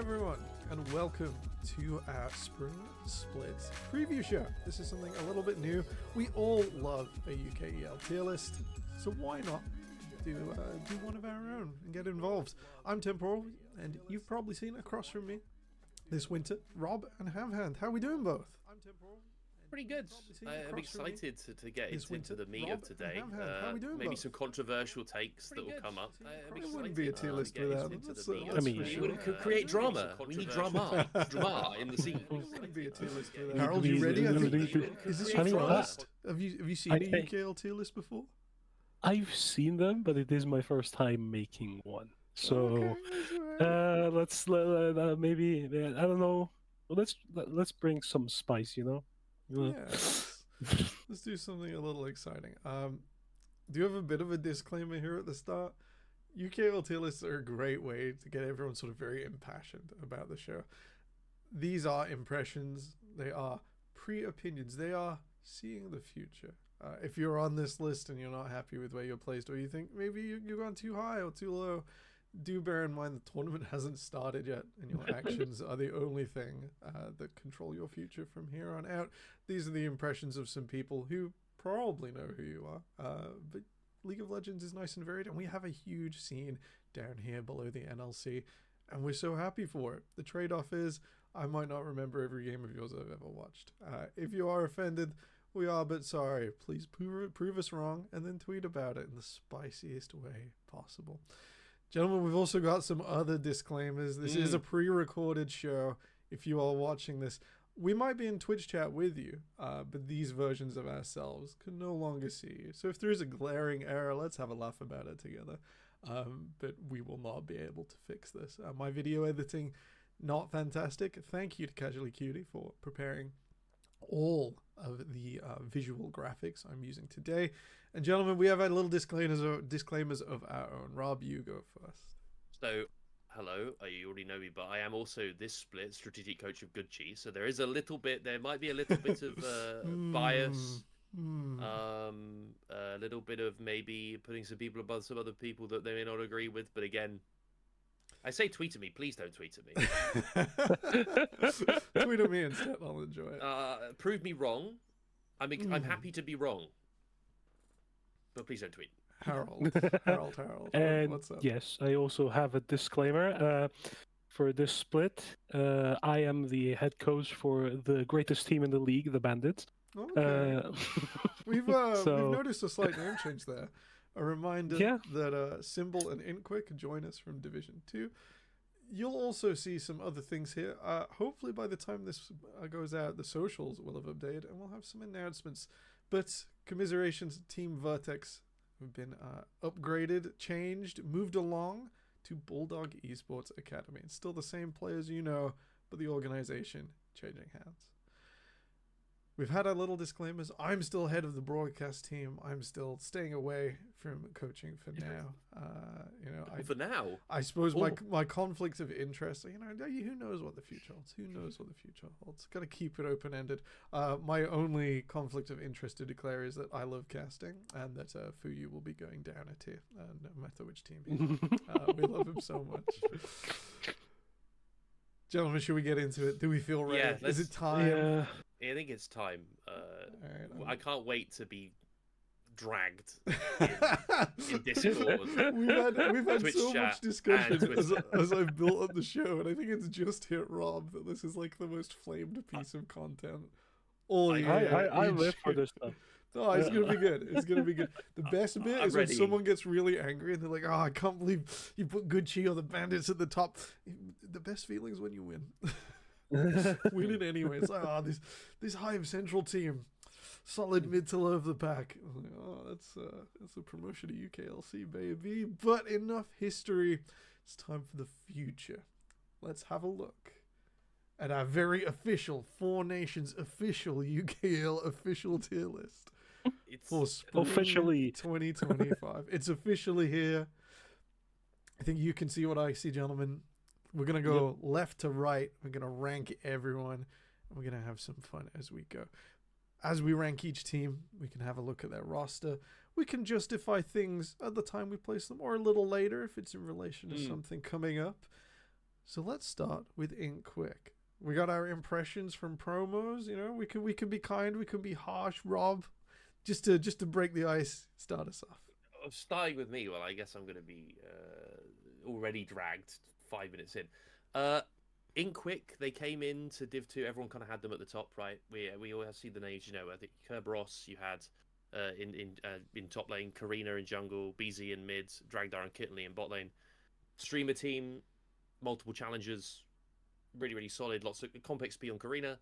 everyone, and welcome to our Spring Split preview show. This is something a little bit new. We all love a UKEL tier list, so why not do one of our own and get involved? I'm Temporal, and you've probably seen across from me this winter, Rob and Hamhand. How are we doing both? I'm Temporal. Pretty good. I'm excited to get into the meat of today. Maybe some controversial takes that will come up. It wouldn't be a tier list without them. I mean, create drama. We need drama. Drama in the scene. It wouldn't be a tier list without. Harold, you ready? Is this your first? Have you seen a UKL tier list before? I've seen them, but it is my first time making one. So let's maybe I don't know. Let's bring some spice, you know. Yeah, let's do something a little exciting. Do you have a bit of a disclaimer here at the start? UKL tier lists are a great way to get everyone sort of very impassioned about the show. These are impressions. They are pre-opinions. They are seeing the future. If you're on this list and you're not happy with where you're placed, or you think maybe you've gone too high or too low, do bear in mind the tournament hasn't started yet, and your actions are the only thing that control your future from here on out. These are the impressions of some people who probably know who you are, but League of Legends is nice and varied, and we have a huge scene down here below the NLC, and we're so happy for it. The trade-off is I might not remember every game of yours I've ever watched. If you are offended, we are but sorry. Please prove us wrong, and then tweet about it in the spiciest way possible. Gentlemen, we've also got some other disclaimers. This is a pre-recorded show. If you are watching this, we might be in Twitch chat with you, but these versions of ourselves can no longer see you. So if there is a glaring error, let's have a laugh about it together. But we will not be able to fix this. My video editing, not fantastic. Thank you to Casually Cutie for preparing all of the visual graphics I'm using today. And gentlemen, we have had little disclaimers of our own. Rob, you go first. So, hello, you already know me, but I am also this split strategic coach of Good Cheese. So there might be a little bit of bias, a little bit of maybe putting some people above some other people that they may not agree with. But again, I say tweet at me. Please don't tweet at me. Tweet at me instead. I'll enjoy it. Prove me wrong. I'm happy to be wrong. But please don't tweet. Harold. And what's up? Yes, I also have a disclaimer. For this split, I am the head coach for the greatest team in the league, the Bandits. Okay. We've noticed a slight name change there. A reminder that Symbol and Inkquick join us from Division 2. You'll also see some other things here. Hopefully by the time this goes out, the socials will have updated and we'll have some announcements. But commiserations, Team Vertex have been upgraded, changed, moved along to Bulldog Esports Academy. It's still the same players you know, but the organization changing hands. We've had our little disclaimers. I'm still head of the broadcast team. I'm still staying away from coaching for now. For now, I suppose my conflict of interest. Who knows what the future holds? Who knows what the future holds? Got to keep it open ended. My only conflict of interest to declare is that I love casting, and that Fuyu will be going down a tier, no matter which team he's on. We love him so much. Gentlemen, should we get into it? Do we feel ready? Is it time? Yeah. I think it's time. Right, I can't wait to be dragged in Discord. We've had Twitch so chat much discussion and as I've built up the show, and I think it's just hit Rob that this is like the most flamed piece of content. I live for this stuff. Oh, it's gonna be good. It's gonna be good. The best bit is when someone gets really angry and they're like, "Oh, I can't believe you put Good Chi or the Bandits at the top." The best feeling is when you win. Winning anyway. It's like, this Hive Central team, solid mid to low of the pack. Like, that's a promotion to UKLC, baby. But enough history. It's time for the future. Let's have a look at our very official Four Nations official UKL official tier list. It's for spring officially 2025. It's officially here. I think you can see what I see, gentlemen. We're going to go left to right. We're going to rank everyone. And we're going to have some fun as we go. As we rank each team, we can have a look at their roster. We can justify things at the time we place them or a little later if it's in relation to something coming up. So let's start with Ink Quick. We got our impressions from promos. You know, we could be kind, we could be harsh. Rob, just to break the ice, start us off. Starting with me, well, I guess I'm going to be already dragged 5 minutes in. Uh, in quick, they came into Div 2. Everyone kind of had them at the top, right? We all see the names, you know. I think Kerberos, you had in top lane, Karina in jungle, BZ in mid, Dragdar and Kittenly in bot lane. Streamer team, multiple challengers, really, really solid. Lots of comp XP on Karina.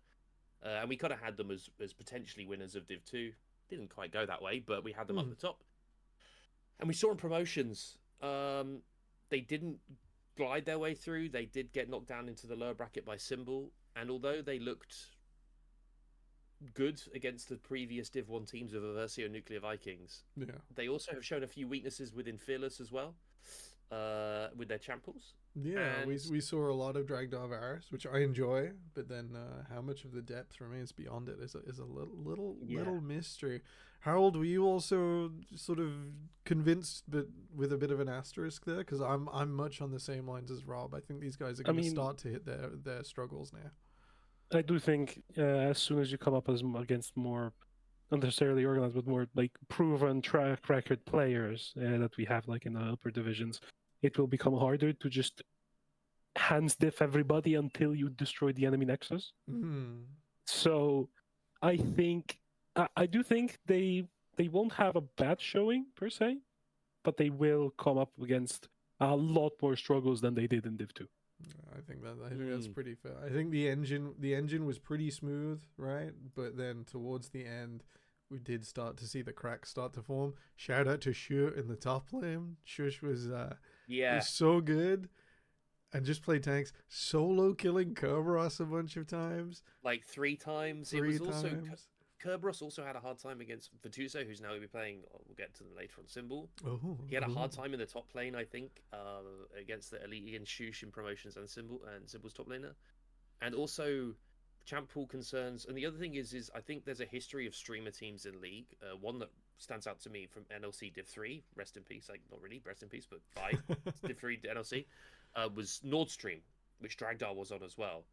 And we kind of had them as potentially winners of Div 2. Didn't quite go that way, but we had them up the top. And we saw in promotions, they didn't glide their way through. They did get knocked down into the lower bracket by Symbol. And although they looked good against the previous Div 1 teams of Aversio Nuclear Vikings, they also have shown a few weaknesses within Fearless as well, with their Champles. Yeah, we saw a lot of Dragdar Varus, which I enjoy, but then how much of the depth remains beyond it is a little mystery. Harold, were you also sort of convinced, but with a bit of an asterisk there? Because I'm much on the same lines as Rob. I think these guys are going to start to hit their struggles now. I do think as soon as you come up against more, not necessarily organized, but more like proven track record players that we have like in the upper divisions, it will become harder to just hand stiff everybody until you destroy the enemy nexus. So I think I do think they won't have a bad showing per se, but they will come up against a lot more struggles than they did in Div 2. I think that's pretty fair. I think the engine was pretty smooth, right? But then towards the end, we did start to see the cracks start to form. Shout out to Shush in the top lane. Shush was so good, and just played tanks, solo killing Kerberos a bunch of times, like 3 times. Kerberos also had a hard time against Vituso, who's now going to be playing. We'll get to them later on Symbol. He had a hard time in the top lane, I think, against the elite against Shush in promotions and Symbol's top laner, and also champ pool concerns. And the other thing is I think there's a history of streamer teams in League. One that stands out to me from NLC Div 3, rest in peace, like not really rest in peace, but 5 Div 3 NLC, was Nord Stream, which Dragdar was on as well.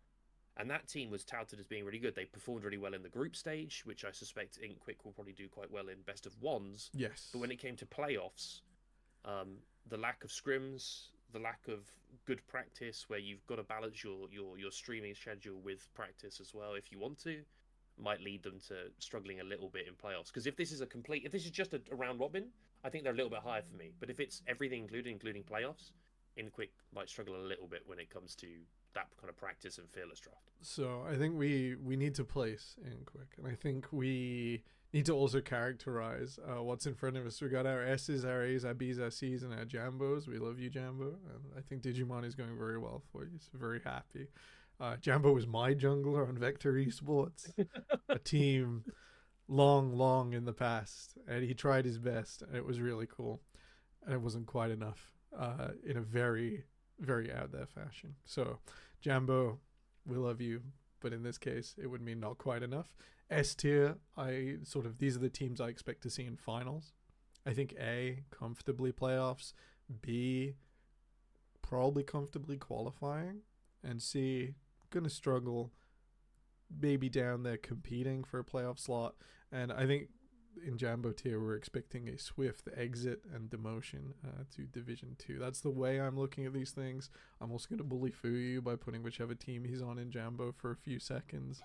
And that team was touted as being really good. They performed really well in the group stage, which I suspect Ink Quick will probably do quite well in best of ones. Yes. But when it came to playoffs, the lack of scrims, the lack of good practice, where you've got to balance your streaming schedule with practice as well, if you want to, might lead them to struggling a little bit in playoffs. Because if this is just a round robin, I think they're a little bit higher for me. But if it's everything including playoffs, Ink Quick might struggle a little bit when it comes to that kind of practice and fearless draft. So I think we need to place Ink Quick, and I think we need to also characterize what's in front of us. We got our S's, our A's, our B's, our C's, and our Jambos. We love you, Jambo, and I think Digimon is going very well for you. So very happy. Jambo was my jungler on Vector Esports, a team long in the past, and he tried his best, and it was really cool, and it wasn't quite enough in a very out there fashion. So Jambo, we love you, but in this case it would mean not quite enough. S tier, these are the teams I expect to see in finals. I think A, comfortably playoffs, B, probably comfortably qualifying, and C, gonna struggle, maybe down there competing for a playoff slot. And I think in Jambo tier, we're expecting a swift exit and demotion to Division 2. That's the way I'm looking at these things. I'm also going to bully Fuyu by putting whichever team he's on in Jambo for a few seconds.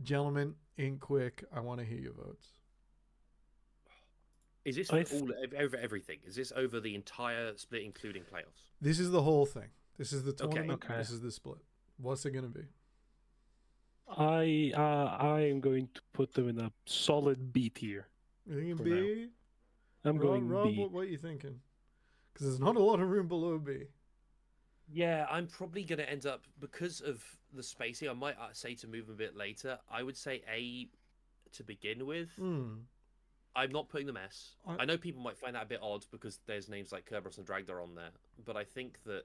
Gentlemen, Ink Quick, I want to hear your votes. Is this over everything? Is this over the entire split, including playoffs? This is the whole thing. This is the tournament. Okay. This is the split. What's it going to be? I am going to put them in a solid B tier. You thinking B? I'm going Rob, B. what are you thinking? Because there's not a lot of room below B. Yeah, I'm probably going to end up, because of the spacing, I might say to move a bit later. I would say A to begin with. I'm not putting them S. I know people might find that a bit odd because there's names like Kerberos and Dragdar on there, but I think that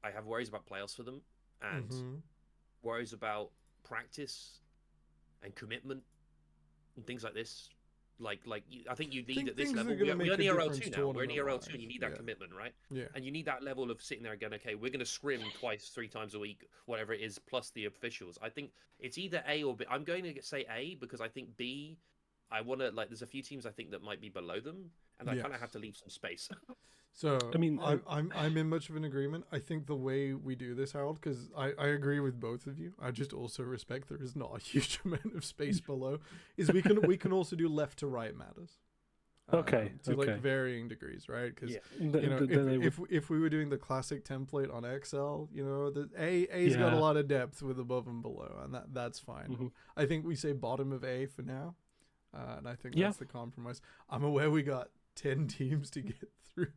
I have worries about playoffs for them and worries about practice and commitment and things like this. I think you need think at this things are level. gonna We're make in a ERL difference two now. We're in ERL two, and tournament-wise. you need that Yeah. commitment, right? Yeah. And you need that level of sitting there and going, okay, we're going to scrim twice, 3 times a week, whatever it is, plus the officials. I think it's either A or B. I'm going to say A because I think B, I want to, like, there's a few teams I think that might be below them, and I kind of Yes. have to leave some space. So I mean, I'm in much of an agreement. I think the way we do this, Harold, because I agree with both of you. I just also respect there is not a huge amount of space below. Is we can also do left to right matters. Okay, To like okay. varying degrees, right? Because Yeah. you know, Then I would, if we were doing the classic template on Excel, you know, the A's got a Yeah. lot of depth with above and below, and that's fine. Mhm. I think we say bottom of A for now, and I think Yeah. that's the compromise. I'm aware we got 10 teams to get through,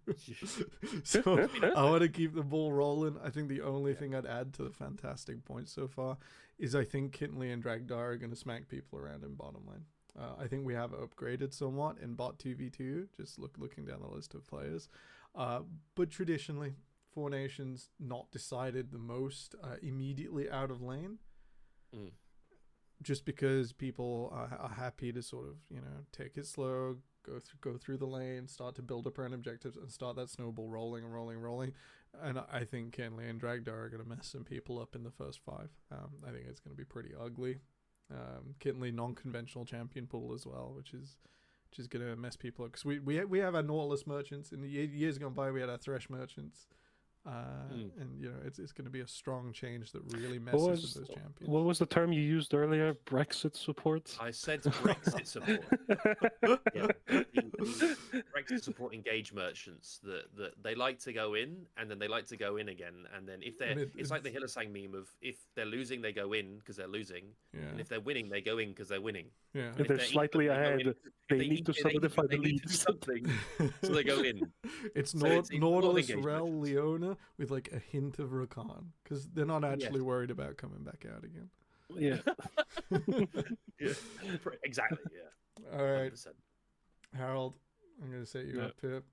so I want to keep the ball rolling. I think the only thing I'd add to the fantastic points so far is I think Kintley and Dragdar are going to smack people around in bottom lane. I think we have upgraded somewhat in bot 2v2, just looking down the list of players. But traditionally, Four Nations not decided the most immediately out of lane. Mm. Just because people are happy to sort of, you know, take it slow, go through the lane, start to build up around objectives, and start that snowball rolling and rolling and rolling. And I think Kenley and Dragdar are going to mess some people up in the first 5. I think it's going to be pretty ugly. Kintley non-conventional champion pool as well, which is going to mess people up because we have our Nautilus merchants in the years gone by. We had our Thresh merchants, and you know it's going to be a strong change that really messes with those champions. what was the term you used earlier? Brexit support? I said Brexit support. Yeah, the Brexit support engage merchants that they like to go in and then they like to go in again, and then if they're it's like the Hillesang meme of if they're losing they go in because they're losing, and if they're winning they go in because they're winning. Yeah, if they're slightly ahead, they need to solidify the lead. Something, so they go in. It's So it's Nautilus, engaged Rel, merchants. Leona with like a hint of Rakan because they're not actually worried about coming back out again. Yeah. Yeah, exactly. Yeah. All right, 100%. Harold, I'm going to set you Yeah. up here.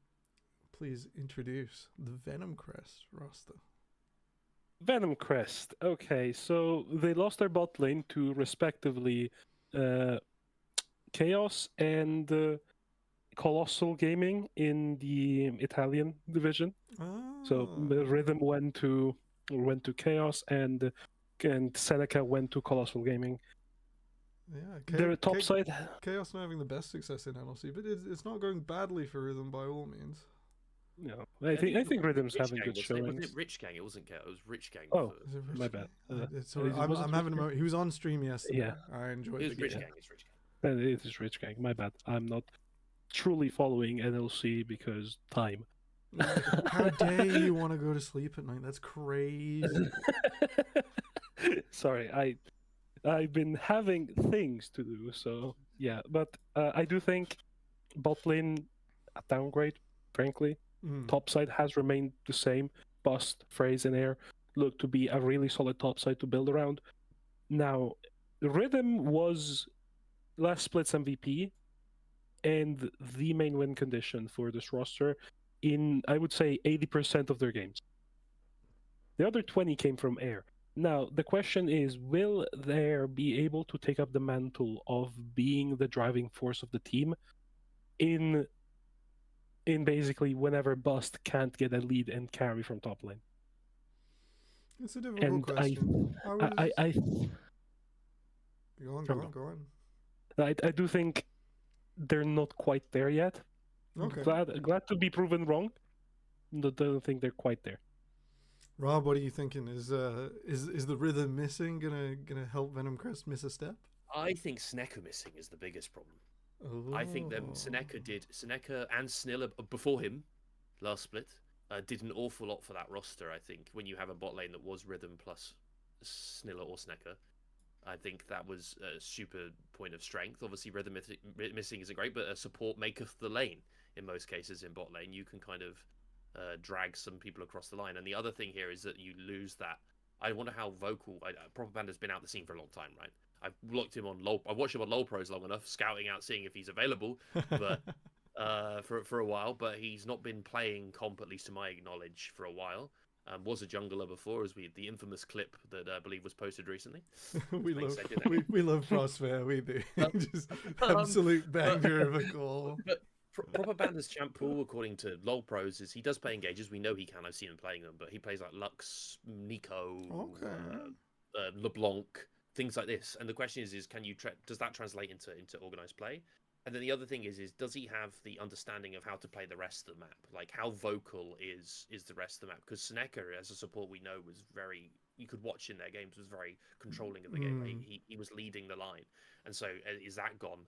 Please introduce the Venom Crest roster. Venom Crest. Okay, so they lost their bot lane to respectively Chaos and Colossal Gaming in the Italian division. So Rhythm went to Chaos and Seneca went to Colossal Gaming. Yeah, Their top side. Chaos not having the best success in NLC, but it's not going badly for Rhythm by all means. No, I think Rhythm's having good Was showings. it Rich Gang? It wasn't Chaos. It was Rich Gang. Oh, Is it Rich my Gang? bad. I'm having a moment. He was on stream yesterday. Yeah. I enjoyed It was the Rich game. Gang. It's Rich Gang. It is Rich Gang. My bad. I'm not truly following NLC because time. How dare you want to go to sleep at night? That's crazy. Sorry, I've been having things to do, so yeah. But I do think bot lane a downgrade, frankly. Top side has remained the same. Bust, Phrase, and Air look to be a really solid top side to build around. Now, Rhythm was last split's MVP and the main win condition for this roster in, I would say, 80% of their games. The other 20 came from Air. Now, the question is, will Air be able to take up the mantle of being the driving force of the team in basically whenever Bust can't get a lead and carry from top lane? It's a difficult question. Go on. I do think they're not quite there yet. Okay. Glad to be proven wrong. But I don't think they're quite there. Rob, what are you thinking? Is the Rhythm missing gonna help Venom Crest miss a step? I think Seneca missing is the biggest problem. Oh. I think that Seneca and Sniller before him, last split, did an awful lot for that roster. I think when you have a bot lane that was Rhythm plus Sniller or Seneca, I think that was a super point of strength. Obviously, Rhythm missing isn't great, but a support maketh the lane in most cases in bot lane. You can kind of drag some people across the line. And the other thing here is that you lose that. I wonder how vocal. Propaganda's been out the scene for a long time, right? I've looked him on LoL. I watched him on LoL Pros long enough, scouting out, seeing if he's available, but for a while. But he's not been playing comp, at least to my knowledge, for a while. Was a jungler before, as the infamous clip that I believe was posted recently. we Makes love sense, didn't it? we love Crossfair. We do. Um, Just um, absolute but banger of a call. but proper Panda's champ pool, according to LoL Pros, is he does play engages. We know he can. I've seen him playing them, but he plays like Lux, Nico, Okay. LeBlanc, things like this. And the question is can you does that translate into organized play? And then the other thing is does he have the understanding of how to play the rest of the map? Like how vocal is the rest of the map? Because Seneca, as a support, we know was very. You could watch in their games was very controlling of the game. Mm. He was leading the line, and so is that gone?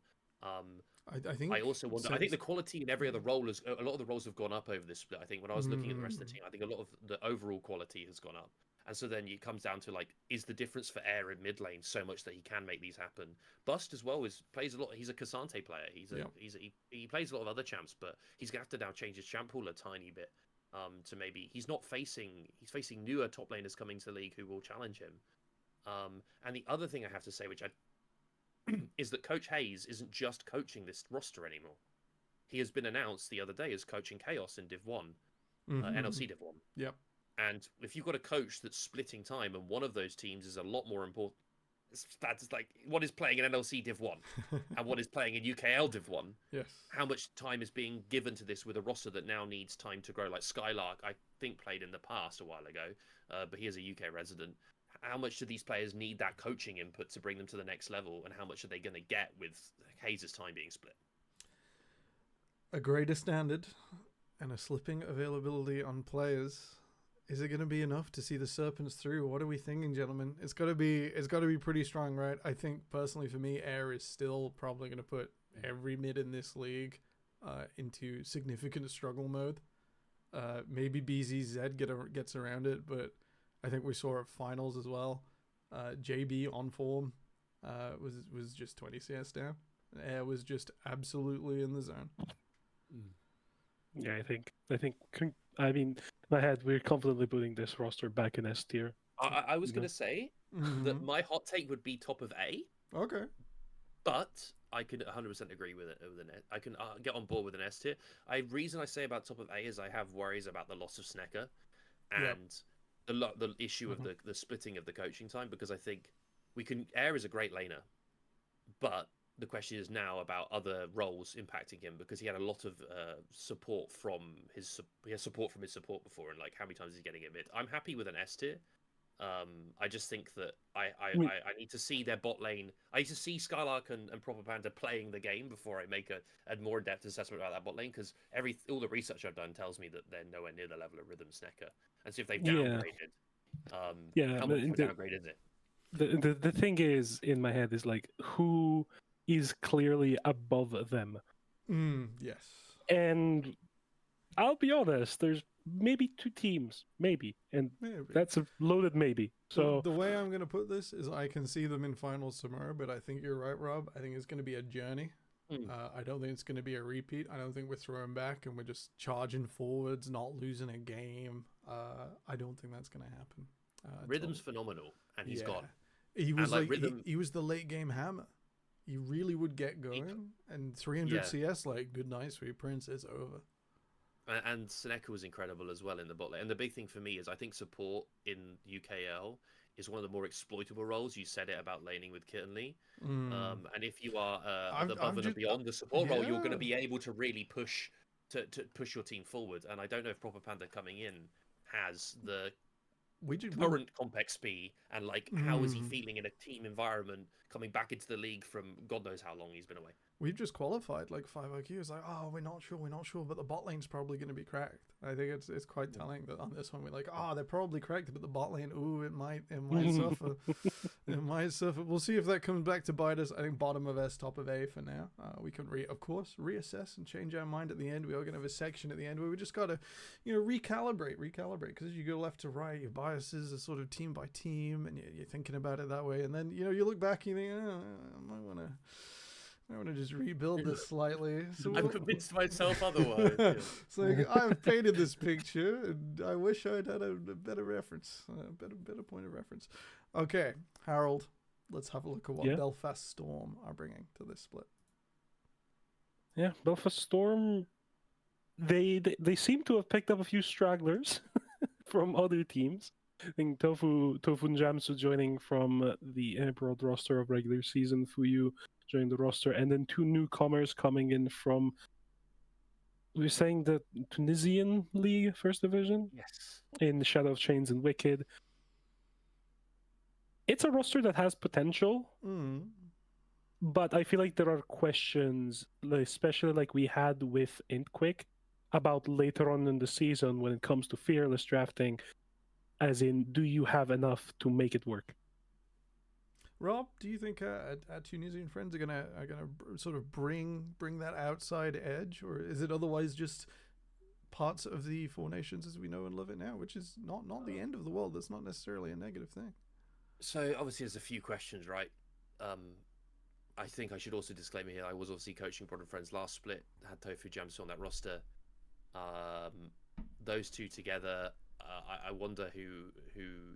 I think I also wonder. I think the quality in every other role is a lot of the roles have gone up over this split. I think when I was looking at the rest of the team, I think a lot of the overall quality has gone up. And so then it comes down to like, is the difference for Air in mid lane so much that he can make these happen? Bust as well plays a lot. He's a Cassante player. He plays a lot of other champs, but he's gonna have to now change his champ pool a tiny bit. To maybe he's facing newer top laners coming to the league who will challenge him. And the other thing I have to say, which I is that Coach Hayes isn't just coaching this roster anymore. He has been announced the other day as coaching Chaos in Div 1, NLC Div 1. Yep. And if you've got a coach that's splitting time and one of those teams is a lot more important, that's like what is playing in NLC Div 1 and what is playing in UKL Div 1. Yes. How much time is being given to this with a roster that now needs time to grow? Like Skylark, I think played in the past a while ago, but he is a UK resident. How much do these players need that coaching input to bring them to the next level, and how much are they going to get with Hayes' time being split? A greater standard and a slipping availability on players. Is it going to be enough to see the Serpents through? What are we thinking, gentlemen? It's got to be pretty strong, right? I think personally for me, Air is still probably going to put every mid in this league into significant struggle mode. Maybe BZZ gets around it, but I think we saw at finals as well. JB on form was just 20 CS down. Air was just absolutely in the zone. Yeah, I mean, in my head, we're confidently putting this roster back in S tier. I was going to say that my hot take would be top of A. Okay. But I could 100% agree with it. I can get on board with an S tier. Reason I say about top of A is I have worries about the loss of Snekker and the issue of the splitting of the coaching time, because I think Air is a great laner, but the question is now about other roles impacting him, because he had a lot of support from his support before, and like how many times is he getting it mid? I'm happy with an S tier. I just think that I need to see their bot lane. I need to see Skylark and Proper Panda playing the game before I make a more in-depth assessment about that bot lane, because all the research I've done tells me that they're nowhere near the level of Rhythm Snekker. And so if they've downgraded, how much of a downgrade is it? The thing is, in my head, is like, who is clearly above them? Yes. And I'll be honest, there's maybe two teams, maybe, and that's a loaded maybe. So the way I'm going to put this is I can see them in finals tomorrow, but I think you're right, Rob. I think it's going to be a journey. I don't think it's going to be a repeat. I don't think we're throwing back and we're just charging forwards, not losing a game. I don't think that's going to happen. Rhythm's phenomenal, and he's gone. He was he was the late game hammer. He really would get going, and 300 CS, like, good night, sweet prince, it's over. And Seneca was incredible as well in the bot lane. And the big thing for me is I think support in UKL is one of the more exploitable roles. You said it about laning with Kitten Lee. And if you are above and beyond the support role, you're going to be able to really push your team forward. And I don't know if Proper Panda coming in has the current comp XP, and like how is he feeling in a team environment coming back into the league from God knows how long he's been away. We've just qualified like 5IQ. It's like, oh, we're not sure, but the bot lane's probably going to be cracked. I think it's quite telling that on this one we're like, oh, they're probably cracked, but the bot lane, ooh, it might suffer. It might suffer. We'll see if that comes back to bite us. I think bottom of S, top of A for now. We can of course reassess and change our mind at the end. We are going to have a section at the end where we just got to, recalibrate, because as you go left to right, your biases are sort of team by team, and you're thinking about it that way. And then you look back and you think, I want to just rebuild this slightly. So I'm convinced myself otherwise. It's like, I've painted this picture, and I wish I'd had a better reference, a better point of reference. Okay, Harold, let's have a look at what Belfast Storm are bringing to this split. Yeah, Belfast Storm, they seem to have picked up a few stragglers from other teams. I think Tofu and Jamsu joining from the Temporal roster of regular season, Fuyu joining the roster, and then 2 newcomers coming in from, we're saying the Tunisian League First Division Yes. in Shadow of Chains and Wicked. It's a roster that has potential, but I feel like there are questions, especially like we had with Intquick, about later on in the season when it comes to fearless drafting, as in, do you have enough to make it work? Rob, do you think our Tunisian friends are gonna sort of bring that outside edge, or is it otherwise just parts of the Four Nations as we know and love it now, which is not the end of the world? That's not necessarily a negative thing. So obviously there's a few questions, right? I think I should also disclaimer here. I was obviously coaching Broad and Friends last split. Had Tofu Jamsu on that roster. Those two together, I wonder who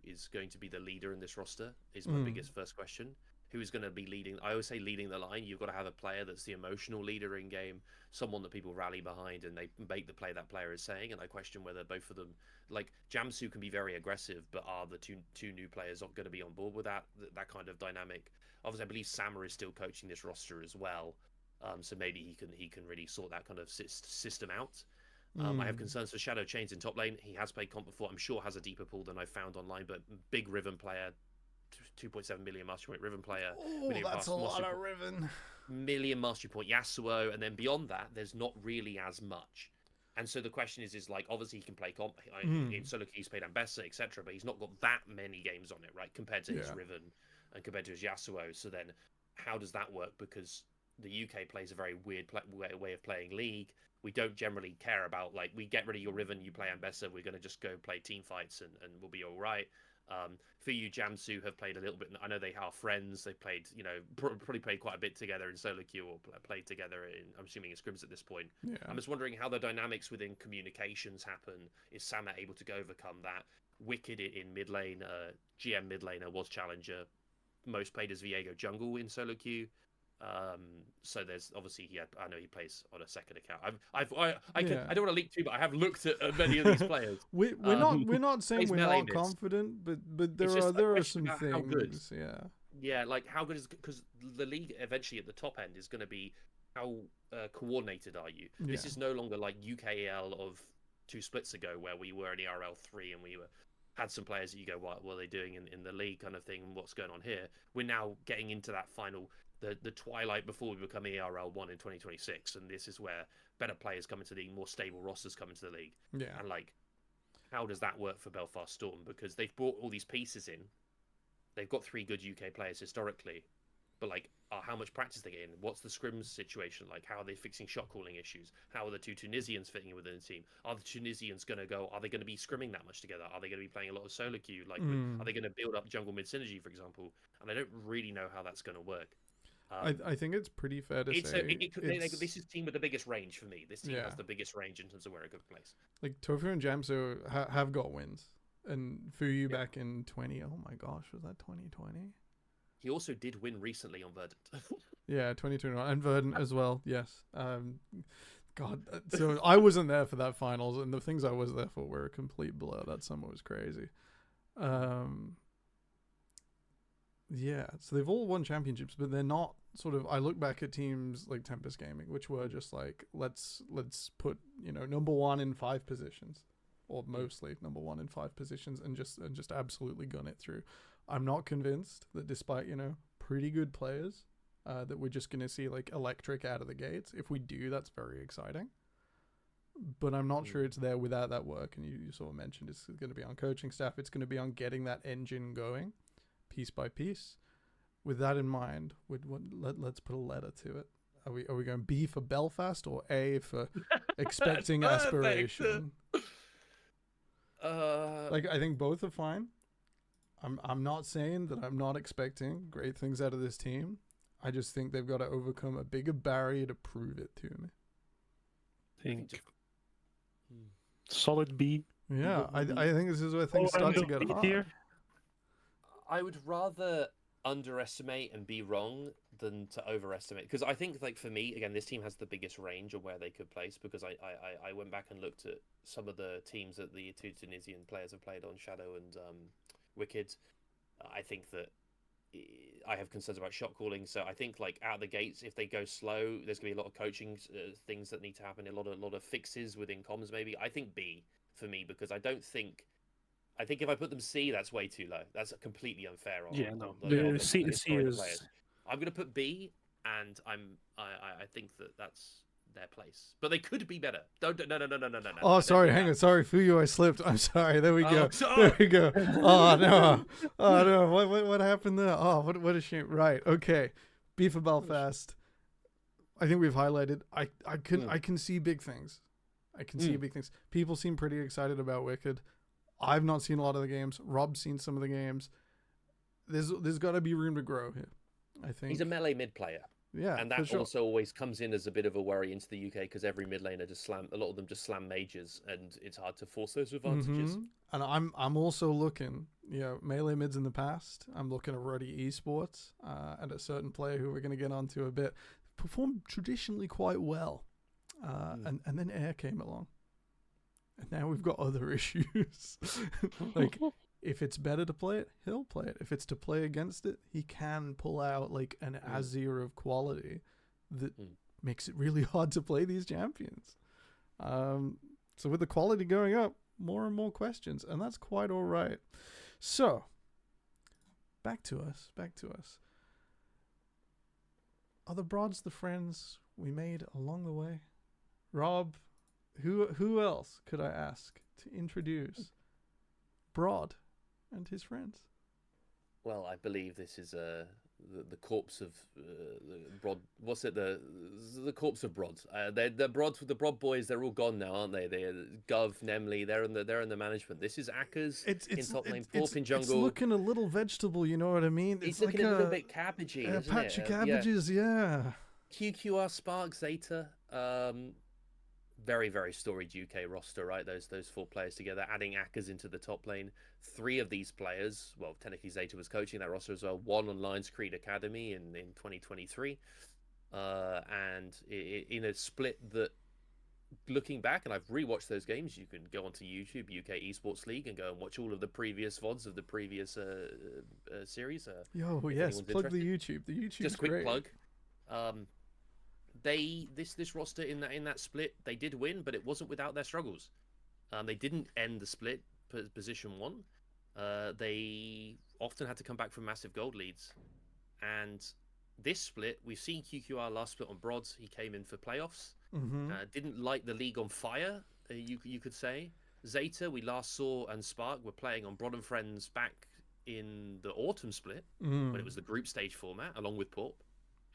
is going to be the leader in this roster is my biggest first question. Who is going to be leading? I always say leading the line. You've got to have a player that's the emotional leader in game, someone that people rally behind and they make the play that player is saying. And I question whether both of them, like Jamsu, can be very aggressive, but are the two new players not going to be on board with that kind of dynamic? Obviously, I believe Sammer is still coaching this roster as well, so maybe he can really sort that kind of system out. I have concerns for Shadow Chains in top lane. He has played comp before. I'm sure has a deeper pool than I've found online, but big Riven player, 2.7 million mastery point Riven player. Oh, that's a lot of Riven. Million mastery point Yasuo, and then beyond that, there's not really as much. And so the question is like, obviously he can play comp. In solo queue he's played Ambessa, etc., but he's not got that many games on it, right, compared to his Riven and compared to his Yasuo. So then how does that work? Because the UK plays a very weird way of playing League. We don't generally care about, like, we get rid of your Riven, you play Ambessa, we're going to just go play team fights and we'll be all right. For you, Jamsu have played a little bit. I know they are friends. They played, probably played quite a bit together in solo queue or played together in, I'm assuming, in scrims at this point. Yeah. I'm just wondering how the dynamics within communications happen. Is Sama able to overcome that? Wicked in mid lane, GM mid laner was challenger. Most played as Viego jungle in solo queue. So there's obviously I know he plays on a second account. I don't want to leak too, but I have looked at many of these players. we're not saying we're not confident, but there are some things. Yeah, like how good is, because the league eventually at the top end is going to be how coordinated are you? Yeah. This is no longer like UKL of 2 splits ago where we were in ERL 3 and we had some players that you go, what are they doing in the league kind of thing, and what's going on here? We're now getting into that final, the twilight before we become ERL 1 in 2026, and this is where better players come into the league, more stable rosters come into the league. Yeah. And like, how does that work for Belfast Storm? Because they've brought all these pieces in. They've got 3 good UK players historically, but like, how much practice they get in? What's the scrims situation like? How are they fixing shot calling issues? How are the 2 Tunisians fitting in within the team? Are the Tunisians going to go? Are they going to be scrimming that much together? Are they going to be playing a lot of solo queue? Like, are they going to build up jungle mid synergy, for example? And I don't really know how that's going to work. I think it's pretty fair to say this is team with the biggest range for me. This team has the biggest range in terms of where it could place. Like Tofu and Jamsu have got wins, and Fuyu back in 20. Oh my gosh, was that 2020? He also did win recently on Verdant. Yeah, 2021 and Verdant as well. Yes. God, so I wasn't there for that finals, and the things I was there for were a complete blur. That summer was crazy. Yeah, so they've all won championships, but they're not sort of. I look back at teams like Tempest Gaming, which were just like, let's put number 1 in 5 positions, or mostly number 1 in 5 positions, and just absolutely gun it through. I'm not convinced that despite pretty good players, that we're just gonna see like electric out of the gates. If we do, that's very exciting. But I'm not sure it's there without that work. And you sort of mentioned it's going to be on coaching staff. It's going to be on getting that engine going, piece by piece. With that in mind, let's put a letter to it. Are we going B for Belfast or A for expecting aspiration? Like, I think both are fine. I'm not saying that I'm not expecting great things out of this team. I just think they've got to overcome a bigger barrier to prove it to me. Think solid B. Yeah, I think this is where things start to get hard. I would rather underestimate and be wrong than to overestimate. Because I think, like for me, again, this team has the biggest range of where they could place. Because I went back and looked at some of the teams that the two Tunisian players have played on Shadow and Wicked. I think that I have concerns about shot calling. So I think like out of the gates, if they go slow, there's gonna be a lot of coaching things that need to happen. A lot of fixes within comms. Maybe I think B for me because I don't think. I think if I put them C, that's way too low. That's completely unfair on, Yeah, on, no. on the, on The the, C, the C historical players. is I'm gonna put B, and I think that's their place, but they could be better. Don't no. Oh, I don't sorry, think hang that. on. Sorry, Fuyu, I slipped. I'm sorry. There we Oh, go. so- There we go. Oh, no. Oh, no. What happened there? Oh, what a shame. Right. Okay. B for Belfast. I think we've highlighted. I can see big things. I can see big things. People seem pretty excited about Wicked. I've not seen a lot of the games. Rob's seen some of the games. There's got to be room to grow here. I think He's a melee mid player. Yeah, And for that sure. also always comes in as a bit of a worry into the UK because every mid laner a lot of them just slam mages, and it's hard to force those advantages. And I'm also looking, melee mids in the past. I'm looking at Ruddy Esports and a certain player who we're going to get onto a bit performed traditionally quite well, and then Air came along, and now we've got other issues. Like, if it's better to play it, he'll play it. If it's to play against it, he can pull out like an Azir of quality that makes it really hard to play these champions. So with the quality going up, more and more questions, and that's quite all right. So, back to us. Are the broads the friends we made along the way? Rob, who else could I ask to introduce Broad and his friends? Well, I believe this is the corpse of the Brod. What's it? The corpse of Brod. The Brod boys. They're all gone now, aren't they? They Gov, Nemly. They're in the management. This is Akers in top lane, Porp in jungle. It's looking a little vegetable. You know what I mean? It's looking like a little bit cabbagey, a isn't patch it? of cabbages. Yeah. QQR, Spark, Zeta. Very, very storied UK roster, right? Those four players together, adding Akers into the top lane. Three of these players, well, technically Zeta was coaching that roster as well. One on Lions Creed Academy in 2023, and in a split that, looking back, and I've rewatched those games. You can go onto YouTube, UK Esports League, and go and watch all of the previous VODs of the previous series. Yes, plug the YouTube. The YouTube. Just quick great. plug. This roster in that split, they did win, but it wasn't without their struggles. They didn't end the split position one. They often had to come back from massive gold leads, and this split, we've seen QQR last split on Broads. He came in for playoffs. Didn't light the league on fire. You could say Zeta, we last saw, and Spark were playing on Broad and Friends back in the autumn split when it was the group stage format, along with Porp.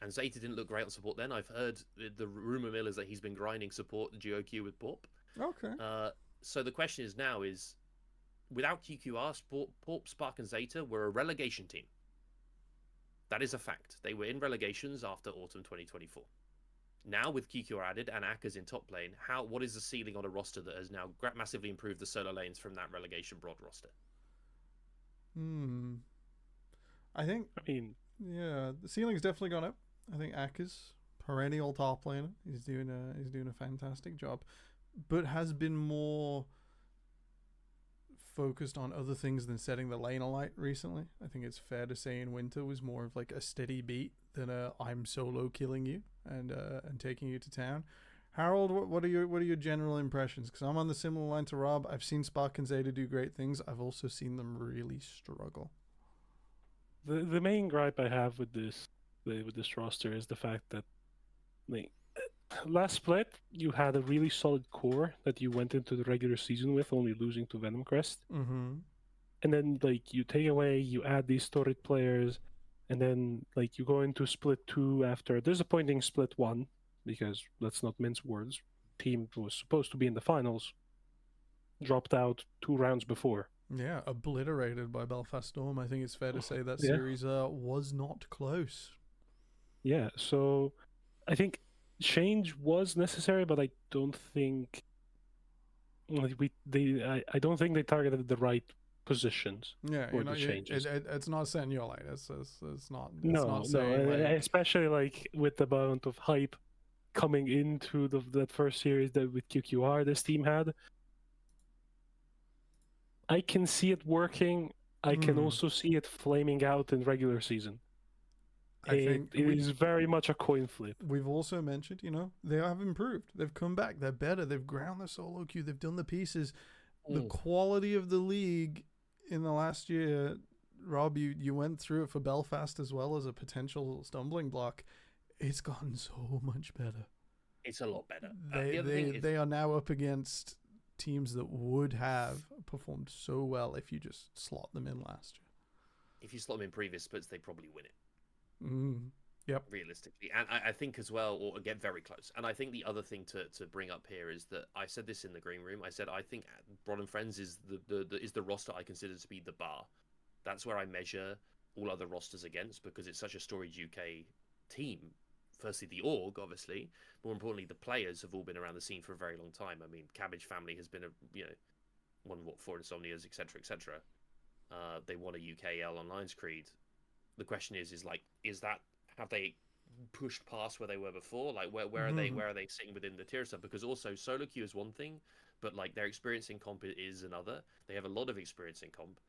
And Zeta didn't look great on support then. I've heard the rumor mill is that he's been grinding support GOQ with Porp. Okay. So the question is now is, without QQR, Porp, Spark, and Zeta were a relegation team. That is a fact. They were in relegations after autumn 2024. Now with QQR added and Akers in top lane, what is the ceiling on a roster that has now massively improved the solo lanes from that relegation Broad roster? I mean, yeah, the ceiling's definitely gone up. I think Akers, perennial top laner, is doing a fantastic job, but has been more focused on other things than setting the lane alight recently. I think it's fair to say in winter was more of like a steady beat than I'm solo killing you and taking you to town. Harold, what are your general impressions? Because I'm on the similar line to Rob. I've seen Spark and Zeta do great things. I've also seen them really struggle. The main gripe I have with this roster is the fact that last split you had a really solid core that you went into the regular season with, only losing to Venom Crest. And then you take away, you add these storied players, and then you go into split 2 after a disappointing split 1, because let's not mince words. Team was supposed to be in the finals, dropped out 2 rounds before. Yeah, obliterated by Belfast Storm. I think it's fair to say that series was not close. Yeah, so I think change was necessary, but I don't think I don't think they targeted the right positions Yeah, for the changes. it's not saying you're like it's not No, saying like especially like with the amount of hype coming into that first series that with QQR this team had. I can see it working. I can also see it flaming out in regular season. I think It is very much a coin flip. We've also mentioned, they have improved. They've come back. They're better. They've ground the solo queue. They've done the pieces. The quality of the league in the last year, Rob, you went through it for Belfast as well as a potential stumbling block. It's gotten so much better. It's a lot better. They are now up against teams that would have performed so well if you just slot them in last year. If you slot them in previous splits, they probably win it. Yep. Realistically, and I think as well, or get very close. And I think the other thing to bring up here is that I said this in the green room. I said I think Broad and Friends is the roster I consider to be the bar. That's where I measure all other rosters against because it's such a storied UK team. Firstly, the org, obviously. More importantly, the players have all been around the scene for a very long time. I mean, Cabbage Family has been won 4 Insomnias, etc., etc. They won a UKL on Lions Creed. The question is that have they pushed past where they were before? Like where are they sitting within the tier stuff? Because also solo queue is one thing, but like their experience in comp is another. They have a lot of experience in comp.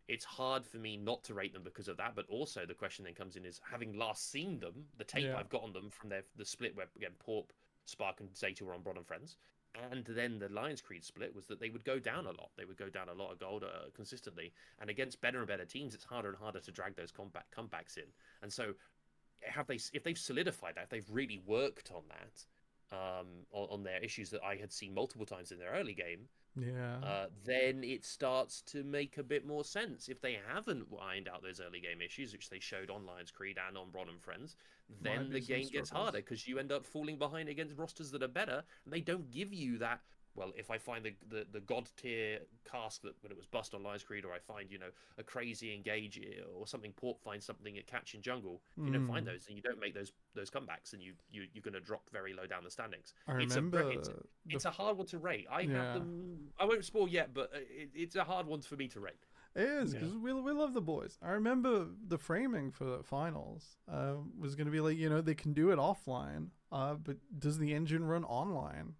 It's hard for me not to rate them because of that, but also the question then comes in is having last seen them, the tape I've got on them from the split where again Porp, Spark, and Zeta were on Broad and Friends. And then the Lions Creed split was that they would go down a lot. They would go down a lot of gold consistently. And against better and better teams, it's harder and harder to drag those comebacks in. And so, if they've solidified that, if they've really worked on that, on their issues that I had seen multiple times in their early game, then it starts to make a bit more sense. If they haven't ironed out those early game issues, which they showed on Lions Creed and on Broad and Friends, then the game gets harder because you end up falling behind against rosters that are better, and they don't give you that. Well, if I find the god tier cask that when it was bust on Lions Creed, or I find a crazy engage or something, Port finds something at catch in jungle. If you don't find those, and you don't make those comebacks, and you're going to drop very low down the standings. I remember it's a hard one to rate. I have them. I won't spoil yet, but it's a hard one for me to rate. It is because we love the boys. I remember the framing for the finals was going to be like they can do it offline, but does the engine run online?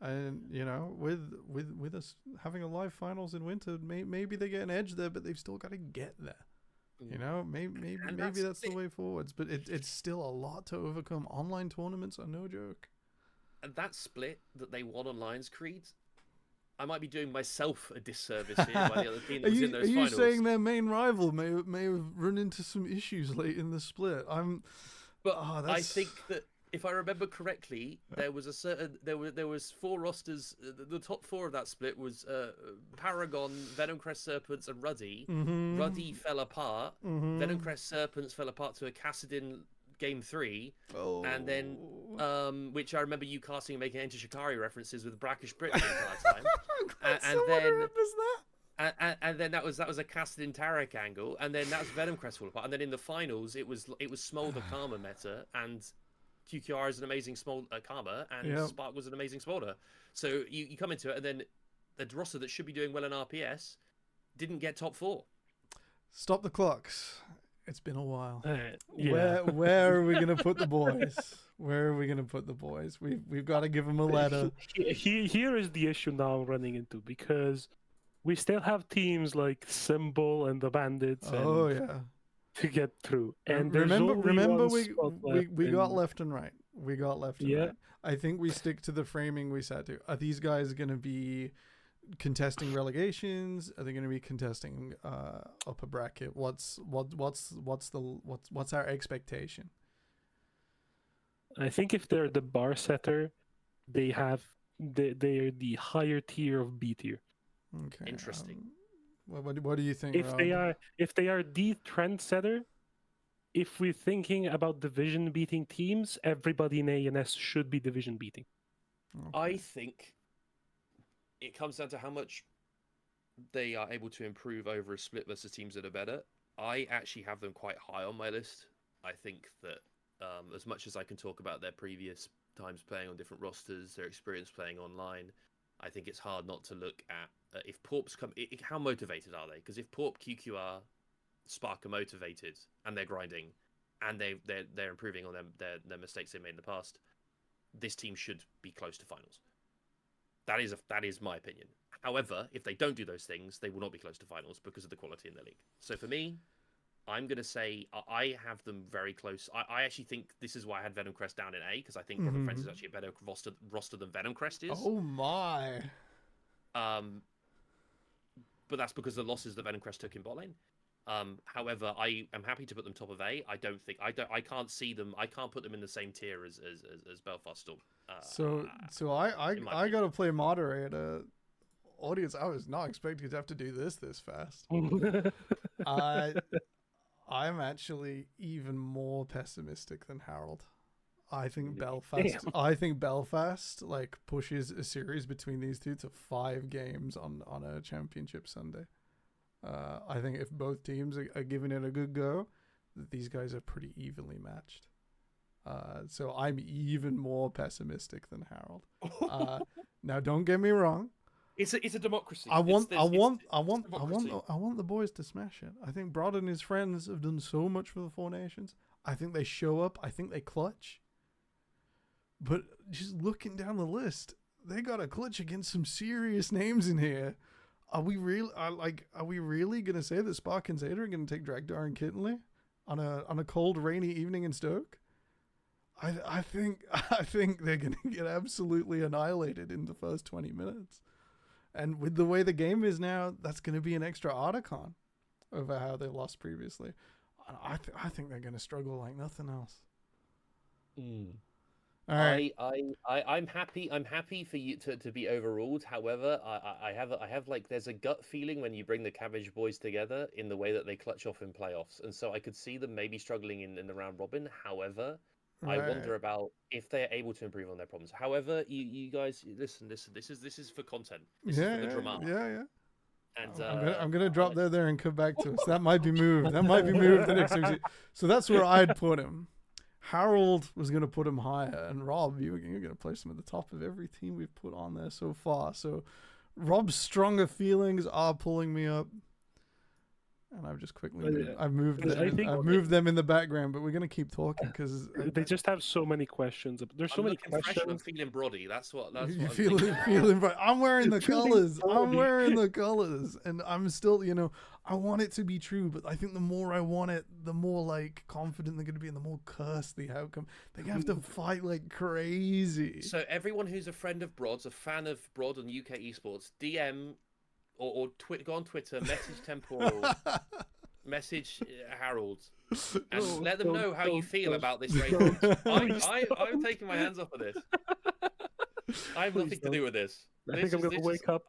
And with us having a live finals in winter, maybe they get an edge there, but they've still got to get there. Maybe that's the way forwards. But it's still a lot to overcome. Online tournaments are no joke. And that split that they won on Lions Creed, I might be doing myself a disservice here by the other team that was in those finals. Are you saying their main rival may have run into some issues late in the split? I think that if I remember correctly, there was there was 4 rosters. The top 4 of that split was Paragon, Venomcrest Serpents, and Ruddy. Ruddy fell apart. Venomcrest Serpents fell apart to a Cassidin game 3, and then which I remember you casting and making Enter Shikari references with Brackish Brit the entire time. And then that was a Cassidin Tarek angle, and then that was Venomcrest fall apart, and then in the finals it was Smolder Karma meta, and QQR is an amazing Karma, and Spark was an amazing Smolder. So you come into it, and then the roster that should be doing well in RPS didn't get top 4. Stop the clocks. It's been a while. Yeah. Where are we gonna put the boys? Where are we gonna put the boys? We've got to give them a letter. Here is the issue now I'm running into, because we still have teams like Symbol and the Bandits. To get through, and remember we got left and right. We got left and right. I think we stick to the framing we set to. Are these guys going to be contesting relegations? Are they going to be contesting upper bracket? What's our expectation? I think if they're the bar setter, they are the higher tier of B tier. Okay. Interesting. What do you think? If they are the trendsetter, if we're thinking about division beating teams, everybody in ANS should be division beating. Okay. I think it comes down to how much they are able to improve over a split versus teams that are better. I actually have them quite high on my list. I think that as much as I can talk about their previous times playing on different rosters, their experience playing online, I think it's hard not to look at if Porp's come. How motivated are they? Because if Porp, QQR, Spark are motivated and they're grinding, and they're improving on their mistakes they made in the past, this team should be close to finals. That is my opinion. However, if they don't do those things, they will not be close to finals because of the quality in the league. So for me, I'm going to say I have them very close. I actually think this is why I had Venom Crest down in A, because I think Robert Friends is actually a better roster than Venom Crest is. Oh my. But that's because of the losses that Venom Crest took in bot lane. However, I am happy to put them top of A. I can't see them. I can't put them in the same tier as Belfast Storm. So I got to play moderator. Audience, I was not expecting to have to do this fast. I'm actually even more pessimistic than Harold. I think Belfast like pushes a series between these two to 5 games on a championship Sunday. I think if both teams are giving it a good go, these guys are pretty evenly matched. So I'm even more pessimistic than Harold. Now, don't get me wrong. It's a democracy. I want the boys to smash it. I think Brod and his friends have done so much for the Four Nations. I think they show up. I think they clutch. But just looking down the list, they got a clutch against some serious names in here. Are we really gonna say that Spark and Zeta are gonna take Dragdar and Kittenly on a cold, rainy evening in Stoke? I think they're gonna get absolutely annihilated in the first 20 minutes. And with the way the game is now, that's going to be an extra Articon over how they lost previously. I think they're going to struggle like nothing else. All right. I'm happy for you to be overruled. However, I have like there's a gut feeling when you bring the Cabbage Boys together in the way that they clutch off in playoffs, and so I could see them maybe struggling in the round robin. However, I wonder about if they are able to improve on their problems. However, you guys listen. This is for content. This is for the drama. Yeah. And I'm gonna drop there and come back to us. That might be moved. That might be moved the next week. So that's where I'd put him. Harold was gonna put him higher, and Rob, you're gonna place him at the top of every team we've put on there so far. So Rob's stronger feelings are pulling me up. And I've just quickly I've moved them in the background, but we're gonna keep talking because they just have so many questions. There's so many questions. I'm feeling brody. That's what you feeling. I'm wearing the colors. I'm wearing the colors, and I'm still, I want it to be true, but I think the more I want it, the more like confident they're gonna be, and the more cursed the outcome. They have to fight like crazy. So everyone who's a friend of Brod's, a fan of Brod on UK Esports, DM. Or go on Twitter, message Temporal, message Harold, and let them know how you feel about this rating. I'm taking my hands off of this. I have nothing to do with this. I think I'm going to wake up.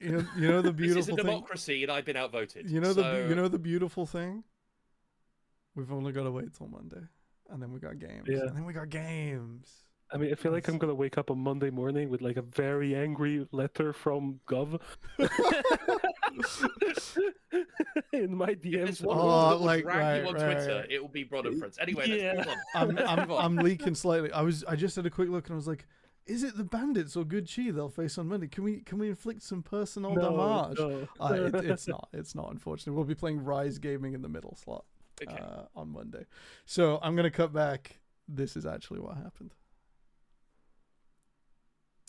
You know the beautiful this is a democracy, and I've been outvoted. You know the beautiful thing. We've only got to wait till Monday, and then we got games. Yeah. And then we got games. I mean, I feel like I'm going to wake up on Monday morning with like a very angry letter from Gov in my DMs. Twitter, it will be Brother Friends. Anyway, let's move on. I'm leaking slightly. I just had a quick look and I was like, is it the Bandits or Good Chi they'll face on Monday? Can we inflict some personal damage? No. It's not, unfortunately. We'll be playing Rise Gaming in the middle slot on Monday. So I'm going to cut back. This is actually what happened.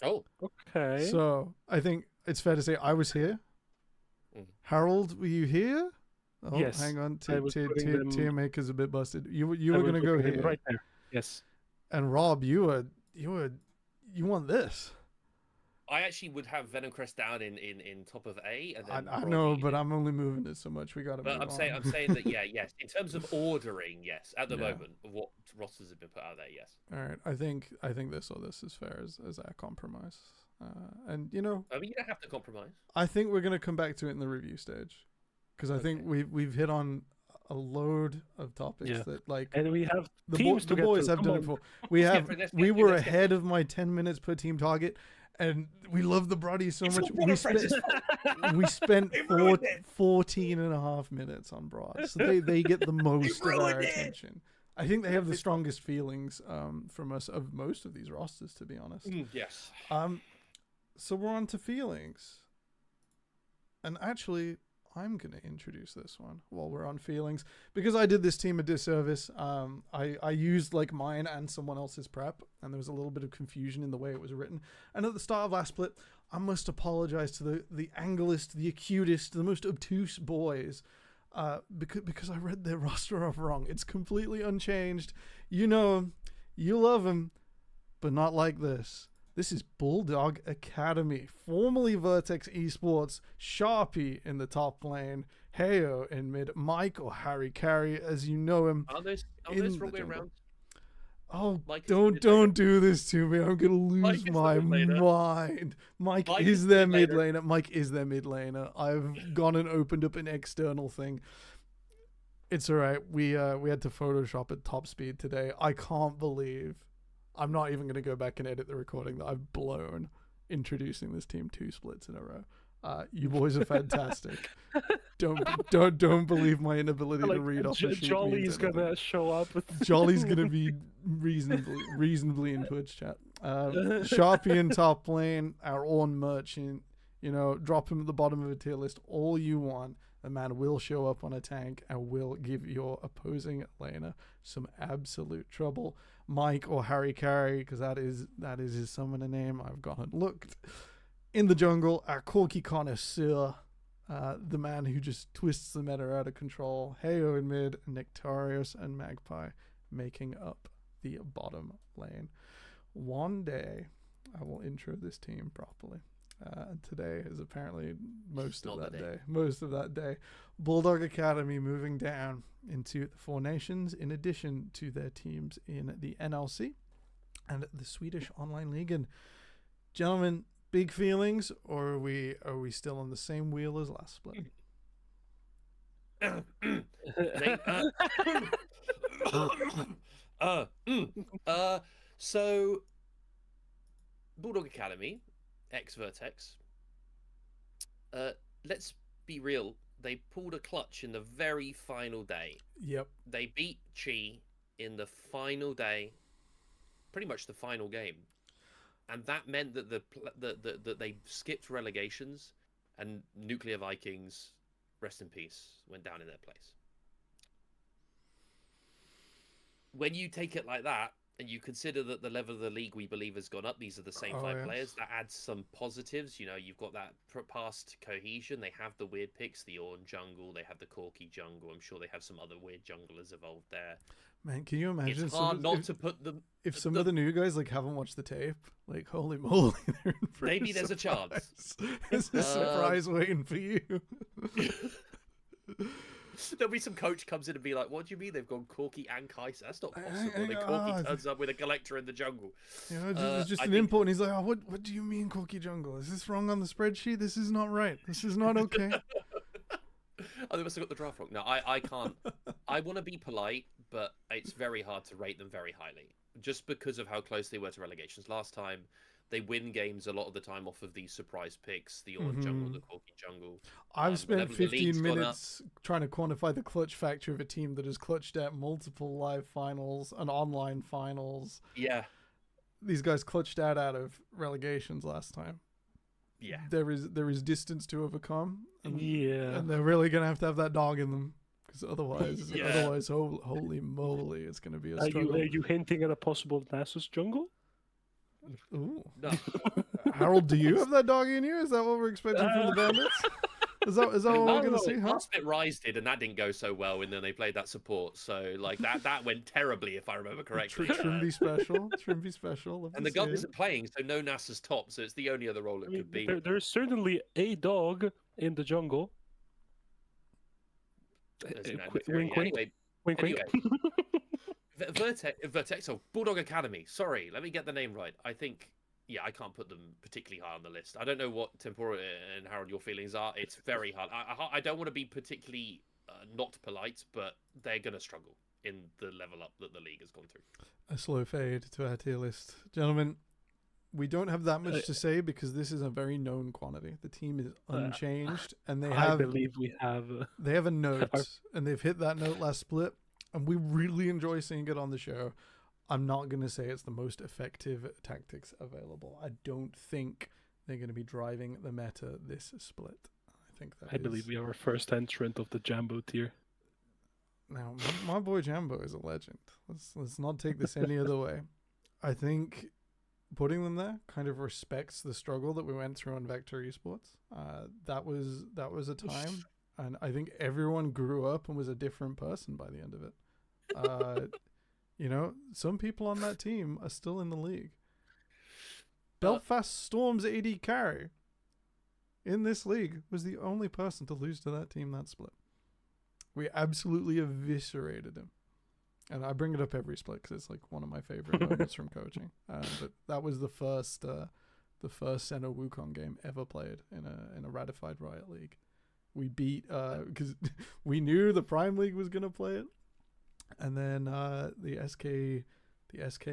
Oh, okay. So I think it's fair to say I was here. Harold, were you here? Oh, yes. Hang on. Tier Maker's a bit busted. You were gonna go here right there. Yes. And Rob, you want this. I actually would have Venom Crest down in top of A, and then I know, but I'm only moving it so much. We got to. But I'm saying that yes. In terms of ordering, yes. At the moment, of what rosters have been put out there, yes. All right, I think this is fair as our compromise, and I mean, you don't have to compromise. I think we're gonna come back to it in the review stage, because I think we've hit on a load of topics that like, and we have the the boys have done it before. We were ahead of my 10 minutes per team target. And we love the Brody so much. We spent 14 and a half minutes on Brod. So they get the most of our attention. I think they have the strongest feelings from us of most of these rosters, to be honest. Yes. So we're on to feelings. And actually, I'm going to introduce this one while we're on feelings. Because I did this team a disservice. I used like mine and someone else's prep. And there was a little bit of confusion in the way it was written. And at the start of last split, I must apologize to the anglest, the acutest, the most obtuse boys. Because I read their roster off wrong. It's completely unchanged. You know him. You love him. But not like this. This is Bulldog Academy, formerly Vertex Esports, Sharpie in the top lane, Heyo in mid, Mike or Harry Carey, as you know him. Are those in wrong the way jungle. around? Oh, Mike is don't mid laner. do this to me. I'm gonna Mike lose is the my mid laner. mind. Mike Mike is is their the mid mid laner. Mike is their mid laner. I've gone and opened up an external thing. It's alright. We had to Photoshop at top speed today. I can't believe I'm not even going to go back and edit the recording that I've blown introducing this team 2 splits in a row. You boys are fantastic. Don't believe my inability to read off the sheet. Jolly's gonna show up. Jolly's gonna be reasonably in Twitch chat. Sharpie in top lane, our own merchant. You know, drop him at the bottom of a tier list all you want. The man will show up on a tank and will give your opposing laner some absolute trouble. Mike or Harry Carey, because that is his summoner name. I've gone and looked. In the jungle, our Corky connoisseur, the man who just twists the meta out of control. Heyo in mid, Nectarius and Magpie making up the bottom lane. One day, I will intro this team properly. Today is apparently most of that day. Bulldog Academy moving down into the Four Nations in addition to their teams in the NLC and the Swedish Online League. And gentlemen, big feelings, or are we still on the same wheel as last split? So Bulldog Academy, ex Vertex. Let's be real. They pulled a clutch in the very final day. Yep. They beat Chi in the final day, pretty much the final game, and that meant that that they skipped relegations, and Nuclear Vikings, rest in peace, went down in their place. When you take it like that, and you consider that the level of the league we believe has gone up, these are the same five players, that adds some positives. You know, you've got that past cohesion. They have the weird picks, the Ornn jungle, they have the Corky jungle. I'm sure they have some other weird junglers evolved there. Man, can you imagine? It's hard not to put them. If some of the new guys like haven't watched the tape, like holy moly, they're in for maybe there's a chance. There's a surprise waiting for you. There'll be some coach comes in and be like, "What do you mean they've gone Corky and Kai'Sa? That's not possible." And then Corky turns up with a collector in the jungle. You know, it's just an import, and he's like, "Oh, what do you mean Corky jungle? Is this wrong on the spreadsheet? This is not right. This is not okay." Oh, they must have got the draft wrong. No, I can't. I want to be polite, but it's very hard to rate them very highly, just because of how close they were to relegations last time. They win games a lot of the time off of these surprise picks, the Ornn jungle, the Corky jungle. I've spent 15 minutes trying to quantify the clutch factor of a team that has clutched at multiple live finals and online finals. Yeah. These guys clutched out of relegations last time. Yeah. There is distance to overcome. And, yeah. And they're really going to have that dog in them. Because otherwise, holy moly, it's going to be a struggle. Are you hinting at a possible Nasus jungle? Ooh. No. Harold, do you have that dog in you? Is that what we're expecting from the Bandits? Is that what we're going to see? Huh? Last bit Rise did, and that didn't go so well. And then they played that support, so like that went terribly, if I remember correctly. Trimby special. And the gun isn't playing, so no Nasa's top, so it's the only other role it could be. There's certainly a dog in the jungle. Wink, wink. Wink. Vertex, Bulldog Academy. Sorry, let me get the name right. I think, I can't put them particularly high on the list. I don't know what Temporal and Harold your feelings are. It's very hard. I don't want to be particularly not polite, but they're going to struggle in the level up that the league has gone through. A slow fade to our tier list. Gentlemen, we don't have that much to say because this is a very known quantity. The team is unchanged, and I believe we have. They have a note, and they've hit that note last split. And we really enjoy seeing it on the show. I'm not going to say it's the most effective tactics available. I don't think They're going to be driving the meta this split. I think that I believe we are our first entrant of the Jambo tier. Now, my boy Jambo is a legend. Let's not take this any other way. I think putting them there kind of respects the struggle that we went through on Vector Esports. That was a time, and I think everyone grew up and was a different person by the end of it. You know, some people on that team are still in the league. Belfast Storm's AD carry in this league was the only person to lose to that team that split. We absolutely eviscerated him. And I bring it up every split because it's like one of my favorite moments from coaching. But that was the first Senna Wukong game ever played in a ratified Riot League. We beat because we knew the Prime League was gonna play it, and then the SK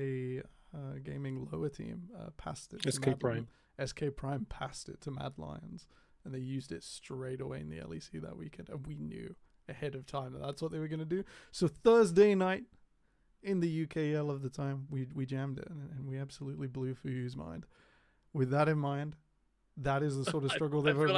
gaming lower team passed it. SK Prime. SK Prime passed it to Mad Lions, and they used it straight away in the LEC that weekend, and we knew ahead of time that's what they were going to do. So Thursday night in the UKL of the time, we jammed it, and we absolutely blew Fuyu's mind. With that in mind, that is the sort of struggle they've overcome.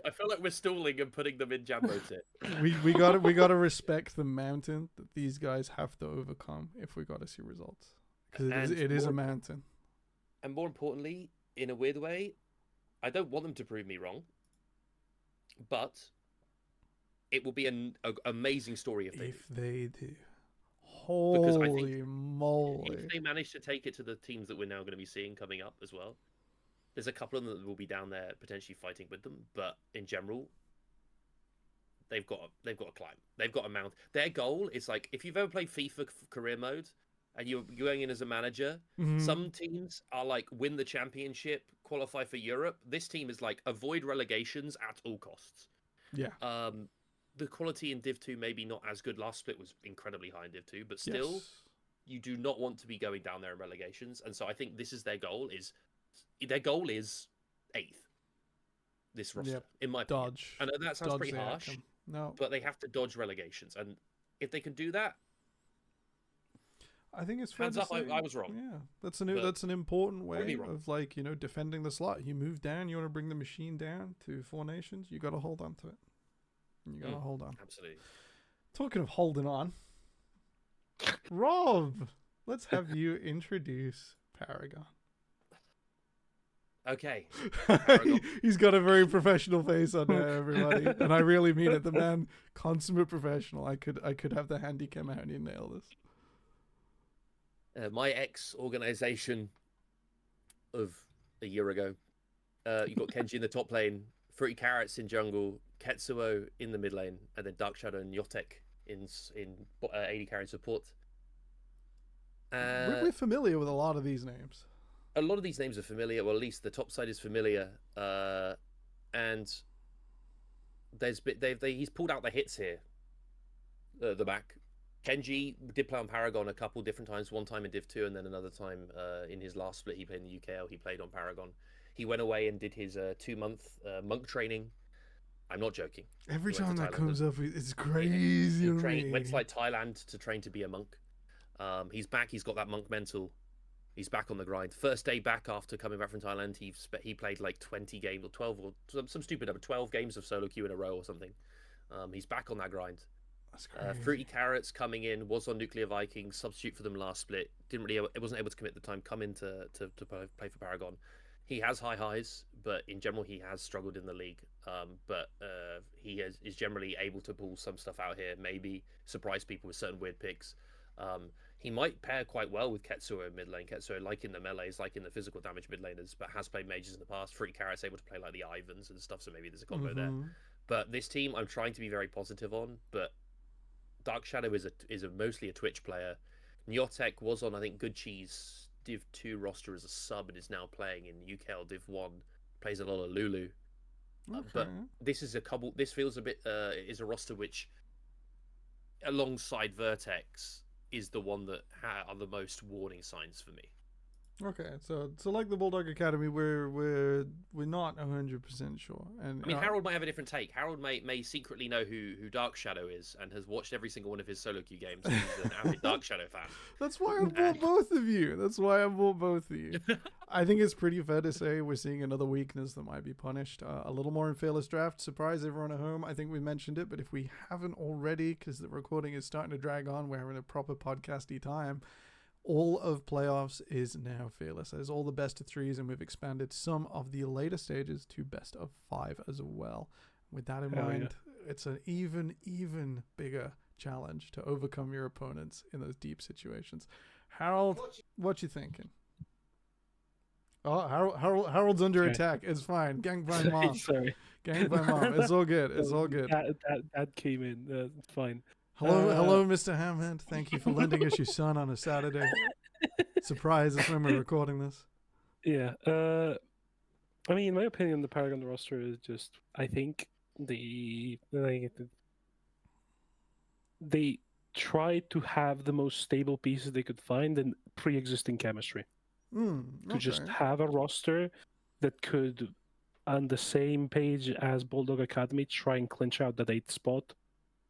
I feel like we're stalling and putting them in Jambo tit. we got to respect the mountain that these guys have to overcome if we got to see results, because it is a mountain. And more importantly, in a weird way, I don't want them to prove me wrong, but it will be an amazing story if they do. Holy moly! If they manage to take it to the teams that we're now going to be seeing coming up as well, there's a couple of them that will be down there potentially fighting with them. But in general, they've got to climb. They've got to mount. Their goal is like, if you've ever played FIFA career mode and you're going in as a manager, some teams are like win the championship, qualify for Europe. This team is like avoid relegations at all costs. Yeah. The quality in Div 2 maybe not as good. Last split was incredibly high in Div 2, but still, you do not want to be going down there in relegations. And so I think this is their goal is 8th. This roster, in my opinion. I know that sounds pretty harsh, but they have to dodge relegations. And if they can do that, I think it's fair to say, I was wrong. Yeah, that's an important way of, like, you know, defending the slot. You move down, you want to bring the machine down to 4 nations, you got to hold on to it. You gotta hold on. Absolutely. Talking of holding on, Rob, let's have you introduce Paragon. Okay. He's got a very professional face on there, everybody, and I really mean it. The man, consummate professional. I could have the handy cam out and you nail this. My ex-organization of a year ago. You got Kenji in the top lane, Fruity Carrots in jungle, Ketsuo in the mid lane, and then Dark Shadow and Yotek in AD carry support. We're familiar with a lot of these names. A lot of these names are familiar. Well, at least the top side is familiar. And he's pulled out the hits here. The back. Kenji did play on Paragon a couple different times. One time in Div 2, and then another time in his last split he played in the UKL. He played on Paragon. He went away and did his 2-month monk training. I'm not joking. Every time that comes up, it's crazy. Went to like Thailand to train to be a monk. He's back. He's got that monk mental. He's back on the grind. First day back after coming back from Thailand, he played like 20 games or 12 or some stupid number, 12 games of solo queue in a row or something. He's back on that grind. That's crazy. Fruity Carrots coming in, was on Nuclear Vikings, substitute for them last split. Wasn't able to commit the time. Come in to play for Paragon. He has high highs, but in general he has struggled in the league. But he is generally able to pull some stuff out here. Maybe surprise people with certain weird picks. He might pair quite well with Ketsuo in mid lane. Ketsuo, like in the melees, like in the physical damage mid laners, but has played mages in the past. Fruity Carrot's able to play like the Ivans and stuff, so maybe there's a combo there. But this team, I'm trying to be very positive on. But Dark Shadow is mostly a Twitch player. Nyotek was on, I think, Good Cheese Div 2 roster as a sub and is now playing in UKL Div 1. Plays a lot of Lulu. Okay. But this is this feels a bit is a roster which, alongside Vertex, is the one that are the most warning signs for me. Okay, so like the Bulldog Academy, we're not 100% sure, and I mean, Harold might have a different take. Harold may secretly know who Dark Shadow is and has watched every single one of his solo queue games. And he's an avid Dark Shadow fan. That's why I bought And both of you. That's why I bought both of you. I think it's pretty fair to say we're seeing another weakness that might be punished. A little more in Fearless Draft. Surprise everyone at home. I think we mentioned it, but if we haven't already, because the recording is starting to drag on, we're having a proper podcasty time. All of playoffs is now Fearless. There's all the best of threes, and we've expanded some of the later stages to best of 5 as well. With that in mind, it's an even bigger challenge to overcome your opponents in those deep situations. Harold, what you thinking? Oh, Harold's under attack. It's fine. Gang by mom. Sorry. Gang by mom. It's all good. It's all good. That came in. It's fine. Hello, Mr. Hamhand. Thank you for lending us your son on a Saturday. Surprise is when we're recording this. Yeah. I mean, in my opinion, the Paragon roster is just. I think they tried to have the most stable pieces they could find in pre-existing chemistry. To just have a roster that could, on the same page as Bulldog Academy, try and clinch out that 8th spot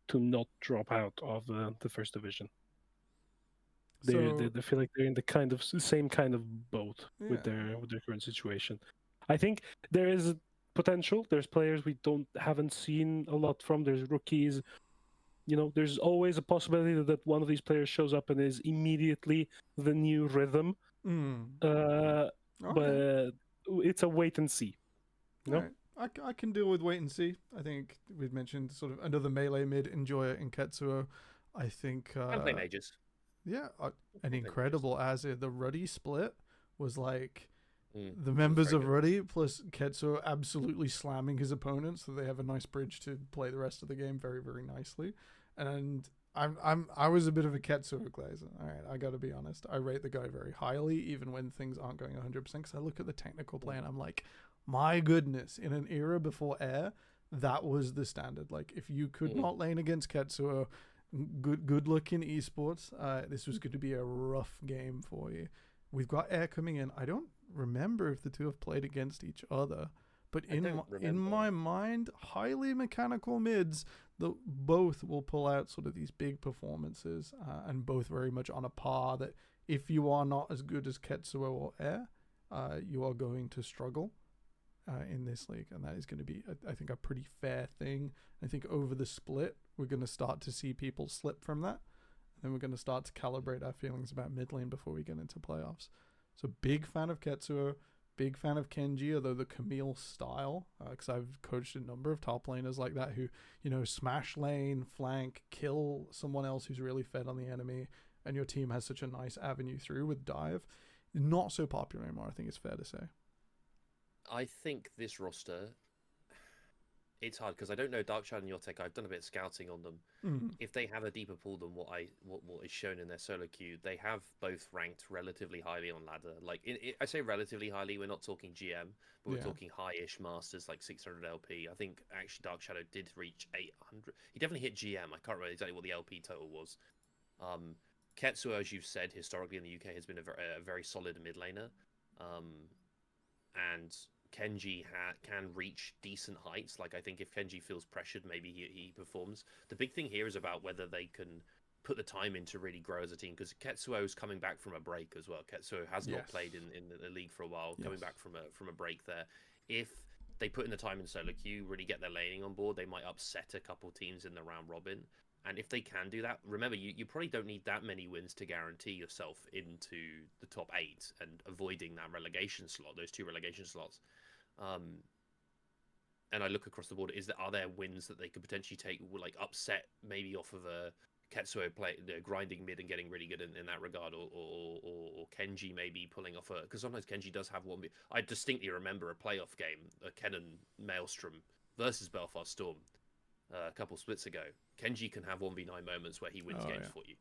to not drop out of the first division. They feel like they're in the same kind of boat with their current situation. I think there is potential. There's players we haven't seen a lot from. There's rookies. There's always a possibility that one of these players shows up and is immediately the new rhythm. Okay. But it's a wait and see. Right. I can deal with wait and see. I think we've mentioned sort of another melee mid, Enjoyer and Ketsuo. I think and play mages. Yeah, an incredible as the Ruddy split was like the members of Ruddy plus Ketsuo absolutely slamming his opponents, so they have a nice bridge to play the rest of the game very, very nicely. And I was a bit of a Ketsuo glazer. All right, I got to be honest. I rate the guy very highly, even when things aren't going 100%. Because I look at the technical play and I'm like, my goodness, in an era before Air, that was the standard. Like, if you could not lane against Ketsuo, good luck in esports. This was going to be a rough game for you. We've got Air coming in. I don't remember if the two have played against each other. But in my mind, highly mechanical mids, both will pull out sort of these big performances, and both very much on a par that if you are not as good as Ketsuo or Air, you are going to struggle in this league. And that is going to be, I think, a pretty fair thing. I think over the split, we're going to start to see people slip from that. And then we're going to start to calibrate our feelings about mid lane before we get into playoffs. So big fan of Ketsuo. Big fan of Kenji, although the Camille style, because I've coached a number of top laners like that who, smash lane, flank, kill someone else who's really fed on the enemy, and your team has such a nice avenue through with dive. Not so popular anymore, I think it's fair to say. I think this roster, it's hard because I don't know Dark Shadow and Your Tech. I've done a bit of scouting on them. If they have a deeper pool than what is shown in their solo queue, they have both ranked relatively highly on ladder. Like I say relatively highly, we're not talking GM, but we're talking high-ish masters like 600 LP. I think actually Dark Shadow did reach 800. He definitely hit GM. I can't remember exactly what the LP total was. Ketsuo, as you've said, historically in the UK has been a very solid mid laner, and Kenji can reach decent heights. Like, I think if Kenji feels pressured, maybe he performs. The big thing here is about whether they can put the time in to really grow as a team, because Ketsuo's coming back from a break as well. Ketsuo has not played in the league for a while, coming back from a break there. If they put in the time in solo queue, really get their laning on board, they might upset a couple teams in the round robin. And if they can do that, remember, you probably don't need that many wins to guarantee yourself into the top 8 and avoiding that relegation slot, those 2 relegation slots. And I look across the board, are there wins that they could potentially take, like upset maybe off of a Ketsuo grinding mid and getting really good in that regard, or Kenji maybe pulling off because sometimes Kenji does have one. I distinctly remember a playoff game, a Kennen Maelstrom versus Belfast Storm, a couple splits ago. Kenji can have 1v9 moments where he wins games for you.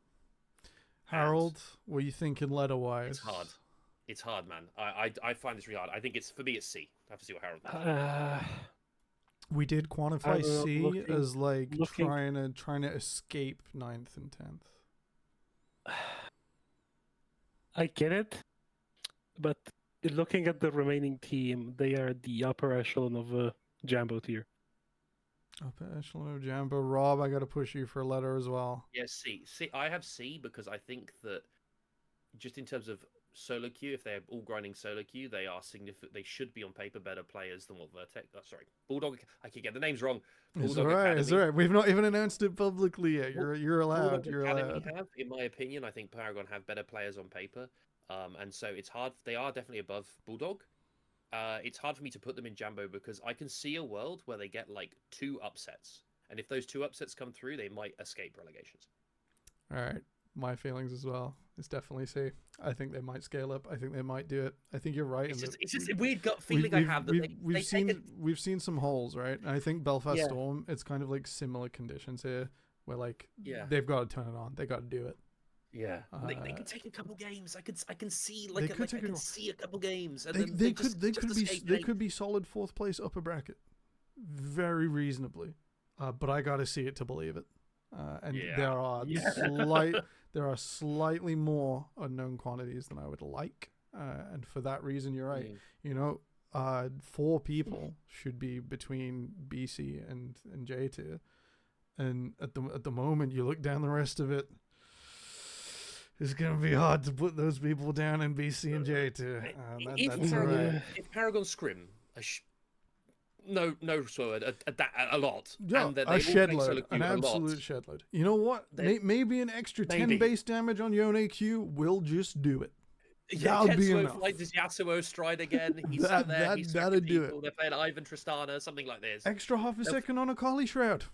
Harold, what are you thinking letter-wise? It's hard. It's hard, man. I find this really hard. I think for me, it's C. I have to see what Harold thinks. We did quantify C as like trying to escape 9th and 10th. I get it. but looking at the remaining team, they are the upper echelon of Jambo tier. Upper echelon of Jambo. Rob, I got to push you for a letter as well. Yeah, C. I have C because I think that just in terms of solo queue, if they're all grinding solo queue, they are significant. They should be on paper better players than what Vertex. Oh, sorry, Bulldog. I could get the names wrong. It's Bulldog all right. Academy. It's all right. We've not even announced it publicly yet. You're allowed. Bulldog You're Academy allowed. have, in my opinion, I think Paragon have better players on paper, and so it's hard. They are definitely above Bulldog. It's hard for me to put them in Jambo because I can see a world where they get like 2 upsets, and if those 2 upsets come through, they might escape relegations. All right. My feelings as well. It's definitely C. I think they might scale up. I think they might do it. I think you're right. It's just a weird gut feeling I have that we've seen some holes, right? And I think Belfast Yeah. Storm, it's kind of like similar conditions here, where like Yeah. they've got to turn it on. They got to do it. Yeah, they could take a couple games. I can see They could take I can a- see a couple games. And They then could they could be solid 4th place upper bracket, very reasonably. But I got to see it to believe it. And Yeah. there are slightly more unknown quantities than I would like. And for that reason, you're right. Mm. You know, 4 people should be between BC and J tier. And at the moment, you look down the rest of it, it's gonna be hard to put those people down in BC and J tier. That's right. If Paragon scrim, no swear, a lot. Yeah, and that a they will shed play load, solo an queue a lot. absolute shed load. You know what? Maybe an extra 10 Maybe. base damage on Yone Q will just do it. Yeah, That'll be Tetsuo enough. finds his Yasuo stride again. He's That- still there. that- He's that'll striking do it. people. They're playing Ivan Tristana, something like this. Extra half a second on a Kali Shroud.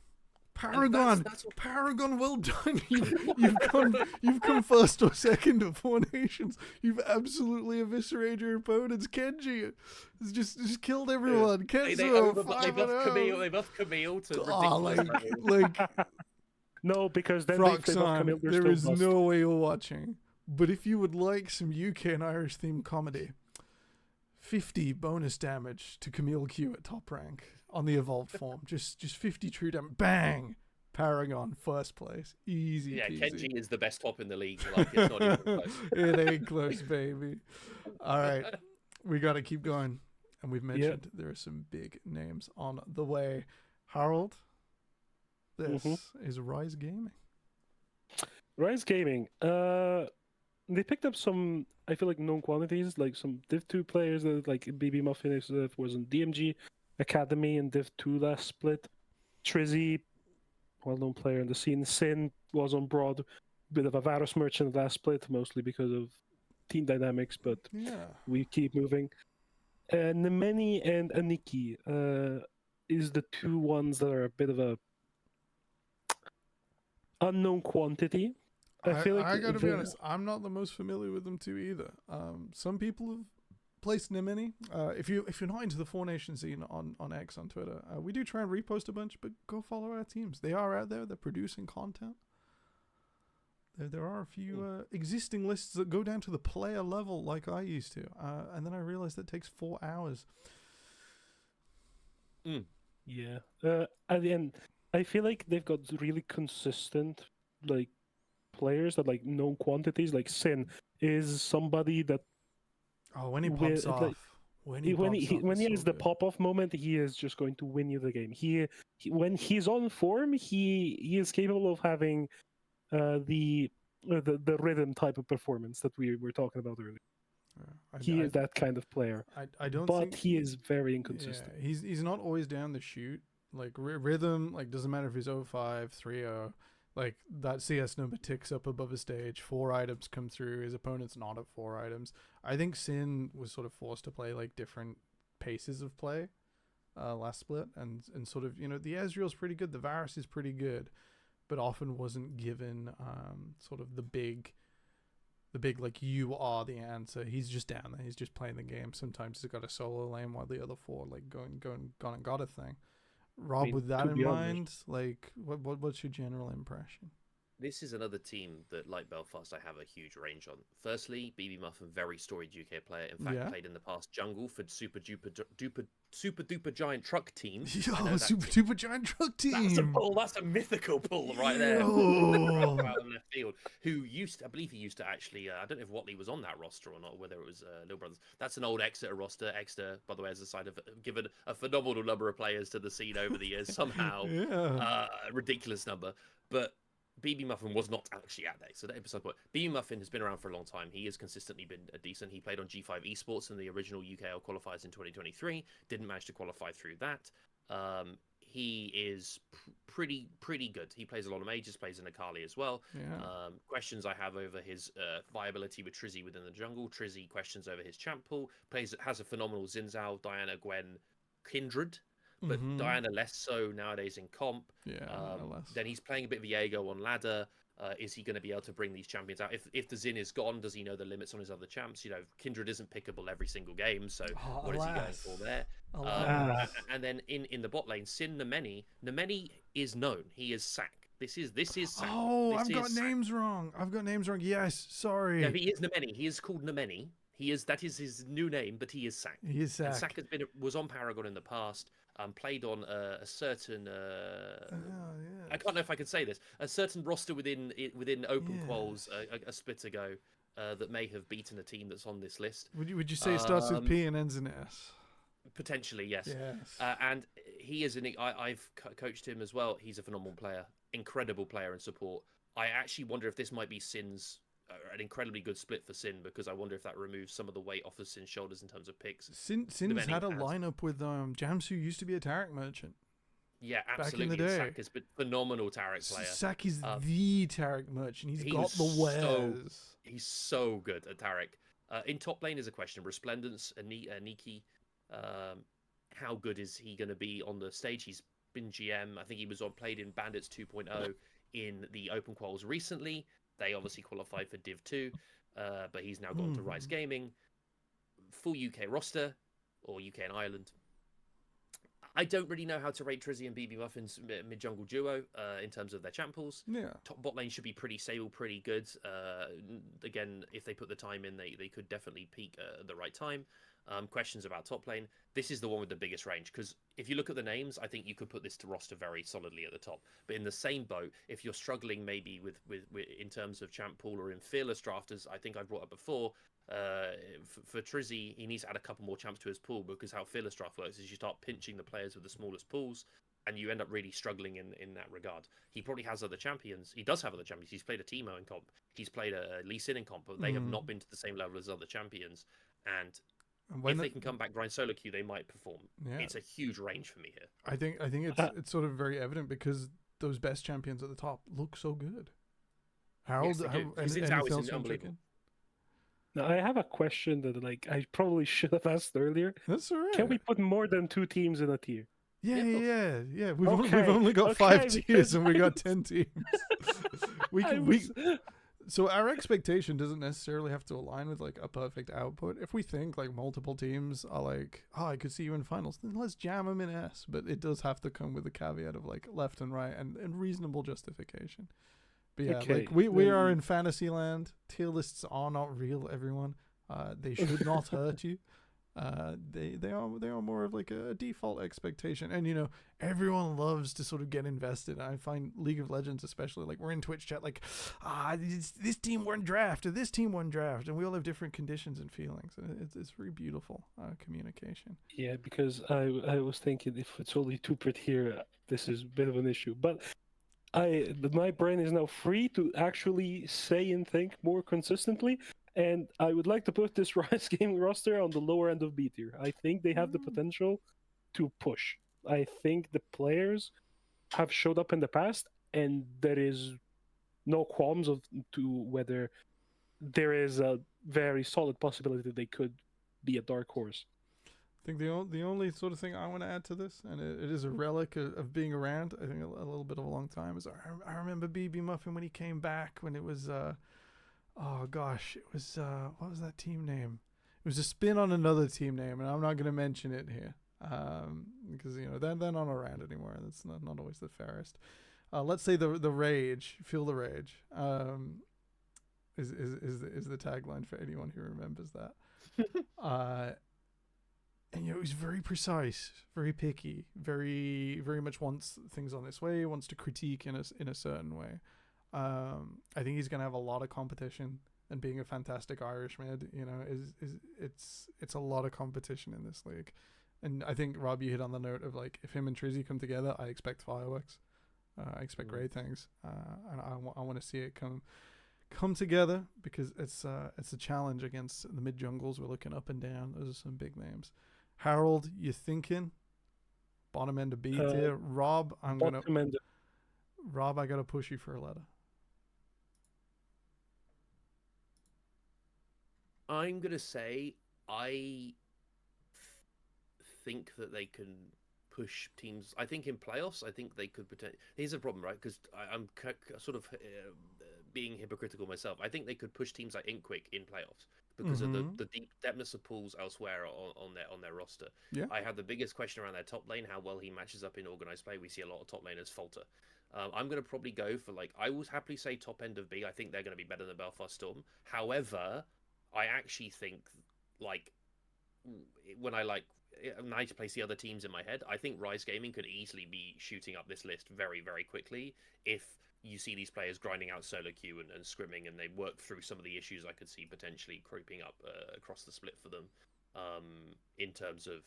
And Paragon, that's what- Paragon, well done. You've come first or second at 4 nations. You've absolutely eviscerated your opponents. Kenji has just killed everyone. They Kenzo, buffed Camille to oh, ridiculous levels. like No, because then they buff Camille, Froxon, they're there still is bust. no way you're watching. But if you would like some UK and Irish themed comedy, 50 bonus damage to Camille Q at top rank on the evolved form. Just 50 true damage. Bang! Paragon, first place. Easy Yeah, peasy. Kenji is the best top in the league. Like, it's not even close. It ain't close, baby. All right. We got to keep going. And we've mentioned there are some big names on the way. Harold, this is Rise Gaming. Rise Gaming. They picked up some, I feel like, known quantities, like some Div 2 players that like BB Muffin was in DMG Academy and Div 2 last split. Trizzy, well-known player in the scene. Sin was on Broad, bit of a Varus merchant last split, mostly because of team dynamics, but Yeah. we keep moving. Nemeni and Aniki is the 2 ones that are a bit of a unknown quantity. I feel like I gotta be honest, I'm not the most familiar with them too either. Some people have placed Nimini. If you're not into the 4 Nation scene on X on Twitter, we do try and repost a bunch, but go follow our teams. They are out there. They're producing content. There are a few existing lists that go down to the player level like I used to, and then I realized that takes 4 hours. Yeah. At the end, I feel like they've got really consistent like players that like known quantities. Like Sin is somebody that Oh, when he When- pops like, off. When he when pops he off, when it's he so has the good. pop off moment, he is just going to win you the game. He when he's on form, he is capable of having the rhythm type of performance that we were talking about earlier. Yeah, He is that kind of player, I don't but think he is very inconsistent. Yeah, he's not always down the shoot. Like rhythm, like doesn't matter if he's 05, 3-0, like that CS number ticks up above a stage. 4 items come through. His opponent's not at 4 items. I think Sin was sort of forced to play like different paces of play last split, and sort of, you know, the Ezreal's pretty good, the Varus is pretty good, but often wasn't given sort of the big like you are the answer. He's just down there. He's just playing the game. Sometimes he's got a solo lane while the other 4 like gone and got a thing. Rob, mean, with that to in be honest- mind, like what's your general impression? This is another team that, like Belfast, I have a huge range on. Firstly, BB Muffin, very storied UK player. In fact, Yeah. played in the past jungle for super duper giant truck team. I Yo, know that super team. duper giant truck That's a team. pull. That's a mythical pull right there. Yo. Out in left field, who used to, I believe he used to actually, I don't know if Watley was on that roster or not, whether it was Little Brothers. That's an old Exeter roster. Exeter, by the way, as a side of given a phenomenal number of players to the scene over the years, somehow Yeah. a ridiculous number. But BB Muffin was not actually at there. So that episode point. BB Muffin has been around for a long time. He has consistently been a decent. He played on G5 Esports in the original UKL qualifiers in 2023. Didn't manage to qualify through that. He is pretty good. He plays a lot of mages, plays in Akali as well. Yeah. Questions I have over his viability with Trizzy within the jungle. Trizzy questions over his champ pool. Has a phenomenal Zinzao, Diana, Gwen, Kindred, but Diana less so nowadays in comp. Yeah. Then he's playing a bit of Viego on ladder. Is he going to be able to bring these champions out? If the Zin is gone, does he know the limits on his other champs? You know, Kindred isn't pickable every single game, so what is he going for there? And then in the bot lane, Sin Nemeni. Nemeni is known. He is Sack. This is Sack. Oh, This I've got names wrong. Yes, sorry. Yeah, he is Nemeni. He is called Nemeni. That is his new name, but he is Sack. He is Sack. And Sack was on Paragon in the past. Played on a certain I can't know if I could say this, a certain roster within Open Quals a split ago that may have beaten a team that's on this list. Would you say it starts with P and ends in S? Potentially, yes. Yes. And he is I've coached him as well. He's a phenomenal player, incredible player and support. I actually wonder if this might be Sin's an incredibly good split for Sin, because I wonder if that removes some of the weight off of Sin's shoulders in terms of picks. Sin's had a lineup with Jamsu, used to be a Tarek merchant. Yeah, absolutely. Back in the day. Sack has been a phenomenal Tarek player. Sack is the Tarek merchant. He's got the wares. He's so good at Tarek. In top lane is a question. Resplendence, Niki, how good is he going to be on the stage? He's been GM. I think he was played in Bandits 2.0 in the Open Quals recently. They obviously qualified for Div 2, but he's now gone to Rise Gaming. Full UK roster, or UK and Ireland. I don't really know how to rate Trizzy and BB Muffin's mid-jungle duo in terms of their champ pools. Yeah. Top bot lane should be pretty stable, pretty good. Again, if they put the time in, they could definitely peak at the right time. Questions about top lane. This is the one with the biggest range, because if you look at the names, I think you could put this to roster very solidly at the top. But in the same boat, if you're struggling maybe with in terms of champ pool or in fearless drafters, I think I brought up before, for Trizzy, he needs to add a couple more champs to his pool, because how fearless draft works is you start pinching the players with the smallest pools, and you end up really struggling in that regard. He probably has other champions. He does have other champions. He's played a Teemo in comp. He's played a Lee Sin in comp, but they have not been to the same level as other champions. And if they can come back grind solo queue, they might perform. Yeah. It's a huge range for me here. I think it's sort of very evident, because those best champions at the top look so good. Harold, yes, anything else unbelievable. Now, I have a question that I probably should have asked earlier. That's all right. Can we put more than 2 teams in a tier? Yeah. We've only got 5 tiers and we got 10 teams. So our expectation doesn't necessarily have to align with like a perfect output. If we think like multiple teams are like, I could see you in finals, then let's jam them in S. But it does have to come with a caveat of like left and right and reasonable justification. But yeah, like we are in fantasy land. Tier lists are not real, everyone. They should not hurt you. They are more of like a default expectation, and everyone loves to sort of get invested. I find League of Legends especially, like we're in Twitch chat like this team won draft or this team won draft, and we all have different conditions and feelings. It's very beautiful communication. Yeah, because I was thinking if it's only 2 per tier, this is a bit of an issue, but my brain is now free to actually say and think more consistently. And I would like to put this Rise Gaming roster on the lower end of B tier. I think they have the potential to push. I think the players have showed up in the past, and there is no qualms to whether there is a very solid possibility that they could be a dark horse. I think the only sort of thing I want to add to this, and it is a relic of being around, I think a little bit of a long time, is I remember BB Muffin when he came back, when it was... oh gosh, it was what was that team name? It was a spin on another team name, and I'm not going to mention it here, because they're not around anymore, and it's not always the fairest. let's say the rage, feel the rage. Is the tagline for anyone who remembers that. And he's very precise, very picky, very much wants things on this way, wants to critique in a certain way. I think he's gonna have a lot of competition, and being a fantastic Irish mid, it's a lot of competition in this league. And I think, Rob, you hit on the note of like, if him and Trizzy come together, I expect fireworks. I expect great things, and I want to see it come together, because it's a challenge against the mid jungles. We're looking up and down. Those are some big names. Harold, you thinking bottom end of B tier? Rob, I gotta push you for a letter. I'm gonna say I think that they can push teams. I think in playoffs, I think they could potentially. Here's the problem, right? Because I'm sort of being hypocritical myself. I think they could push teams like Inkquick in playoffs because of the deep depthness of pools elsewhere on their roster. Yeah. I have the biggest question around their top lane, how well he matches up in organized play. We see a lot of top laners falter. I'm going to probably go for, like, I will happily say top end of B. I think they're going to be better than Belfast Storm. However, I actually think, like, when I to place the other teams in my head, I think Rise Gaming could easily be shooting up this list very, very quickly if you see these players grinding out solo queue and scrimming, and they work through some of the issues I could see potentially creeping up across the split for them, in terms of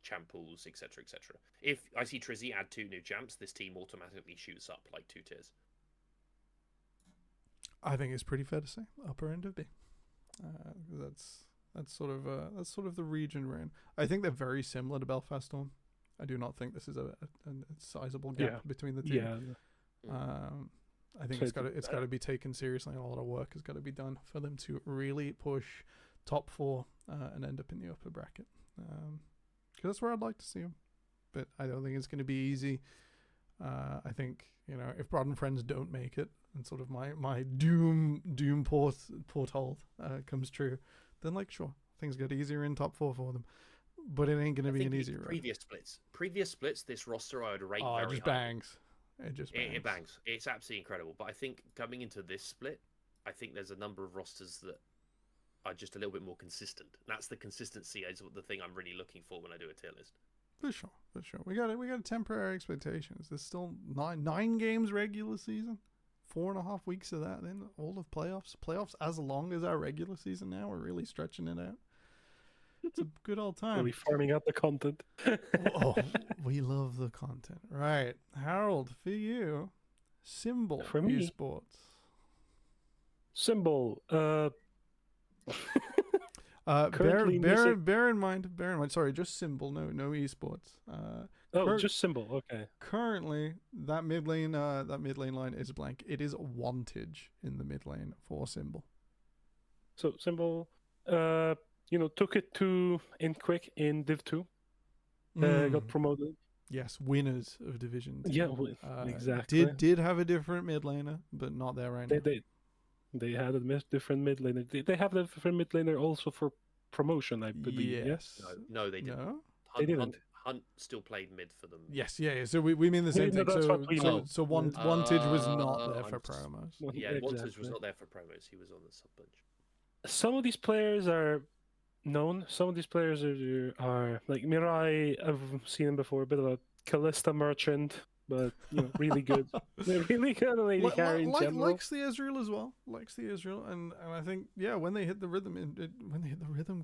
champ pools, etc., etc. If I see Trizzy add 2 new champs, this team automatically shoots up like 2 tiers. I think it's pretty fair to say upper end of B. That's sort of the region we're in. I think they're very similar to Belfast Storm. I do not think this is a sizable gap between the two. Yeah. I think it's got to be taken seriously, and a lot of work has got to be done for them to really push top 4 and end up in the upper bracket. Because that's where I'd like to see them, but I don't think it's going to be easy. I think, if Broad and Friends don't make it, and sort of my doom porthole comes true, then, like, sure, things get easier in top 4 for them, but it ain't going to be an easy road. Previous splits, this roster I would rate very it just high. bangs. It bangs. It's absolutely incredible. But I think coming into this split, I think there's a number of rosters that are just a little bit more consistent. And that's the consistency is the thing I'm really looking for when I do a tier list. For sure. We got temporary expectations. There's still nine games regular season, 4.5 weeks of that. Then all of playoffs as long as our regular season. Now we're really stretching it out. It's a good old time. Really farming out the content. We love the content, right? Harold, for you, Symbol for me, esports. Symbol. Bear in mind. Sorry, just Symbol. No esports. Just Symbol. Okay. Currently, that mid lane line is blank. It is Wantage in the mid lane for Symbol. So Symbol, took it to Inkquick in Div 2. Got promoted. Yes, winners of Division 2. Yeah, exactly. Did have a different mid laner, but not there right now. They had a different mid laner. They have a different mid laner also for promotion, I believe. Yes. No, they didn't. No? They didn't. Hunt still played mid for them. Yes, yeah. So we mean the same thing. So Wantage was not there for promos. Yeah, Wantage was not there for promos. He was on the sub bench. Some of these players are known. Some of these players are like Mirai. I've seen him before. A bit of a Callista merchant, but really good. They're really good on AD carry in general. Likes the Ezreal as well. Likes the Ezreal, and I think when they hit the rhythm,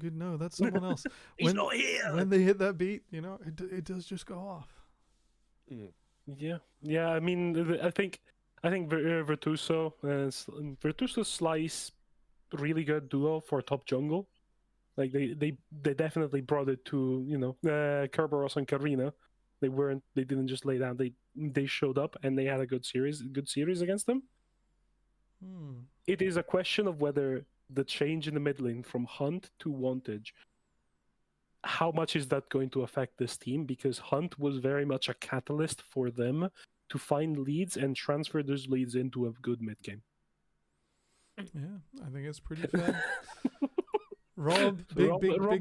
good. No, that's someone else. He's not here. When they hit that beat, it does just go off. Yeah. I mean, I think Virtuoso Slice, really good duo for top jungle. Like they definitely brought it to Kerberos and Karina. They didn't just lay down. They showed up and they had a good series against them. It is a question of whether the change in the mid lane from Hunt to Wantage, how much is that going to affect this team? Because Hunt was very much a catalyst for them to find leads and transfer those leads into a good mid game. Yeah, I think it's pretty fair. Rob, big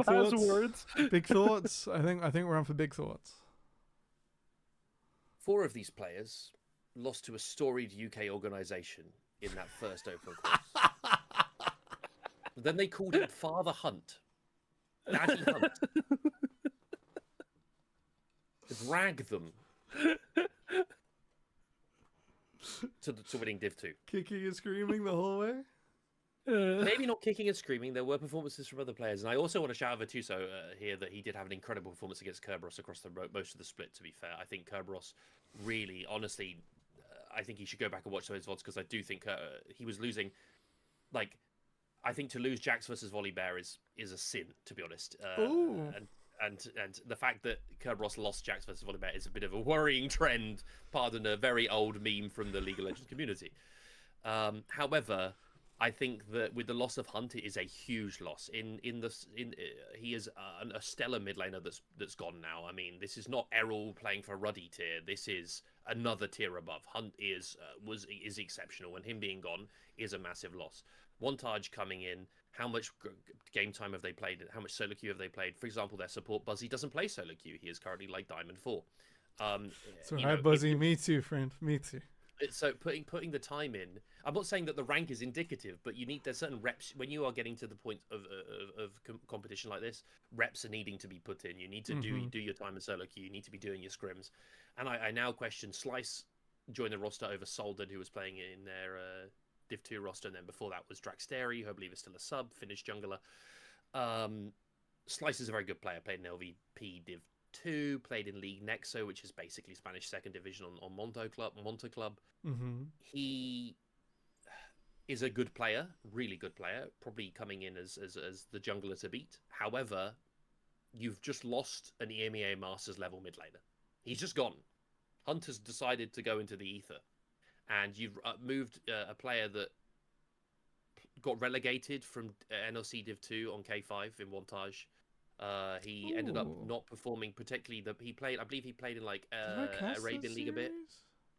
has thoughts. Words. Big thoughts. I think we're on for big thoughts. 4 of these players lost to a storied UK organisation in that first open course. Then they called him Father Hunt, Daddy Hunt. Drag them to winning Div 2. Kicking and screaming the whole way. Maybe not kicking and screaming. There were performances from other players, and I also want to shout out Vituso here that he did have an incredible performance against Kerberos across most of the split. To be fair, I think Kerberos really, honestly, I think he should go back and watch those VODs because I do think he was losing. Like, I think to lose Jax versus Volley Bear is a sin, to be honest. And the fact that Kerberos lost Jax versus Volley Bear is a bit of a worrying trend. Pardon a very old meme from the League of Legends community. However, I think that with the loss of Hunt, it is a huge loss. He is a stellar mid laner that's gone now. I mean, this is not Errol playing for Ruddy tier. This is another tier above. Hunt is exceptional, and him being gone is a massive loss. Montage coming in. How much game time have they played? How much solo queue have they played? For example, their support Buzzy doesn't play solo queue. He is currently like Diamond 4. So hi, Buzzy. Me too, friend. Me too. So putting the time in, I'm not saying that the rank is indicative, but there's certain reps when you are getting to the point of competition like this. Reps are needing to be put in. You need to do your time in solo queue. You need to be doing your scrims, and I now question Slice joined the roster over Solden, who was playing in their Div 2 roster, and then before that was Draxteri, who I believe is still a sub, Finnish jungler. Slice is a very good player. Played in LVP Div 2, played in League Nexo, which is basically Spanish second division on Monte Club. He is a good player, really good player, probably coming in as the jungler to beat. However, you've just lost an EMEA Masters level mid laner. He's just gone. Hunt has decided to go into the ether, and you've moved a player that got relegated from NLC Div 2 on K5 in Montage. He ended up not performing particularly. I believe he played in like Arabian League a bit.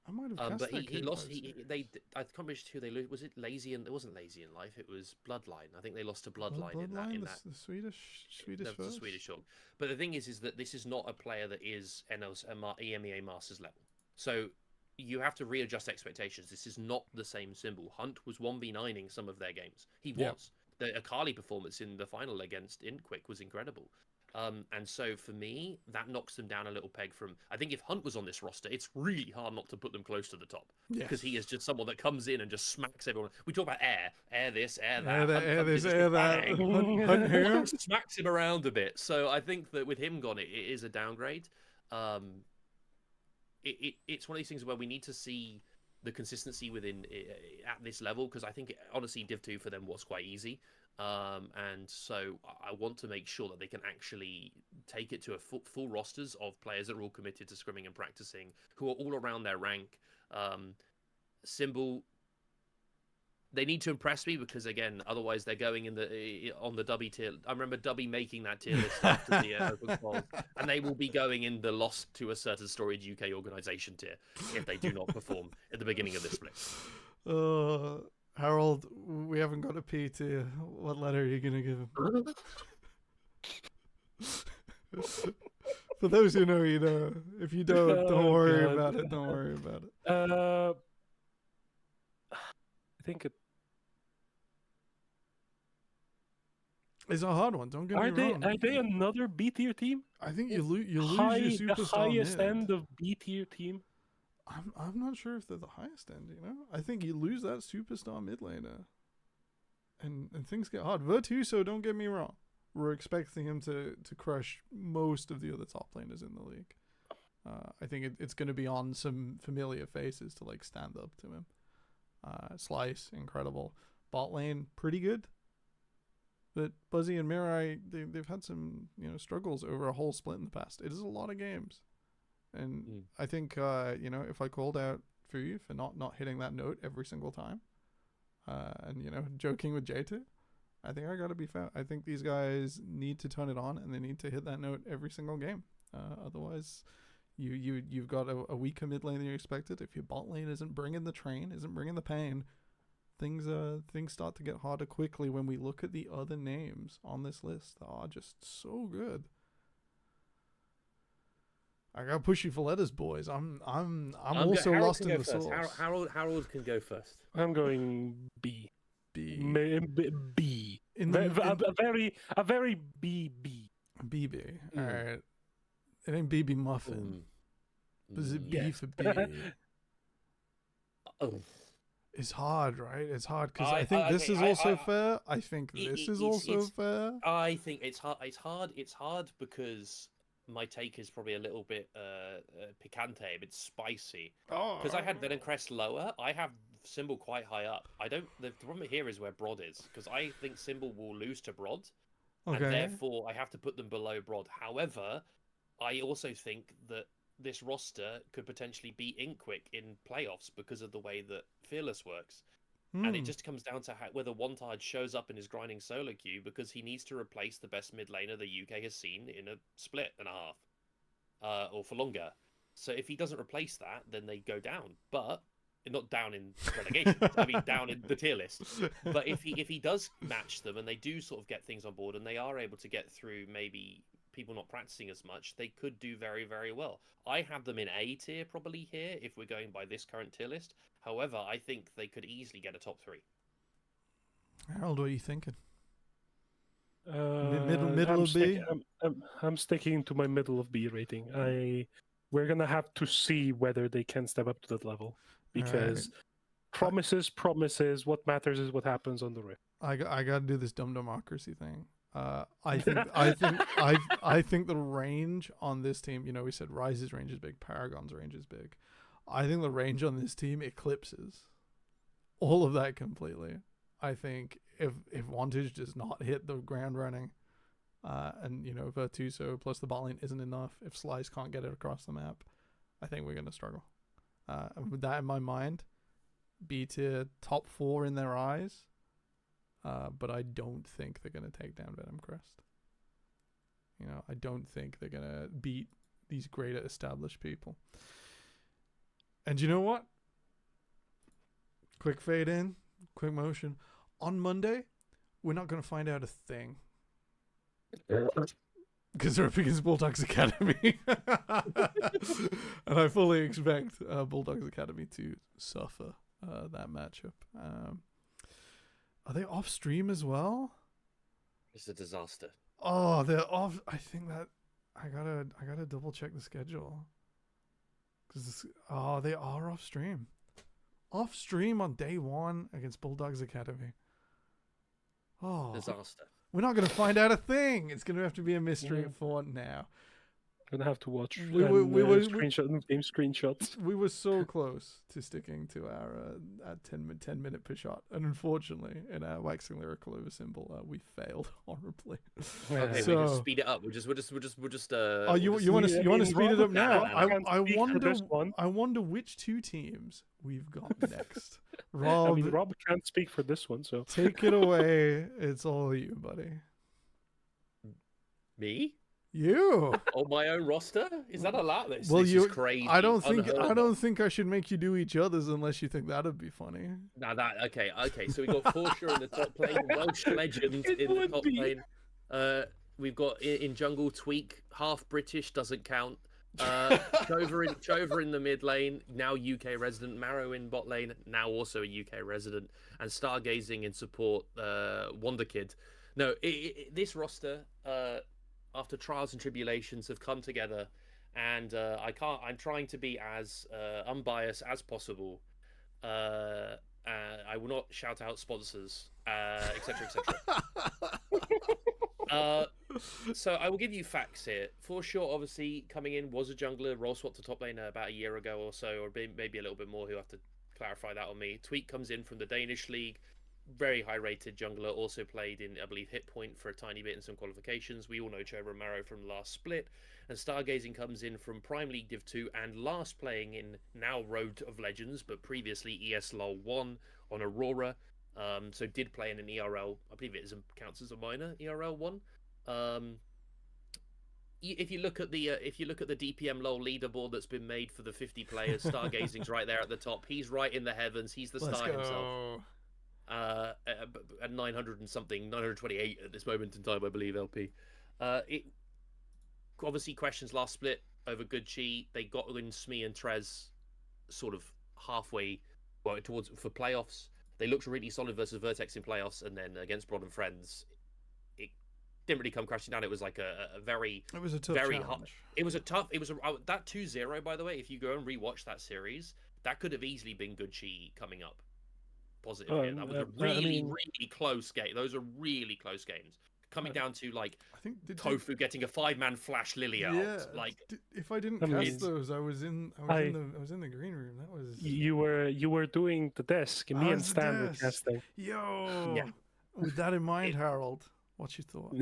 I might have cast but that he lost. K5 I can't remember who they lose. Was it Lazy? And it wasn't Lazy in Life. It was Bloodline. I think they lost to Bloodline in that. The Swedish The Swedish one. But the thing is that this is not a player that is EMEA Masters level. So you have to readjust expectations. This is not the same symbol. Hunt was 1v9ing some of their games. He was. The Akali performance in the final against Inquick was incredible. And so for me, that knocks them down a little peg from... I think if Hunt was on this roster, it's really hard not to put them close to the top. Because he is just someone that comes in and just smacks everyone. We talk about air this, air that. Air this, air that. Hunt here. Smacks him around a bit. So I think that with him gone, it is a downgrade. It's one of these things where we need to see the consistency within at this level, because I think honestly Div 2 for them was quite easy, and so I want to make sure that they can actually take it to a full rosters of players that are all committed to scrimming and practicing, who are all around their rank. Symbol, they need to impress me, because again, otherwise they're going on the Dubby tier. I remember Dubby making that tier list after the open quals, and they will be going in the lost to a certain storied UK organisation tier if they do not perform at the beginning of this split. Harold, we haven't got a P to you. What letter are you gonna give him? For those who know, you know. If you don't worry about it. Don't worry about it. I think it's a hard one. Don't get me wrong. Are they another B tier team? I think you lose your the superstar highest mid. end of B tier team. I'm not sure if they're the highest end. You know, I think you lose that superstar mid laner, and things get hard. Virtuoso, don't get me wrong. We're expecting him to crush most of the other top laners in the league. I think it's going to be on some familiar faces to like stand up to him. Slice, incredible. Bot lane, pretty good. But Buzzy and Mirai, they've had some struggles over a whole split in the past. It is a lot of games, and I think if I called out Fuyu for not hitting that note every single time, and joking with J2, I think I gotta be fair. I think these guys need to turn it on, and they need to hit that note every single game. Otherwise, you've got a weaker mid lane than you expected. If your bot lane isn't bringing the train, isn't bringing the pain, things start to get harder quickly when we look at the other names on this list that are just so good. I gotta push you for letters, boys. I'm Harold also lost can in go the first. sauce. Harold can go first. I'm going B. B. B. In A very B. BB. All Mm. right. It ain't BB muffin. But is it B Yeah. for B? Oh. It's hard, right? It's hard because I I- think I- this okay, is I- also I- fair. I think this is also fair. I think it's hard. It's hard because my take is probably a little bit picante, a bit spicy. Oh, Because I had Venom-Crest lower, I have Symbol quite high up. I don't. The problem here is where Broad is, because I think Symbol will lose to Broad, okay. and therefore I have to put them below Broad. However, I also think that this roster could potentially beat Inkwick in playoffs because of the way that Fearless works. And it just comes down to whether Wantard shows up in his grinding solo queue, because he needs to replace the best mid laner the UK has seen in a split and a half, or for longer. So if he doesn't replace that, then they go down. But not down in relegation. I mean down in the tier list. But if he does match them and they do sort of get things on board and they are able to get through maybe people not practicing as much, they could do very, very well. I have them in A tier probably here if we're going by this current tier list. However, I think they could easily get a top 3. Harold, what are you thinking? I'm of B? I'm sticking to my middle of B rating. We're gonna have to see whether they can step up to that level, because promises. What matters is what happens on the rift. I got to do this dumb democracy thing. I think the range on this team. You know, we said Rise's range is big, Paragon's range is big. I think the range on this team eclipses all of that completely. I think if Wantage does not hit the ground running, and you know Virtuso plus the bot lane isn't enough, if Slice can't get it across the map, I think we're gonna struggle. And with that in my mind, B tier top 4 in their eyes. But I don't think they're gonna take down Venom-Crest. You know, I don't think they're gonna beat these greater established people. And you know what? Quick fade in, quick motion. On Monday, we're not going to find out a thing. Because they're up against Bulldogs Academy. And I fully expect Bulldogs Academy to suffer that matchup. Are they off stream as well? It's a disaster. Oh, they're off. I think that I gotta double check the schedule. Because they are off stream. Off stream on day 1 against Bulldogs Academy. Oh, Disaster. We're not going to find out a thing. It's going to have to be a mystery for now. Gonna have to watch We game screenshots. We were so close to sticking to our 10-minute per shot, and unfortunately, in our waxing lyrical over symbol, we failed horribly. Okay, So, we just speed it up. We'll just. Oh, you want to speed it up now? No. I wonder which 2 teams we've got next. I Rob, mean, Rob can't speak for this one, so take it away. It's all you, buddy. Me? You. On my own roster? Is that allowed? This Well, is crazy. I don't Unheard of. think I should make you do each other's unless you think that'd be funny. Now that okay. So we got Forshaw in the top lane, Welsh legend in the top lane. We've got in jungle Tweak, half British, doesn't count. Chover in the mid lane, now UK resident. Marrow in bot lane, now also a UK resident, and Stargazing in support. Wonder Kid. No, this roster, after trials and tribulations, have come together, and I'm trying to be as unbiased as possible. I will not shout out sponsors, etc., etc. So I will give you facts here. Forshaw, obviously, coming in, was a jungler, role swapped to top laner about a year ago or so, or maybe a little bit more. Who have to clarify that on me. Tweak comes in from the Danish league, very high rated jungler, also played in, I believe, Hit Point for a tiny bit in some qualifications. We all know Chover and Marrow from the last split. And Stargazing comes in from Prime League Div 2 and last playing in now Road of Legends, but previously ESLOL 1 on Aurora. So did play in an ERL, I believe it counts as a minor ERL 1. If you look at the DPM LoL leaderboard that's been made for the 50 players, Stargazing's right there at the top. He's right in the heavens. He's the star himself. At 900 and something, 928 at this moment in time, I believe. LP. It obviously questions last split. over Good Chi. They got in Smee and Trez sort of halfway, well, towards for playoffs. They looked really solid versus Vertex in playoffs, and then against Broad and Friends, it didn't really come crashing down. It was like a very, It was a tough very challenge. hard. It was a tough. It was that 2-0, by the way. If you go and rewatch that series, that could have easily been Good Chi coming up positive here. That was a really, really close game. Those are really close games. Coming down to like I think Kofu getting a 5-man flash Lily out. Like if I didn't cast those, I was in the green room. That was you were doing the desk, and me and Stan were casting. Yo, yeah. With that in mind, Harold, what's your thought?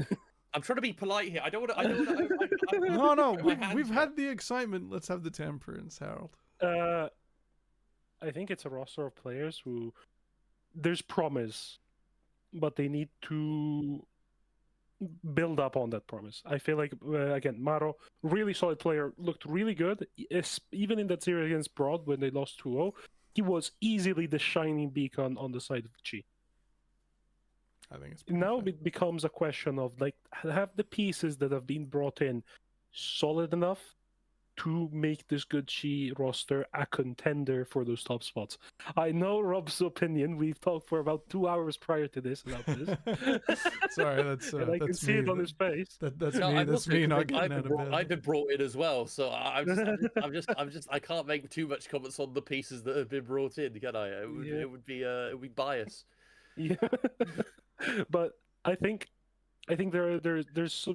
I'm trying to be polite here. I don't want to. No. We've had the excitement. Let's have the temperance, Harold. I think it's a roster of players who there's promise, but they need to build up on that promise. I feel like again, Maro, really solid player, looked really good. Even in that series against Broad when they lost 2-0, he was easily the shining beacon on the side of Chi. I think it's now it becomes a question of like, have the pieces that have been brought in solid enough to make this Good Chi roster a contender for those top spots. I know Rob's opinion. We've talked for about 2 hours prior to this about this. Sorry, that's and I can see it on his face. That's me. That's me not getting out of bed. I've been brought in as well, so I'm just I can't make too much comments on the pieces that have been brought in, can I? It would be bias. Yeah, but I think there's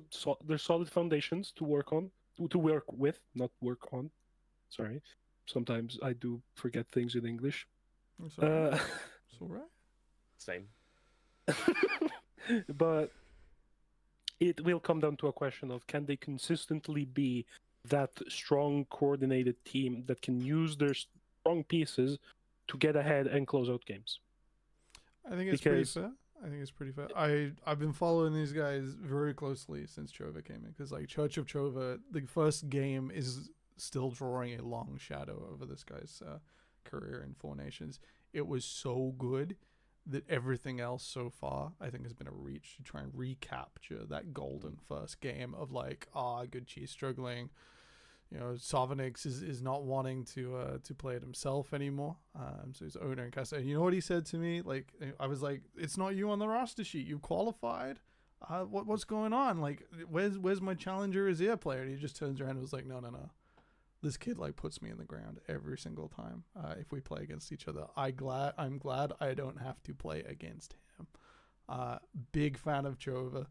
solid foundations to work on. To work with, not work on. Sorry. Sometimes I do forget things in English. It's all right. It's all right. Same. But it will come down to a question of, can they consistently be that strong, coordinated team that can use their strong pieces to get ahead and close out games? I think it's pretty fair. I've been following these guys very closely since Chova came in, because like Church of Chova, the first game is still drawing a long shadow over this guy's career in Four Nations. It was so good that everything else so far I think has been a reach to try and recapture that golden first game of like, Good Chi struggling. You know, Savanix is not wanting to play it himself anymore. So his owner and caster. You know what he said to me? Like, I was like, "It's not you on the roster sheet. You qualified. What's going on? Like, where's my challenger as air player?" And he just turns around and was like, "No. This kid like puts me in the ground every single time if we play against each other. I'm glad I don't have to play against him." Big fan of Chova.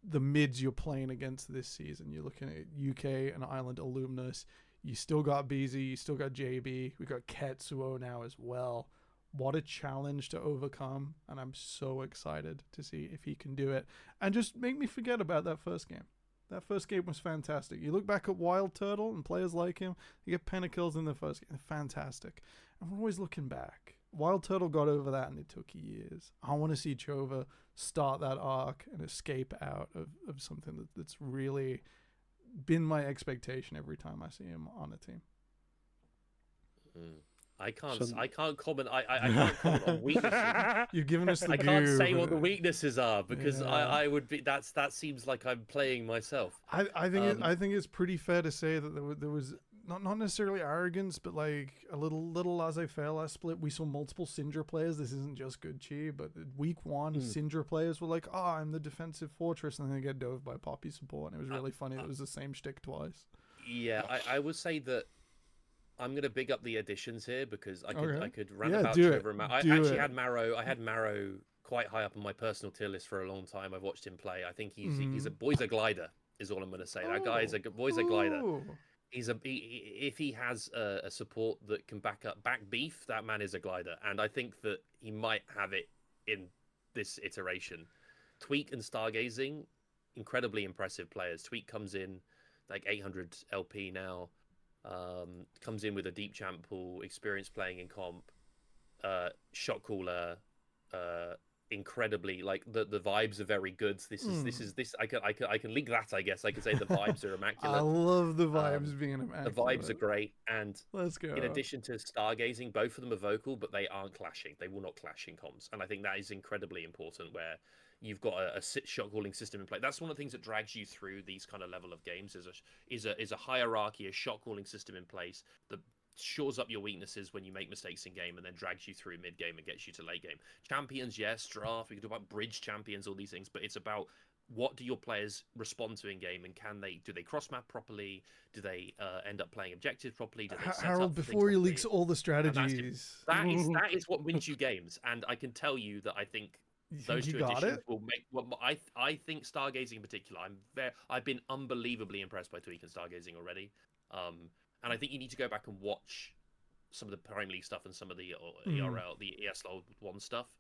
The mids you're playing against this season, you're looking at UK and Island Alumnus. You still got BZ, you still got JB. We got Ketsuo now as well. What a challenge to overcome, and I'm so excited to see if he can do it. And just make me forget about that first game. That first game was fantastic. You look back at Wild Turtle and players like him, you get pentakills in the first game. Fantastic. And we're always looking back. Wild Turtle got over that and it took years. I want to see Chova start that arc and escape out of something that's really been my expectation every time I see him on a team. I can't comment. I can't comment on weaknesses. You've given us the I can't say what the weaknesses are because I would be. That seems like I'm playing myself. I think it's pretty fair to say that there was not necessarily arrogance, but like a little laissez-faire last split. We saw multiple Syndra players. This isn't just Good Chi, but week one, Syndra players were like, I'm the defensive fortress, and then they get dove by Poppy support, and it was really funny. It was the same shtick twice. Yeah, I would say that I'm gonna big up the additions here because I could rant about Trevor. I actually had Marrow. I had Marrow quite high up on my personal tier list for a long time. I've watched him play. I think he's a boy's a glider. Is all I'm gonna say. That guy is a boy's a glider. If he has a support that can back beef, that man is a glider, and I think that he might have it in this iteration. Tweak and Stargazing, incredibly impressive players. Tweak comes in like 800 LP now, comes in with a deep champ pool, experience playing in comp, shot caller, incredibly like the vibes are very good. This I can link that. I guess I could say the vibes are immaculate. I love the vibes being immaculate. The vibes are great, and let's go. In addition to Stargazing, both of them are vocal, but they aren't clashing. They will not clash in comms, and I think that is incredibly important. Where You've got a shot calling system in play. That's one of the things that drags you through these kind of level of games. Is a hierarchy, a shot calling system in place that shores up your weaknesses when you make mistakes in game, and then drags you through mid game and gets you to late game. Champions, yes, draft. We can talk about bridge champions, all these things, but it's about what do your players respond to in game, and do they cross map properly? Do they end up playing objectives properly? Do they set Harold, up for things before he properly? leaks all the And strategies, that is what wins you games. And I can tell you that I think you think those you two got additions it? will make. Well, I think Stargazing in particular. I've been unbelievably impressed by Tweak and Stargazing already. And I think you need to go back and watch some of the Prime League stuff and some of the ERL, the ESL one stuff.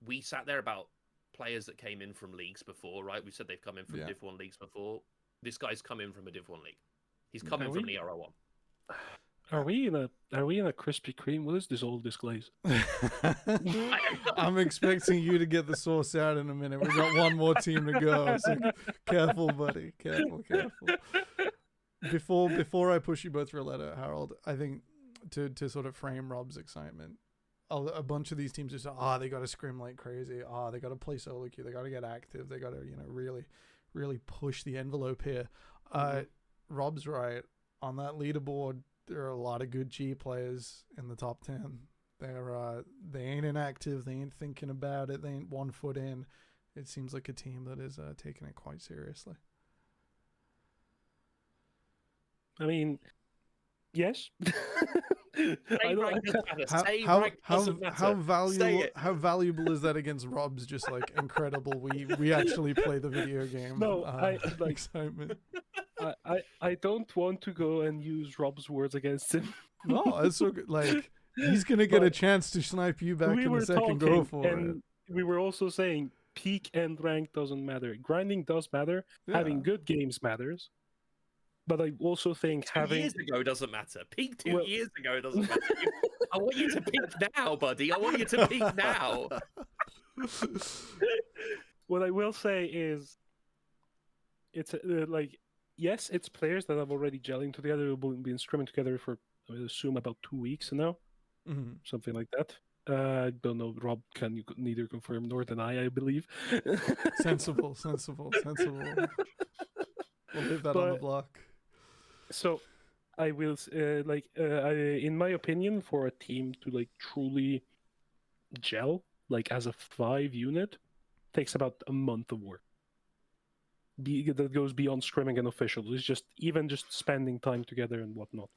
We sat there about players that came in from leagues before, right? We said they've come in from Div 1 leagues before. This guy's come in from a Div 1 league. He's come in from an ERL 1. Are we in a Krispy Kreme? What is this all this glaze? I'm expecting you to get the sauce out in a minute. We got one more team to go. So careful, buddy. Careful. Before I push you both for a letter, Harold, I think to sort of frame Rob's excitement, a bunch of these teams just they got to scrim like crazy. They got to play solo queue. They got to get active. They got to really push the envelope here. Rob's right. On that leaderboard, there are a lot of good G players in the top 10. They ain't inactive. They ain't thinking about it. They ain't 1 foot in. It seems like a team that is taking it quite seriously. I mean, yes. How valuable is that against Rob's just like incredible? We actually play the video game. No, excitement. I don't want to go and use Rob's words against him. No, it's so good. Like he's gonna get a chance to snipe you back in the second go for it. We were also saying peak and rank doesn't matter. Grinding does matter. Yeah. Having good games matters. But I also think 2 years ago doesn't matter. Peak 2 years ago doesn't matter. I want you to peak now, buddy. I want you to peak now. What I will say is, it's yes, it's players that have already gelling together, who've been scrimming together for, I would assume, about 2 weeks now, something like that. I don't know. Rob can neither confirm nor deny, I believe. Sensible. We'll leave that on the block. So, I will in my opinion, for a team to truly gel as a 5 unit, takes about a month of work. That goes beyond scrimming and officials. It's just spending time together and whatnot.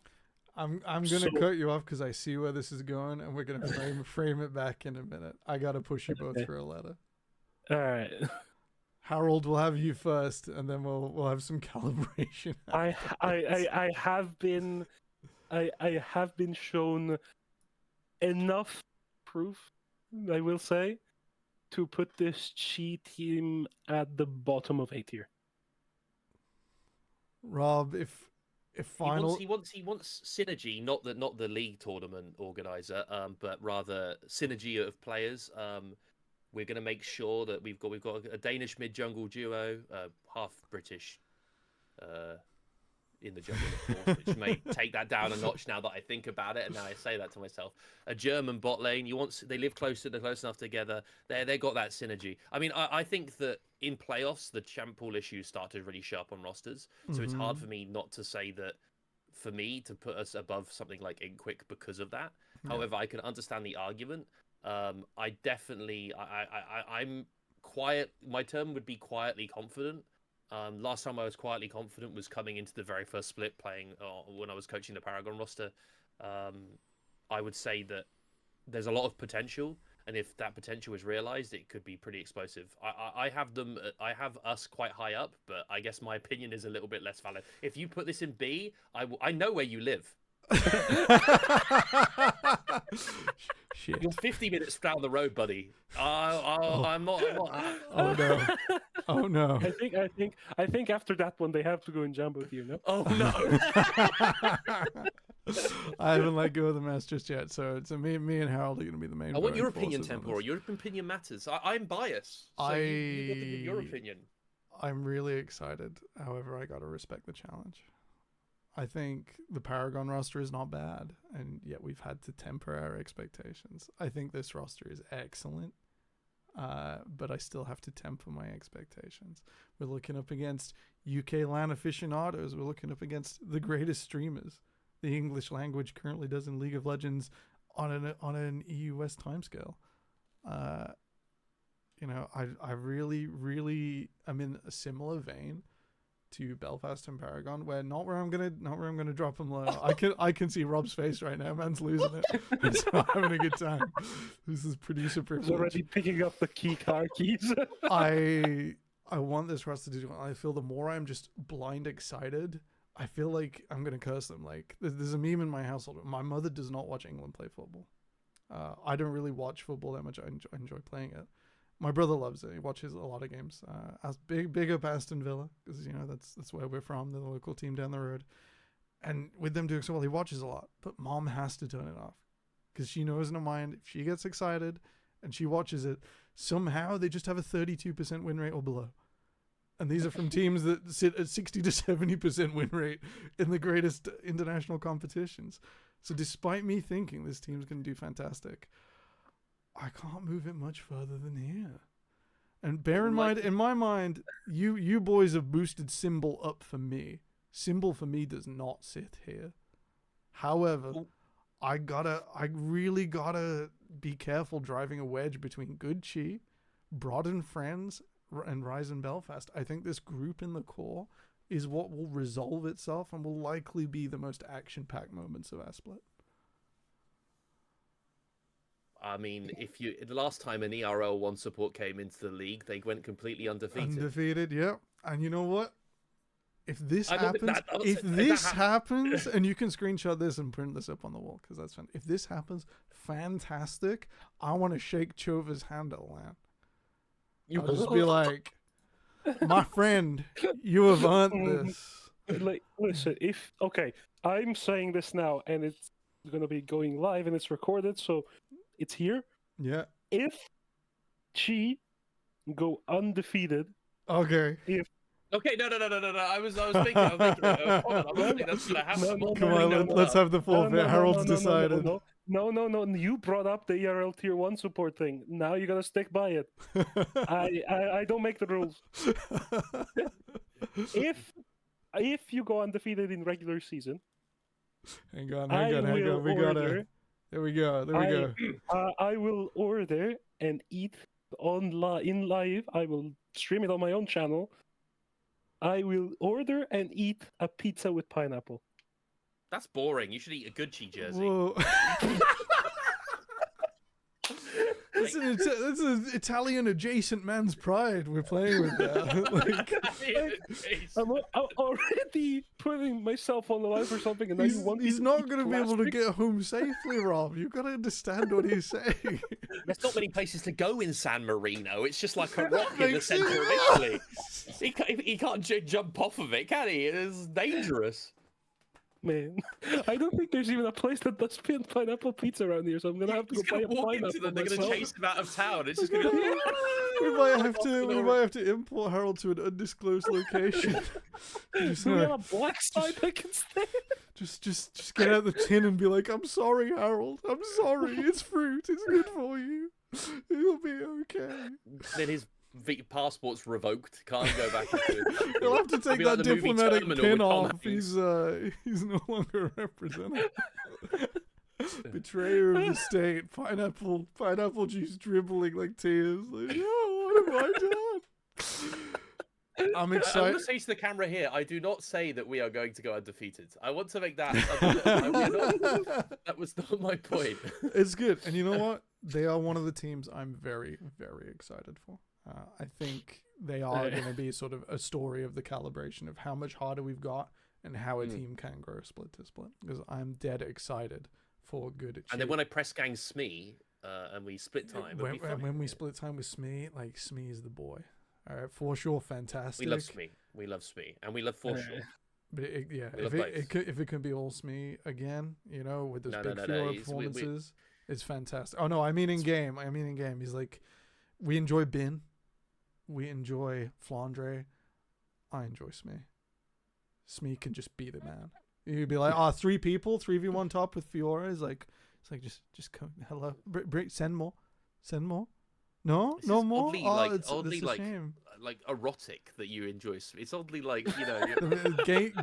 I'm gonna cut you off because I see where this is going, and we're gonna frame it back in a minute. I gotta push you both for a letter. All right. Harold, we'll have you first, and then we'll have some calibration. I have been shown enough proof, I will say, to put this Chi team at the bottom of A tier. Rob, if final, he wants synergy, not the league tournament organizer, but rather synergy of players. We're going to make sure that we've got a Danish mid jungle duo, half British, in the jungle, of course, which may take that down a notch now that I think about it, and now I say that to myself. A German bot lane. They live close enough together. They got that synergy. I mean, I think that in playoffs, the champ pool issues start to really show up on rosters. So it's hard for me not to say that. For me to put us above something like Inquick because of that. Yeah. However, I can understand the argument. I'm quiet. My term would be quietly confident. Last time I was quietly confident was coming into the very first split, playing when I was coaching the Paragon roster. I would say that there's a lot of potential, and if that potential is realized, it could be pretty explosive. I have us quite high up, but I guess my opinion is a little bit less valid. If you put this in B, I know where you live. Shit. You're 50 minutes down the road, buddy. I'm not. Oh no! Oh no! I think after that one they have to go in Jumbo tier, no? Oh no! I haven't let go of the mess just yet, so me and Harold are going to be the main. I want your opinion, Temporal. Your opinion matters. I'm biased. So you got to give your opinion. I'm really excited. However, I got to respect the challenge. I think the Paragon roster is not bad, and yet we've had to temper our expectations. I think this roster is excellent. but I still have to temper my expectations. We're looking up against UK LAN aficionados. We're looking up against the greatest streamers the English language currently does in League of Legends on an EU West timescale. I really am in a similar vein to Belfast and Paragon, where not where I'm gonna drop him low. I can see Rob's face right now. Man's losing it. He's not having a good time. This is producer privilege. He's already picking up the car keys. I want this Rust to do well. I feel the more I'm just blind excited, I feel like I'm gonna curse them. Like there's a meme in my household. My mother does not watch England play football. I don't really watch football that much. I enjoy playing it. My brother loves it. He watches a lot of games. As big up Aston Villa, because that's where we're from. They're the local team down the road. And with them doing so well, he watches a lot. But mom has to turn it off, because she knows in her mind if she gets excited and she watches it, somehow they just have a 32% win rate or below. And these are from teams that sit at 60 to 70% win rate in the greatest international competitions. So despite me thinking this team's going to do fantastic, I can't move it much further than here. And bear in mind, in my mind, you boys have boosted Symbol up for me. Symbol for me does not sit here. However, I really gotta be careful driving a wedge between Good Chi, Broad and Friends, and Rise and Belfast. I think this group in the core is what will resolve itself and will likely be the most action-packed moments of our split. I mean, the last time an ERL 1 support came into the league, they went completely undefeated. Undefeated, yeah. And you know what? If this happens, and you can screenshot this and print this up on the wall, because that's fun. If this happens, fantastic. I want to shake Chova's hand at LAN. I'll just be like, my friend, you have earned this. Like, listen, I'm saying this now, and it's going to be going live, and it's recorded, so it's here. Yeah. If Chi go undefeated, okay. Okay, no. I was thinking. That's gonna happen. Come on, let's have the full bit. Harold's decided. No. You brought up the ERL Tier 1 support thing. Now you gotta stick by it. I don't make the rules. If you go undefeated in regular season, hang on. We gotta. There we go. I will order and eat in live. I will stream it on my own channel. I will order and eat a pizza with pineapple. That's boring. You should eat a Good Chi jersey. Whoa. That's an Italian adjacent man's pride we're playing with there. I'm already putting myself on the line for something, and he's not going to be able to get home safely, Rob. You've got to understand what he's saying. There's not many places to go in San Marino. It's just like a rock in the centre of Italy. He can't jump off of it, can he? It's dangerous. Man, I don't think there's even a place that does pineapple pizza around here, so I'm gonna have to go buy a pineapple. They're gonna chase him out of town. It's just gonna. We might have to import Harold to an undisclosed location. Do we have a black side that can stay? Just get out the tin and be like, "I'm sorry, Harold. I'm sorry. It's fruit. It's good for you. It'll be okay." Then his passport's revoked. Can't go back into it. He'll have to take that diplomatic pin off. He's no longer a representative. Betrayer of the state. Pineapple juice dribbling like tears. Like, oh, what have I done? I'm excited. I want to say to the camera here, I do not say that we are going to go undefeated. I want to make that. That was not my point. It's good. And you know what? They are one of the teams I'm very, very excited for. I think they are going to be sort of a story of the calibration of how much harder we've got and how a team can grow split to split. Because I'm dead excited for good. And then when I press gang Smee and we split time, when we split time with Smee, like Smee is the boy. All right, for sure, fantastic. We love Smee, and we love for sure. But if it can be all Smee again, with those big performances, it's fantastic. Oh no, I mean in game. He's like, we enjoy Bin. We enjoy Flandre. I enjoy Smee. Smee can just be the man. You'd be like, 3 people, 3v1 top with Fiora. It's like just come. Hello, send more. No, This no is more. oddly Oh, like it's oddly a shame. like erotic that you enjoy. It's oddly like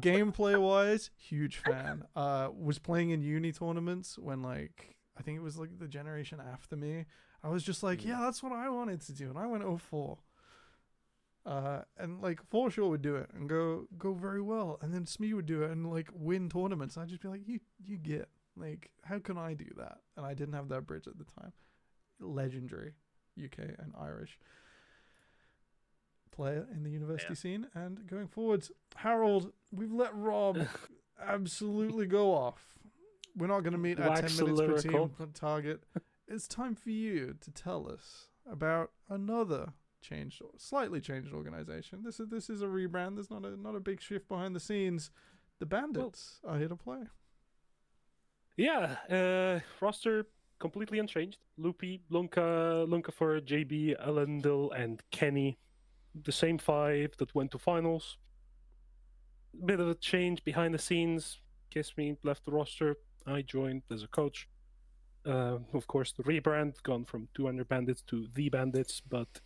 Gameplay wise, huge fan. Was playing in uni tournaments when like I think it was like the generation after me. I was just like, yeah, that's what I wanted to do, and I went 04. And like for sure would do it and go very well, and then Smee would do it and like win tournaments. I'd just be like, you get like, how can I do that? And I didn't have that bridge at the time. Legendary UK and Irish player in the university Yeah. scene. And going forwards, Harold, we've let Rob absolutely go off. We're not going to meet our Wax 10 minutes per lyrical. team target. It's time for you to tell us about another slightly changed organization. This is a rebrand. There's not a big shift behind the scenes. The Bandits are here to play. Yeah, roster completely unchanged. Loopy, Lunka for JB, Elendil, and Kenny. The same five that went to finals. Bit of a change behind the scenes. Kisme left the roster. I joined as a coach. Of course, the rebrand, gone from 200 Bandits to The Bandits, but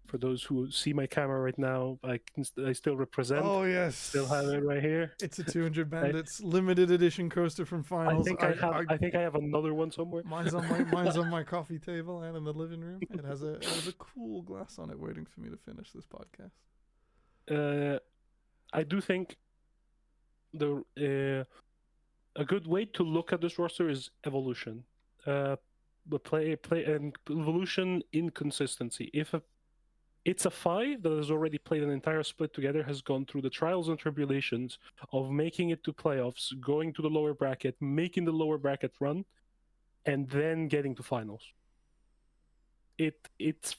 for those who see my camera right now, I still represent. Oh yes, Still have it right here. It's a 200 Bandits limited edition coaster from finals. I think I have another one somewhere. Mine's on my coffee table and in the living room. It has a cool glass on it, waiting for me to finish this podcast. I do think a good way to look at this roster is evolution. But play and evolution in consistency. If it's a five that has already played an entire split together, has gone through the trials and tribulations of making it to playoffs, going to the lower bracket, making the lower bracket run, and then getting to finals. It's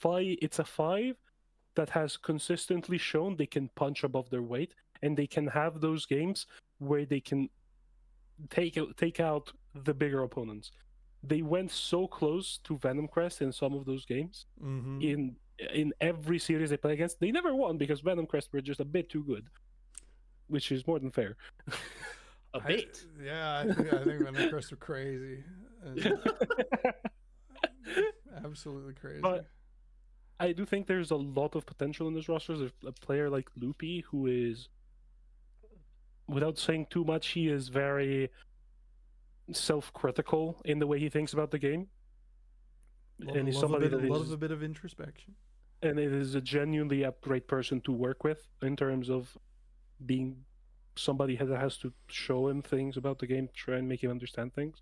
a five that has consistently shown they can punch above their weight, and they can have those games where they can take out the bigger opponents. They went so close to Venom Crest in some of those games. Mm-hmm. In every series they play against, they never won because Venom Crest were just a bit too good, which is more than fair. A bit. I think Venom Crest were crazy. Absolutely crazy. But I do think there's a lot of potential in this roster. There's a player like Loopy who is, without saying too much, he is very self-critical in the way he thinks about the game. And he's somebody that loves a bit of introspection. And it is a genuinely a great person to work with in terms of being somebody that has to show him things about the game, try and make him understand things.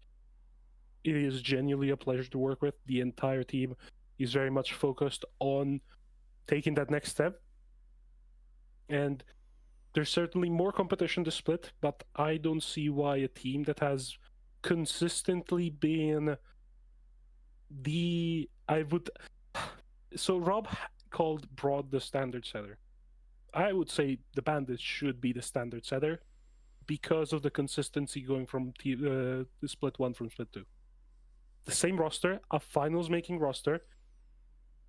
It is genuinely a pleasure to work with. The entire team is very much focused on taking that next step. And there's certainly more competition to split, but I don't see why a team that has consistently been So Rob called Broad the standard setter. I would say the Bandits should be the standard setter because of the consistency going from the split 1 from split 2. The same roster, a finals making roster.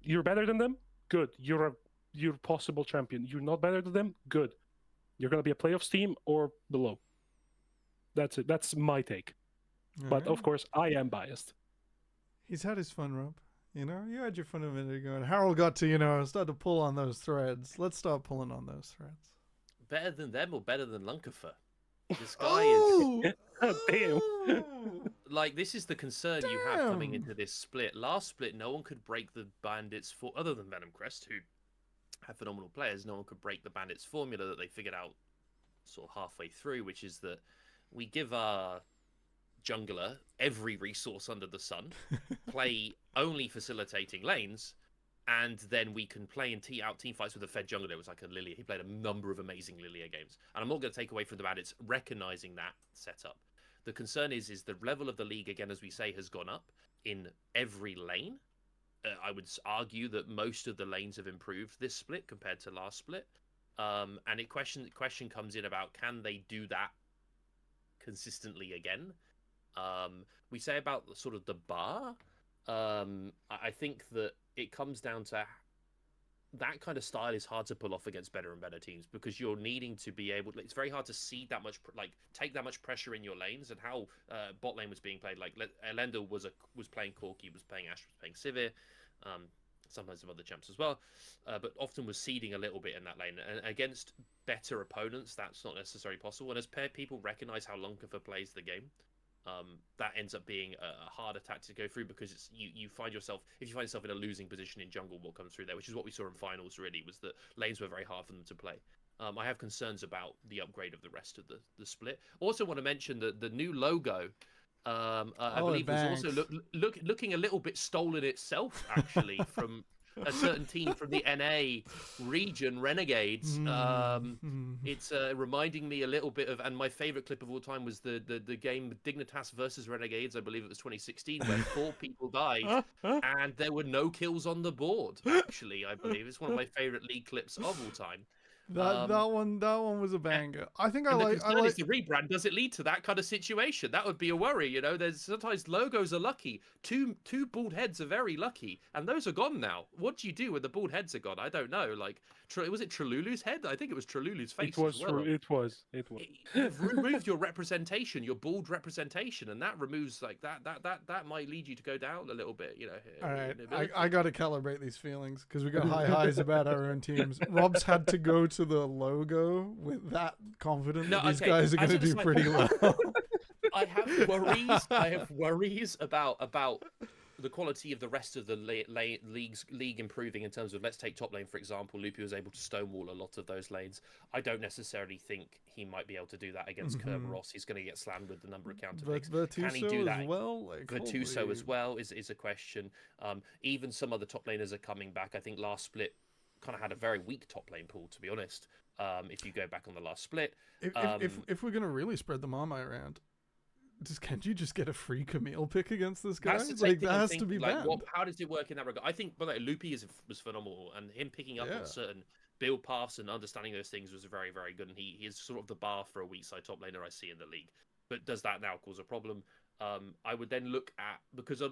You're better than them? Good. You're possible champion. You're not better than them? Good. You're going to be a playoffs team or below. That's it. That's my take. But of course, I am biased. He's had his fun, Rob. You had your fun a minute ago, and Harold got to, start to pull on those threads. Let's start pulling on those threads. Better than them or better than Lunkafer? This guy is... Damn. Like, this is the concern you have coming into this split. Last split, no one could break the Bandits other than Venom Crest, who have phenomenal players. No one could break the Bandits formula that they figured out sort of halfway through, which is that we give our jungler every resource under the sun, play only facilitating lanes, and then we can play and tee out team fights with a fed jungler. It was like a Lilia. He played a number of amazing Lilia games. And I'm not going to take away from the Bandits recognizing that setup. The concern is the level of the league, again, as we say, has gone up in every lane. I would argue that most of the lanes have improved this split compared to last split. And the question comes in about, can they do that consistently again? We say about sort of the bar. I think that it comes down to that kind of style is hard to pull off against better and better teams because you're needing to be able to, it's very hard to see that much, take that much pressure in your lanes, and how bot lane was being played. Like Elendil was playing Corki, was playing Ash, was playing Sivir. Sometimes some other champs as well, but often was seeding a little bit in that lane. And against better opponents, that's not necessarily possible. And as people recognize how Lunkafer plays the game, that ends up being a harder tactic to go through, because it's you find yourself, if you find yourself in a losing position in jungle, what comes through there, which is what we saw in finals, really, was that lanes were very hard for them to play. I have concerns about the upgrade of the rest of the split. Also want to mention that the new logo, I believe, was also looking a little bit stolen itself, actually, from a certain team from the NA region, Renegades. It's reminding me a little bit of, and my favorite clip of all time was the game Dignitas versus Renegades. I believe it was 2016, where 4 people died and there were no kills on the board. Actually, I believe it's one of my favorite league clips of all time. That one was a banger. I think the concern is the rebrand. Does it lead to that kind of situation? That would be a worry. You know, there's sometimes logos are lucky. Two bald heads are very lucky, and those are gone now. What do you do when the bald heads are gone? I don't know. Like, was it Trelulu's head? I think it was Trelulu's face. It was. As well. It was. You've removed your representation, your bald representation, and that removes like that might lead you to go down a little bit. You know. All right, I got to calibrate these feelings, because we got high highs about our own teams. Rob's had to go to the logo with that confident that these guys are going to do pretty well. I have worries about the quality of the rest of the league improving, in terms of, let's take top lane for example. Loopy was able to stonewall a lot of those lanes. I don't necessarily think he might be able to do that against Kerberos. He's going to get slammed with the number of counter picks. Can he do that? Virtuoso as well is a question. Even some other top laners are coming back. I think last split kind of had a very weak top lane pool, to be honest. If you go back on the last split, if we're going to really spread the Marmite around, can't you just get a free Camille pick against this guy? Like, that has to be banned. How does it work in that regard? I think, but Loopy was phenomenal, and him picking up on certain build paths and understanding those things was very, very good. And he is sort of the bar for a weak side top laner I see in the league. But does that now cause a problem? I would then look at, because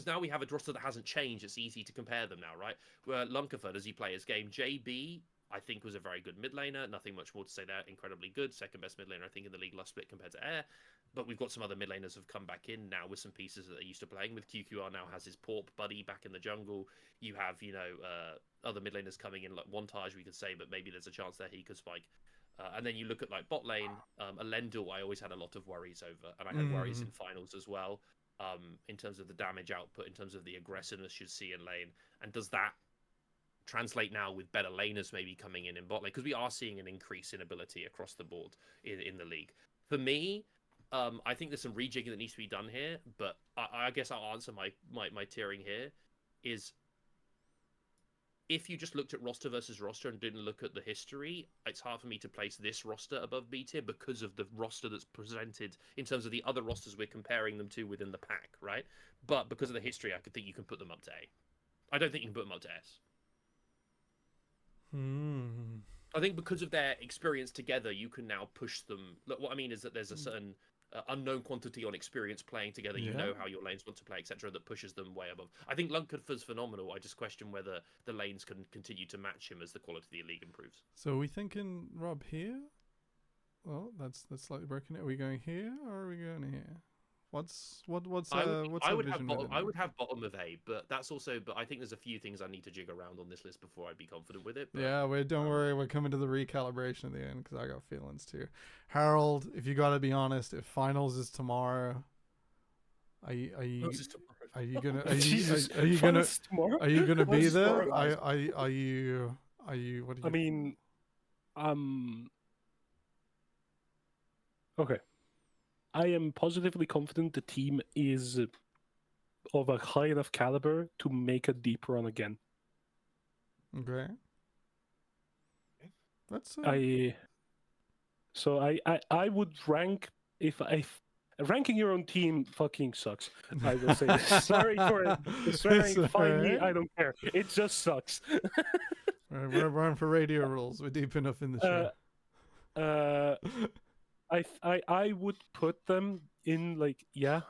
now we have a roster that hasn't changed. It's easy to compare them now, right? Where Lunkafer, does he play his game? JB, I think, was a very good mid laner. Nothing much more to say there. Incredibly good. Second best mid laner, I think, in the league last split compared to Air. But we've got some other mid laners have come back in now with some pieces that they're used to playing with. QQR now has his Porp buddy back in the jungle. You have, other mid laners coming in, like Wantage, we could say, but maybe there's a chance there he could spike. And then you look at like bot lane, Elendil, I always had a lot of worries over, and I had worries in finals as well, in terms of the damage output, in terms of the aggressiveness you'd see in lane. And does that translate now with better laners maybe coming in bot lane? Because we are seeing an increase in ability across the board in the league. For me, I think there's some rejigging that needs to be done here, but I guess I'll answer my tiering here is, if you just looked at roster versus roster and didn't look at the history, it's hard for me to place this roster above B tier because of the roster that's presented in terms of the other rosters we're comparing them to within the pack, right? But because of the history, I could think you can put them up to A. I don't think you can put them up to S. I think because of their experience together, you can now push them. Look, what I mean is that there's a certain unknown quantity on experience playing together. You know how your lanes want to play, etc., that pushes them way above. I think Lunkafer's phenomenal. I just question whether the lanes can continue to match him as the quality of the league improves. So are we thinking Rob here? Well, that's slightly broken. Are we going here or are we going here? What's I would have bottom of A, but that's also. But I think there's a few things I need to jig around on this list before I'd be confident with it. But, don't worry, we're coming to the recalibration at the end, because I got feelings too. Harold, if you got to be honest, if finals is tomorrow, are you gonna be there? Are you? What do you? I mean, okay. I am positively confident the team is of a high enough caliber to make a deep run again. Okay. That's I would rank, if ranking your own team fucking sucks. I will say this. Sorry for swearing. Find me. I don't care. It just sucks. We're running for radio rules. We're deep enough in the show. I would put them in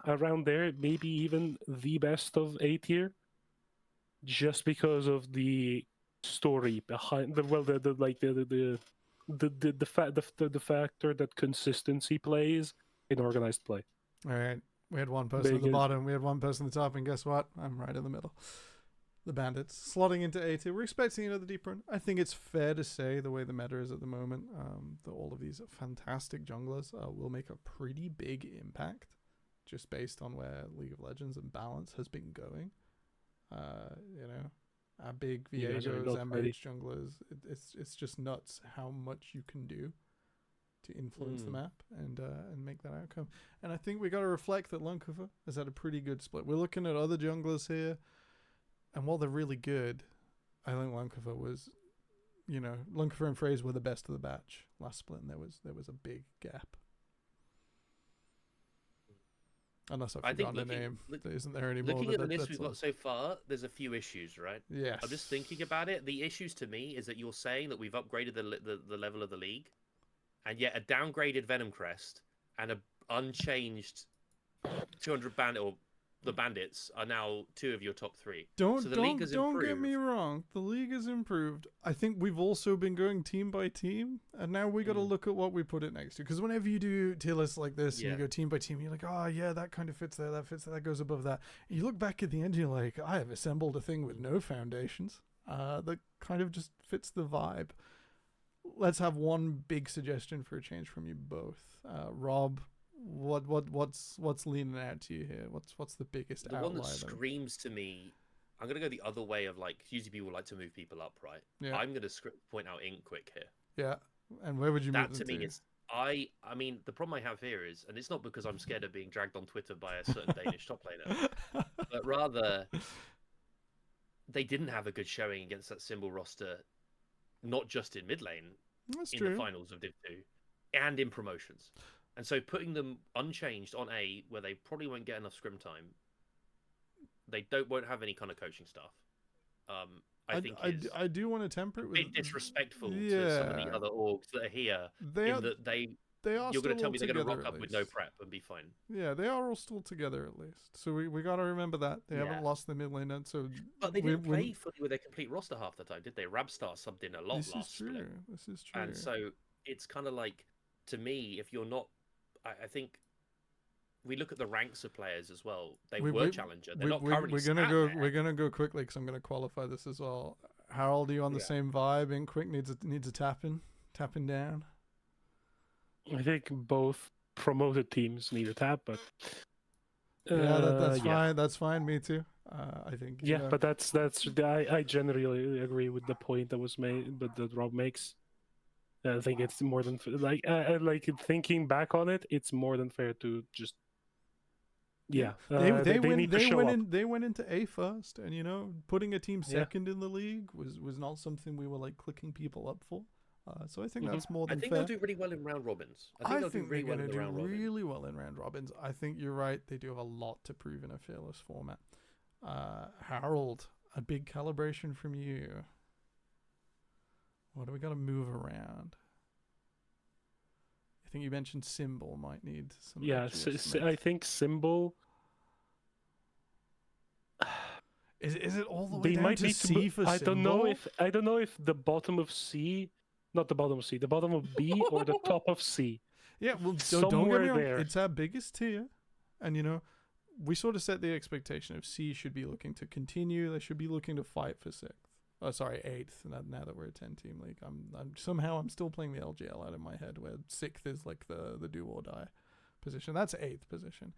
around there, maybe even the best of A tier, just because of the story behind the factor that consistency plays in organized play. All right, we had one person at the bottom, we had one person at the top, and guess what? I'm right in the middle. the Bandits, slotting into A tier. We're expecting another deep run. I think it's fair to say, the way the meta is at the moment, that all of these fantastic junglers will make a pretty big impact, just based on where League of Legends and balance has been going. You know, our big Viegos, our mage junglers. It's just nuts how much you can do to influence the map and make that outcome. And I think we got to reflect that Lunkover has had a pretty good split. We're looking at other junglers here, and while they're really good, I think Lunkover was, Lunkover and Phrase were the best of the batch last split, and there was a big gap. Unless I've forgotten the name, there isn't there anymore. Looking at the list we've got so far, there's a few issues, right? Yes. I'm just thinking about it. The issues to me is that you're saying that we've upgraded the level of the league, and yet a downgraded Venom Crest and a unchanged 200 bandit, or the Bandits, are now two of your top three. Don't get me wrong. The league has improved. I think we've also been going team by team, and now we got to look at what we put it next to. Because whenever you do tier lists like this, and you go team by team, you're like, oh yeah, that kind of fits there, that fits there, that goes above that. And you look back at the end, you're like, I have assembled a thing with no foundations that kind of just fits the vibe. Let's have one big suggestion for a change from you both. Rob, what's leaning out to you here? What's the biggest outlier? The one that screams to me, I'm gonna go the other way of, like, usually people like to move people up, right? Yeah. I'm gonna point out Ink Quick here. Yeah. And where would you move them to? That to me is I mean, the problem I have here is, and it's not because I'm scared of being dragged on Twitter by a certain Danish top laner, but rather they didn't have a good showing against that Symbol roster, not just in mid lane, That's in true. the finals of Div 2, and in promotions. And so putting them unchanged on A, where they probably won't get enough scrim time, they won't have any kind of coaching staff. I do want to temper it with a bit disrespectful to some of the other orgs that are here. They are you're going to tell me they're going to rock up with no prep and be fine. Yeah, they are all still together at least. So we got to remember that they haven't lost the mid lane. So, but they didn't play fully with their complete roster half the time, did they? Rabstar subbed in a lot last split. This is true. And so it's kind of like, to me, if you're not, I think we look at the ranks of players as well. They were challenger. They're not currently. We're gonna go quickly because I'm gonna qualify this as well. Harold, are you on the same vibe? In quick needs a tapping down. I think both promoted teams need a tap, but that's fine. That's fine. Me too. I think. But that's I generally agree with the point that was made, but that Rob makes. I think it's more than like thinking back on it, it's more than fair to just they went into A first, and putting a team second in the league was not something we were like clicking people up for. So I think that's more than fair. I think they'll do really well in round robins. I think they'll do really well in the round robins. Really well in round robins. I think you're right. They do have a lot to prove in a fearless format. Harold, a big calibration from you. What do we got to move around? I think you mentioned Symbol might need some. Yeah, I think Symbol. Is it all the way down to C for Symbol? I don't know if the bottom of C, not the bottom of C, the bottom of B or the top of C. Yeah, well, don't get me wrong. It's our biggest tier, and we sort of set the expectation of C should be looking to continue. They should be looking to fight for 6th. Oh, sorry, 8th. Now that we're a 10-team league, I'm still playing the LGL out of my head, where 6th is like the do or die position. That's 8th position.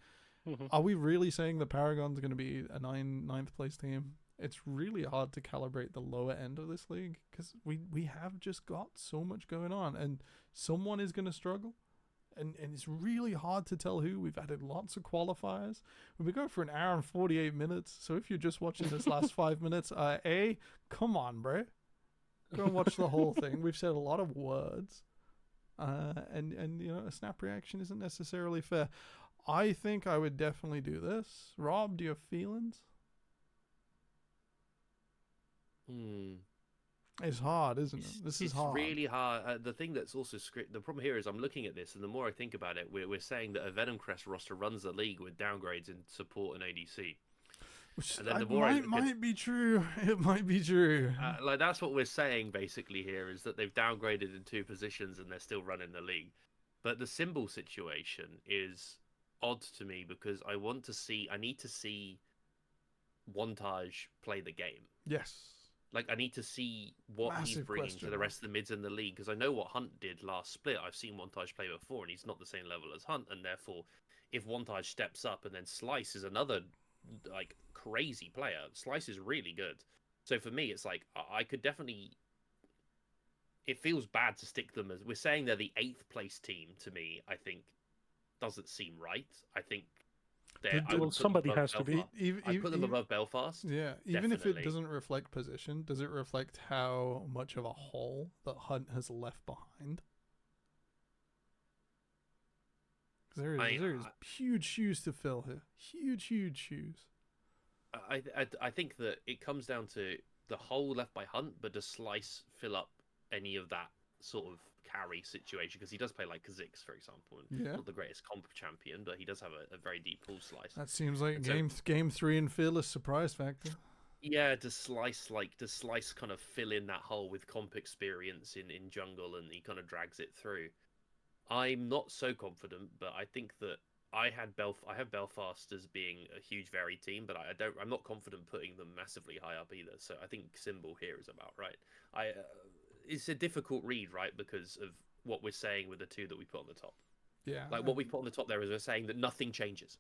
Mm-hmm. Are we really saying the Paragon's going to be a 9th place team? It's really hard to calibrate the lower end of this league because we have just got so much going on, and someone is going to struggle. And it's really hard to tell who. We've added lots of qualifiers. We've been going for an hour and 48 minutes. So if you're just watching this last 5 minutes, come on, bro. Go and watch the whole thing. We've said a lot of words. And a snap reaction isn't necessarily fair. I think I would definitely do this. Rob, do you have feelings? It's hard, isn't it? This is hard. It's really hard. The thing that's also the problem here is I'm looking at this, and the more I think about it, we're saying that a Venom Crest roster runs the league with downgrades in support and ADC. And then might be true. It might be true. That's what we're saying basically here, is that they've downgraded in 2 positions and they're still running the league. But the Symbol situation is odd to me because I need to see Wantage play the game. Yes. Like, I need to see what he's Massive bringing question to the mark. rest of the mids in the league, because I know what Hunt did last split. I've seen Wantage play before, and he's not the same level as Hunt, and therefore, if Wantage steps up, and then Slice is another like crazy player. Slice is really good. So for me, it's like I could definitely. It feels bad to stick them as we're saying they're the 8th place team. To me, I think doesn't seem right. I think I Well, would put them somebody above has to be. Belfast. I put them above Belfast. Yeah, even if it Definitely. doesn't reflect position, does it reflect how much of a hole that Hunt has left behind? Because there is huge shoes to fill here. Huge shoes. I think that it comes down to the hole left by Hunt, but does Slice fill up any of that sort of carry situation? Because he does play like Kha'Zix, for example, and Yeah. not the greatest comp champion, but he does have a very deep pull Slice. That seems like And game 3 and Fearless surprise factor. Yeah, does Slice kind of fill in that hole with comp experience in jungle, and he kind of drags it through? I'm not so confident, but I think that I have Belfast as being a huge varied team, but I'm not confident putting them massively high up either. So I think Symbol here is about right. It's a difficult read, right, because of what we're saying with the two that we put on the top. Yeah. Like what we put on the top there is we're saying that nothing changes.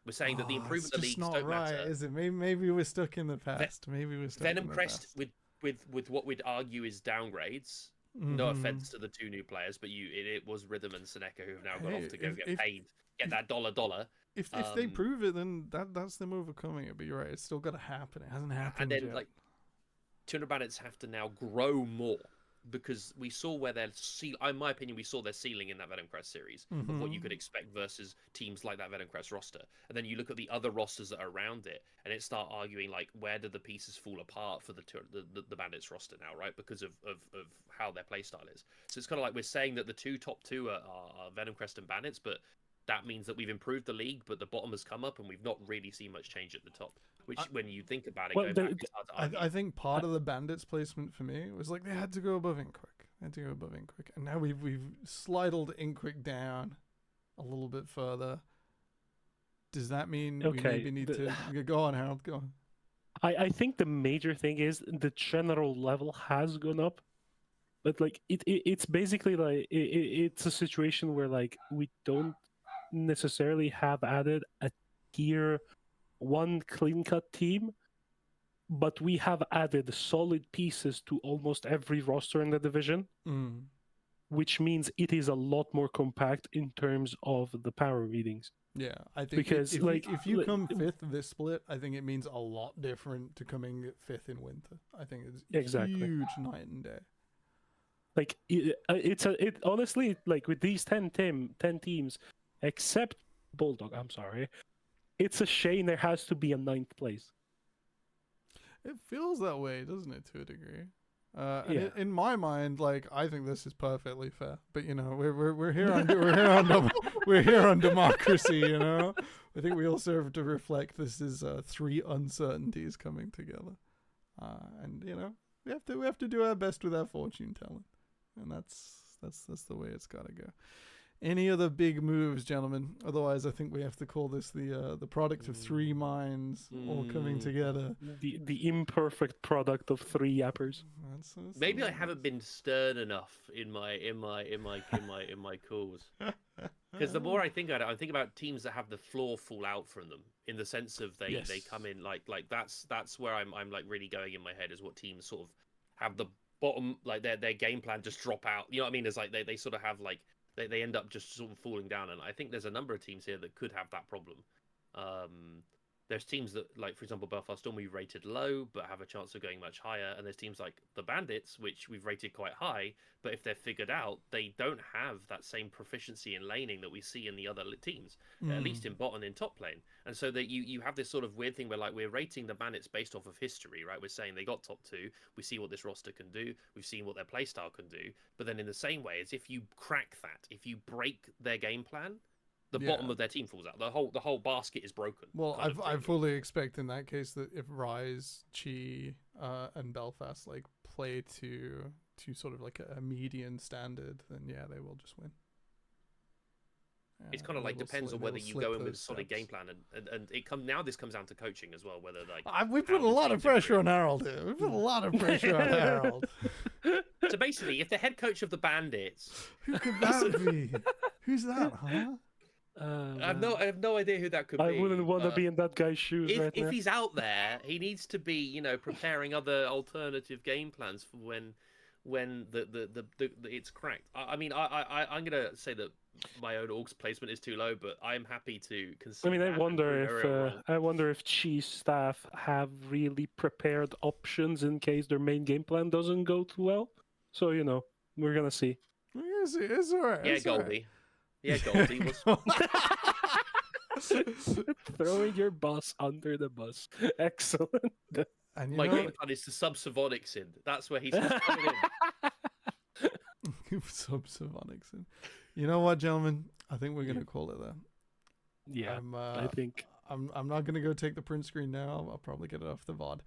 We're saying that the improvement of the leagues leagues not don't right, matter. is it? Maybe we're stuck in the past. Maybe we're stuck Venom in the Crest past. with what we'd argue is downgrades. No offense to the two new players, but it was Rhythm and Seneca who have now gone off to get paid, get that dollar. If they prove it, then that's them overcoming it. But you're right, it's still got to happen. It hasn't happened and then yet. like 200 bandits have to now grow more, because we saw where their in my opinion, we saw their ceiling in that Venom Crest series of what you could expect versus teams like that Venom Crest roster. And then you look at the other rosters that are around it, and it start arguing like, where do the pieces fall apart for the bandits roster now, right? Because of how their playstyle is. So it's kind of like we're saying that the top two are Venom Crest and bandits, but that means that we've improved the league, but the bottom has come up, and we've not really seen much change at the top. Which, when you think about it, going back, it's hard to argue. I think part of the bandits placement for me was like they had to go above Inquick. And now we've slidled Inquick down a little bit further. Does that mean we maybe need to go on, Harold? Go on. I think the major thing is the general level has gone up, but like it's basically like it's a situation where like we don't necessarily have added a tier 1 clean cut team, but we have added solid pieces to almost every roster in the division, which means it is a lot more compact in terms of the power readings. Yeah, I think because if you come 5th this split, I think it means a lot different to coming 5th in winter. I think it's huge night and day. Like it honestly, like with these 10 teams, except Bulldog, I'm sorry, it's a shame there has to be a 9th place. It feels that way, doesn't it, to a degree? And in my mind, like I think this is perfectly fair. But you know, we're here on we're here on democracy. You know, I think we also have to reflect this is 3 uncertainties coming together, and you know we have to do our best with our fortune telling, and that's the way it's got to go. Any other big moves, gentlemen? Otherwise, I think we have to call this the product of 3 minds all coming together. The imperfect product of 3 yappers. Maybe I haven't been stern enough in my calls. Because the more I think about it, I think about teams that have the floor fall out from them, in the sense of they come in like that's where I'm like really going in my head, is what teams sort of have the bottom, like their game plan just drop out. You know what I mean? It's like they sort of have like they end up just sort of falling down, and I think there's a number of teams here that could have that problem. There's teams that, like, for example, Belfast Storm, we've rated low, but have a chance of going much higher. And there's teams like the Bandits, which we've rated quite high, but if they're figured out, they don't have that same proficiency in laning that we see in the other teams, at least in bot and in top lane. And so that you have this sort of weird thing where, like, we're rating the Bandits based off of history, right? We're saying they got top 2, we see what this roster can do, we've seen what their playstyle can do. But then in the same way, as if you crack that, if you break their game plan, the bottom of their team falls out. The whole basket is broken. Well, I fully expect in that case that if Rise, Chi, and Belfast like play to sort of like a median standard, then yeah, they will just win. It's kind of like depends on whether you go in with a solid game plan, and this comes down to coaching as well. Whether like we put a lot of pressure on Harold here. We put a lot of pressure on Harold. So basically, if the head coach of the Bandits, who could that be? Who's that, huh? I have no idea who that could be. I wouldn't want to be in that guy's shoes right now. If he's out there, he needs to be, preparing other alternative game plans for when the it's cracked. I'm gonna say that my own orgs placement is too low, but I'm happy to consider. I wonder if Chi's staff have really prepared options in case their main game plan doesn't go too well. So we're gonna see. We're gonna see. It's alright. Yeah, Goldie. Yeah, Goldie was. Throwing your boss under the bus. Excellent. And my game plan is to sub Savonix in. That's where he's coming in. Sub Savonix in. You know what, gentlemen? I think we're gonna call it there. Yeah, I think I'm not gonna go take the print screen now. I'll probably get it off the VOD.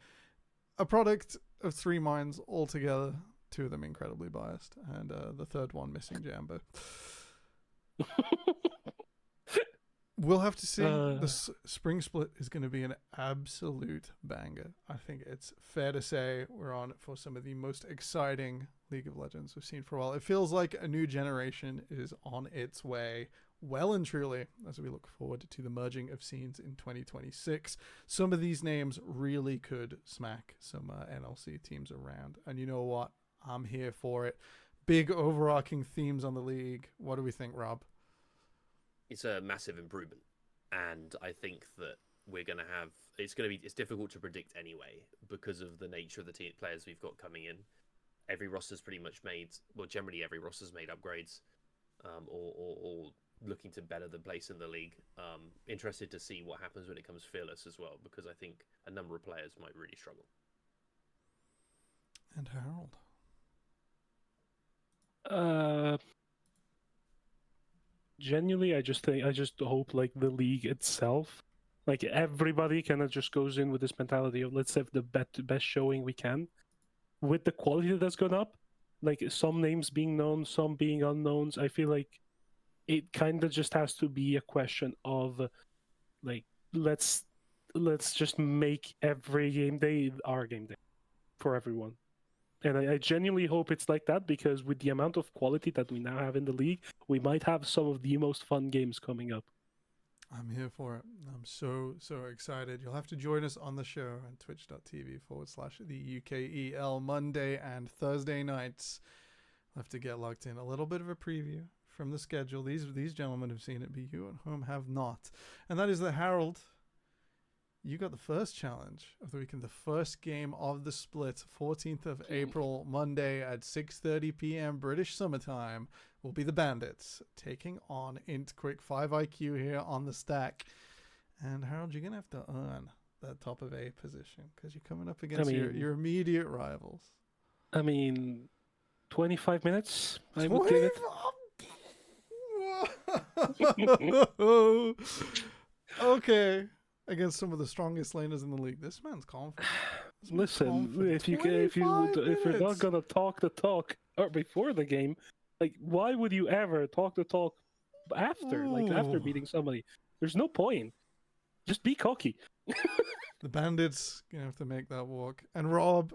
A product of three minds altogether. Two of them incredibly biased, and the third one missing Jambo. We'll have to see. The spring split is going to be an absolute banger. I think it's fair to say we're on for some of the most exciting League of Legends we've seen for a while. It feels like a new generation is on its way, well and truly, as we look forward to the merging of scenes in 2026. Some of these names really could smack some NLC teams around. And you know what? I'm here for it. Big overarching themes on the league. What do we think, Rob? It's a massive improvement, and I think that we're going to have. It's difficult to predict anyway because of the nature of the team players we've got coming in. Every roster's pretty much made. Well, generally every roster's made upgrades, or looking to better the place in the league. Interested to see what happens when it comes fearless as well, because I think a number of players might really struggle. And Harold. Genuinely, I just hope like the league itself, like everybody kind of just goes in with this mentality of let's have the best showing we can, with the quality that's gone up, like some names being known, some being unknowns. I feel like it kind of just has to be a question of like let's just make every game day our game day for everyone. And I genuinely hope it's like that, because with the amount of quality that we now have in the league, we might have some of the most fun games coming up. I'm here for it. I'm so excited. You'll have to join us on the show on twitch.tv/the UKEL Monday and Thursday nights. We'll have to get locked in. A little bit of a preview from the schedule. These gentlemen have seen it, but you at home have not. And that is that, Harold, you got the first challenge of the weekend, the first game of the split, 14th of April, Monday at 6:30 p.m. British summertime, will be the Bandits taking on Int Quick 5 IQ here on the stack. And Harold, you're going to have to earn that top of A position because you're coming up against your immediate rivals. 25 minutes, I would give it. Okay. Against some of the strongest laners in the league. This man's confident. Listen, if you're not gonna talk the talk or before the game, like why would you ever talk the talk after? Ooh. Like after beating somebody? There's no point. Just be cocky. The Bandits gonna have to make that walk. And Rob,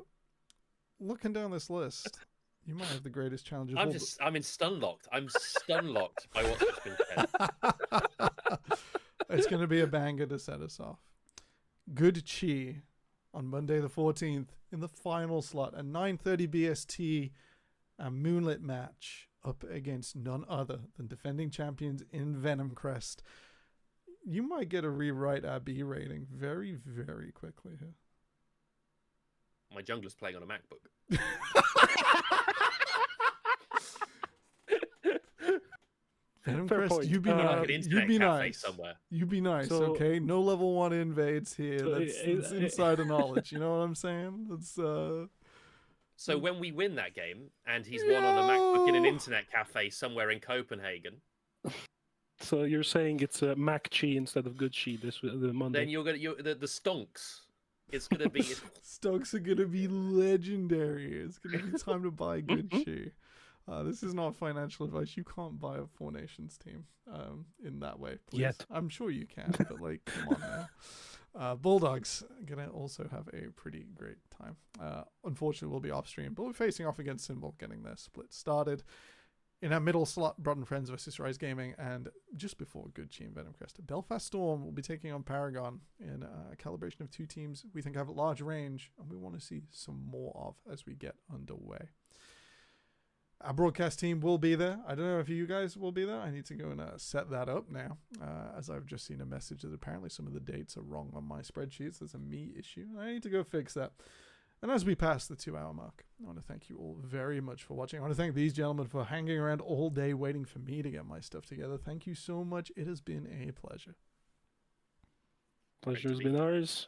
looking down this list, you might have the greatest challenge of all. I'm in stun locked. I'm stun locked by what's just been said. It's going to be a banger to set us off. Good Chi on Monday the 14th in the final slot, a 9:30 BST, a moonlit match up against none other than defending champions in Venom Crest. You might get a rewrite our B rating very, very quickly here. My jungler's playing on a MacBook. Venom Crest, you be nice. You be nice. Somewhere. You be nice, okay? No level 1 invades here. That's insider knowledge. You know what I'm saying? So when we win that game, and he's won on a MacBook in an internet cafe somewhere in Copenhagen. So you're saying it's a Mac Chi instead of Good Chi the Monday? Then you're gonna the stonks. It's gonna be stonks are gonna be legendary. It's gonna be time to buy Good Chi. This is not financial advice. You can't buy a Four Nations team in that way, please. Yet. I'm sure you can, but like, come on now. Bulldogs are gonna also have a pretty great time. Unfortunately, we'll be off stream, but we're facing off against Symbol, getting their split started. In our middle slot, Broughton Friends versus Rise Gaming, and just before Good Chi and Venom Crest, Belfast Storm will be taking on Paragon in a calibration of two teams we think have a large range, and we want to see some more of as we get underway. Our broadcast team will be there. I don't know if you guys will be there. I need to go and set that up now, as I've just seen a message that apparently some of the dates are wrong on my spreadsheets. There's a me issue. I need to go fix that. And as we pass the 2-hour mark, I want to thank you all very much for watching. I want to thank these gentlemen for hanging around all day waiting for me to get my stuff together. Thank you so much. It has been a pleasure. Pleasure's been ours.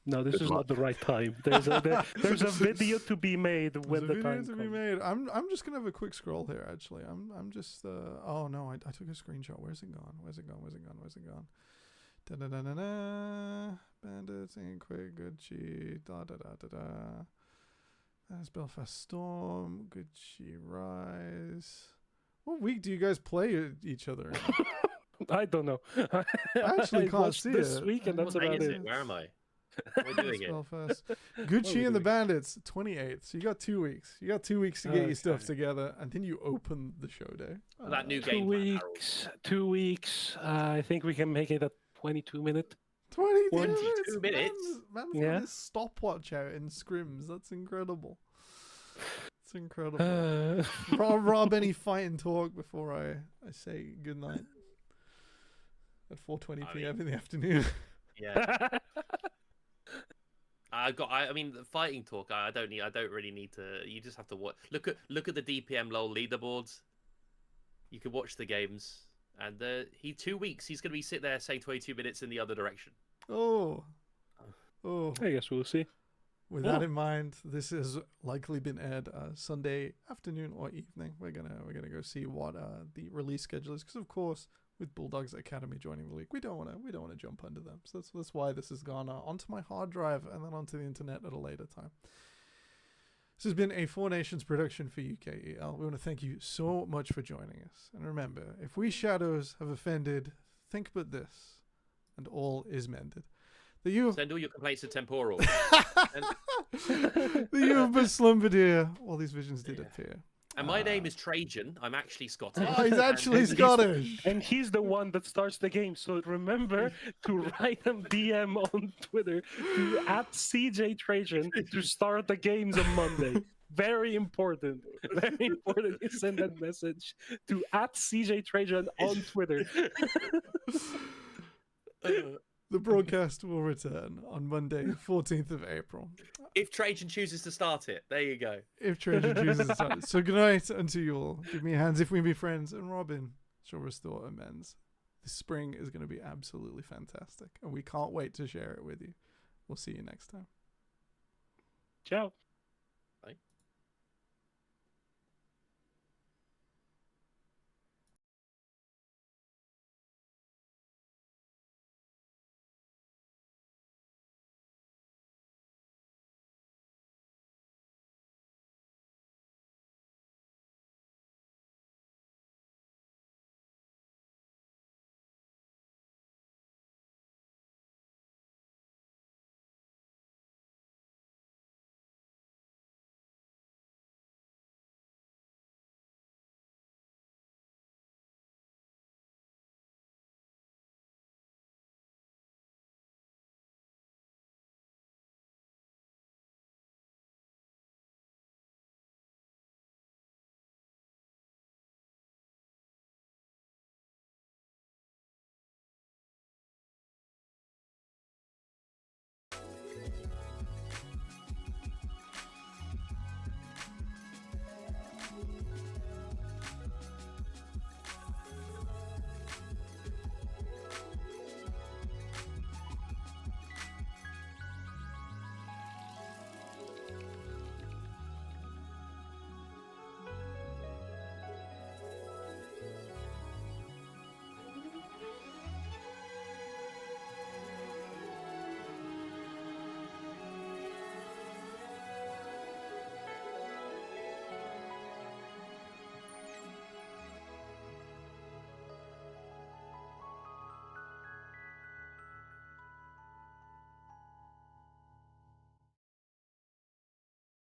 No, this is not the right time. There's a video to be made when the time comes. I'm just gonna have a quick scroll here. Actually, I'm just. Oh no, I took a screenshot. Where's it gone? Where's it gone? Da-da-da-da-da. Bandits, ain't quick, Good Chi, da-da-da-da-da. That's Belfast Storm, Good Chi Rise. What week do you guys play each other in? I don't know. I actually can't see this it. week, and that's about it. Where am I? We're doing it. Belfast. Good Chi and the Bandits, 28th. So you got 2 weeks. You got 2 weeks to get your stuff together, and then you open the show day. That new 2 game. weeks. 2 weeks. I think we can make it a 22-minute. 22 minutes? Man's got his stopwatch out in scrims. That's incredible. It's incredible. Rob, any fight and talk before I say goodnight at 4:20 p.m. in the afternoon. Yeah. I mean, the fighting talk. I don't really need to. You just have to watch. Look at the DPM LOL leaderboards. You can watch the games. And 2 weeks, he's going to be sitting there saying 22 minutes in the other direction. Oh. I guess we'll see. With that in mind, this has likely been aired Sunday afternoon or evening. We're gonna go see what the release schedule is, because of course, with Bulldogs Academy joining the league, we don't want to jump under them. So that's why this has gone onto my hard drive and then onto the internet at a later time. This has been a Four Nations production for UKEL. We want to thank you so much for joining us. And remember, if we shadows have offended, think but this, and all is mended. Send all your complaints to Temporal. The you have been slumbered here. All these visions did appear. And my name is Trajan. I'm actually Scottish. Oh, he's actually Scottish. And he's the one that starts the game. So remember to write him DM on Twitter to @CJ Trajan to start the games on Monday. Very important. Very important. You send that message to @CJ Trajan on Twitter. The broadcast will return on Monday, 14th of April. If Trajan chooses to start it, there you go. If Trajan chooses to start it. So good night unto you all. Give me hands if we be friends, and Robin shall restore amends. This spring is going to be absolutely fantastic, and we can't wait to share it with you. We'll see you next time. Ciao.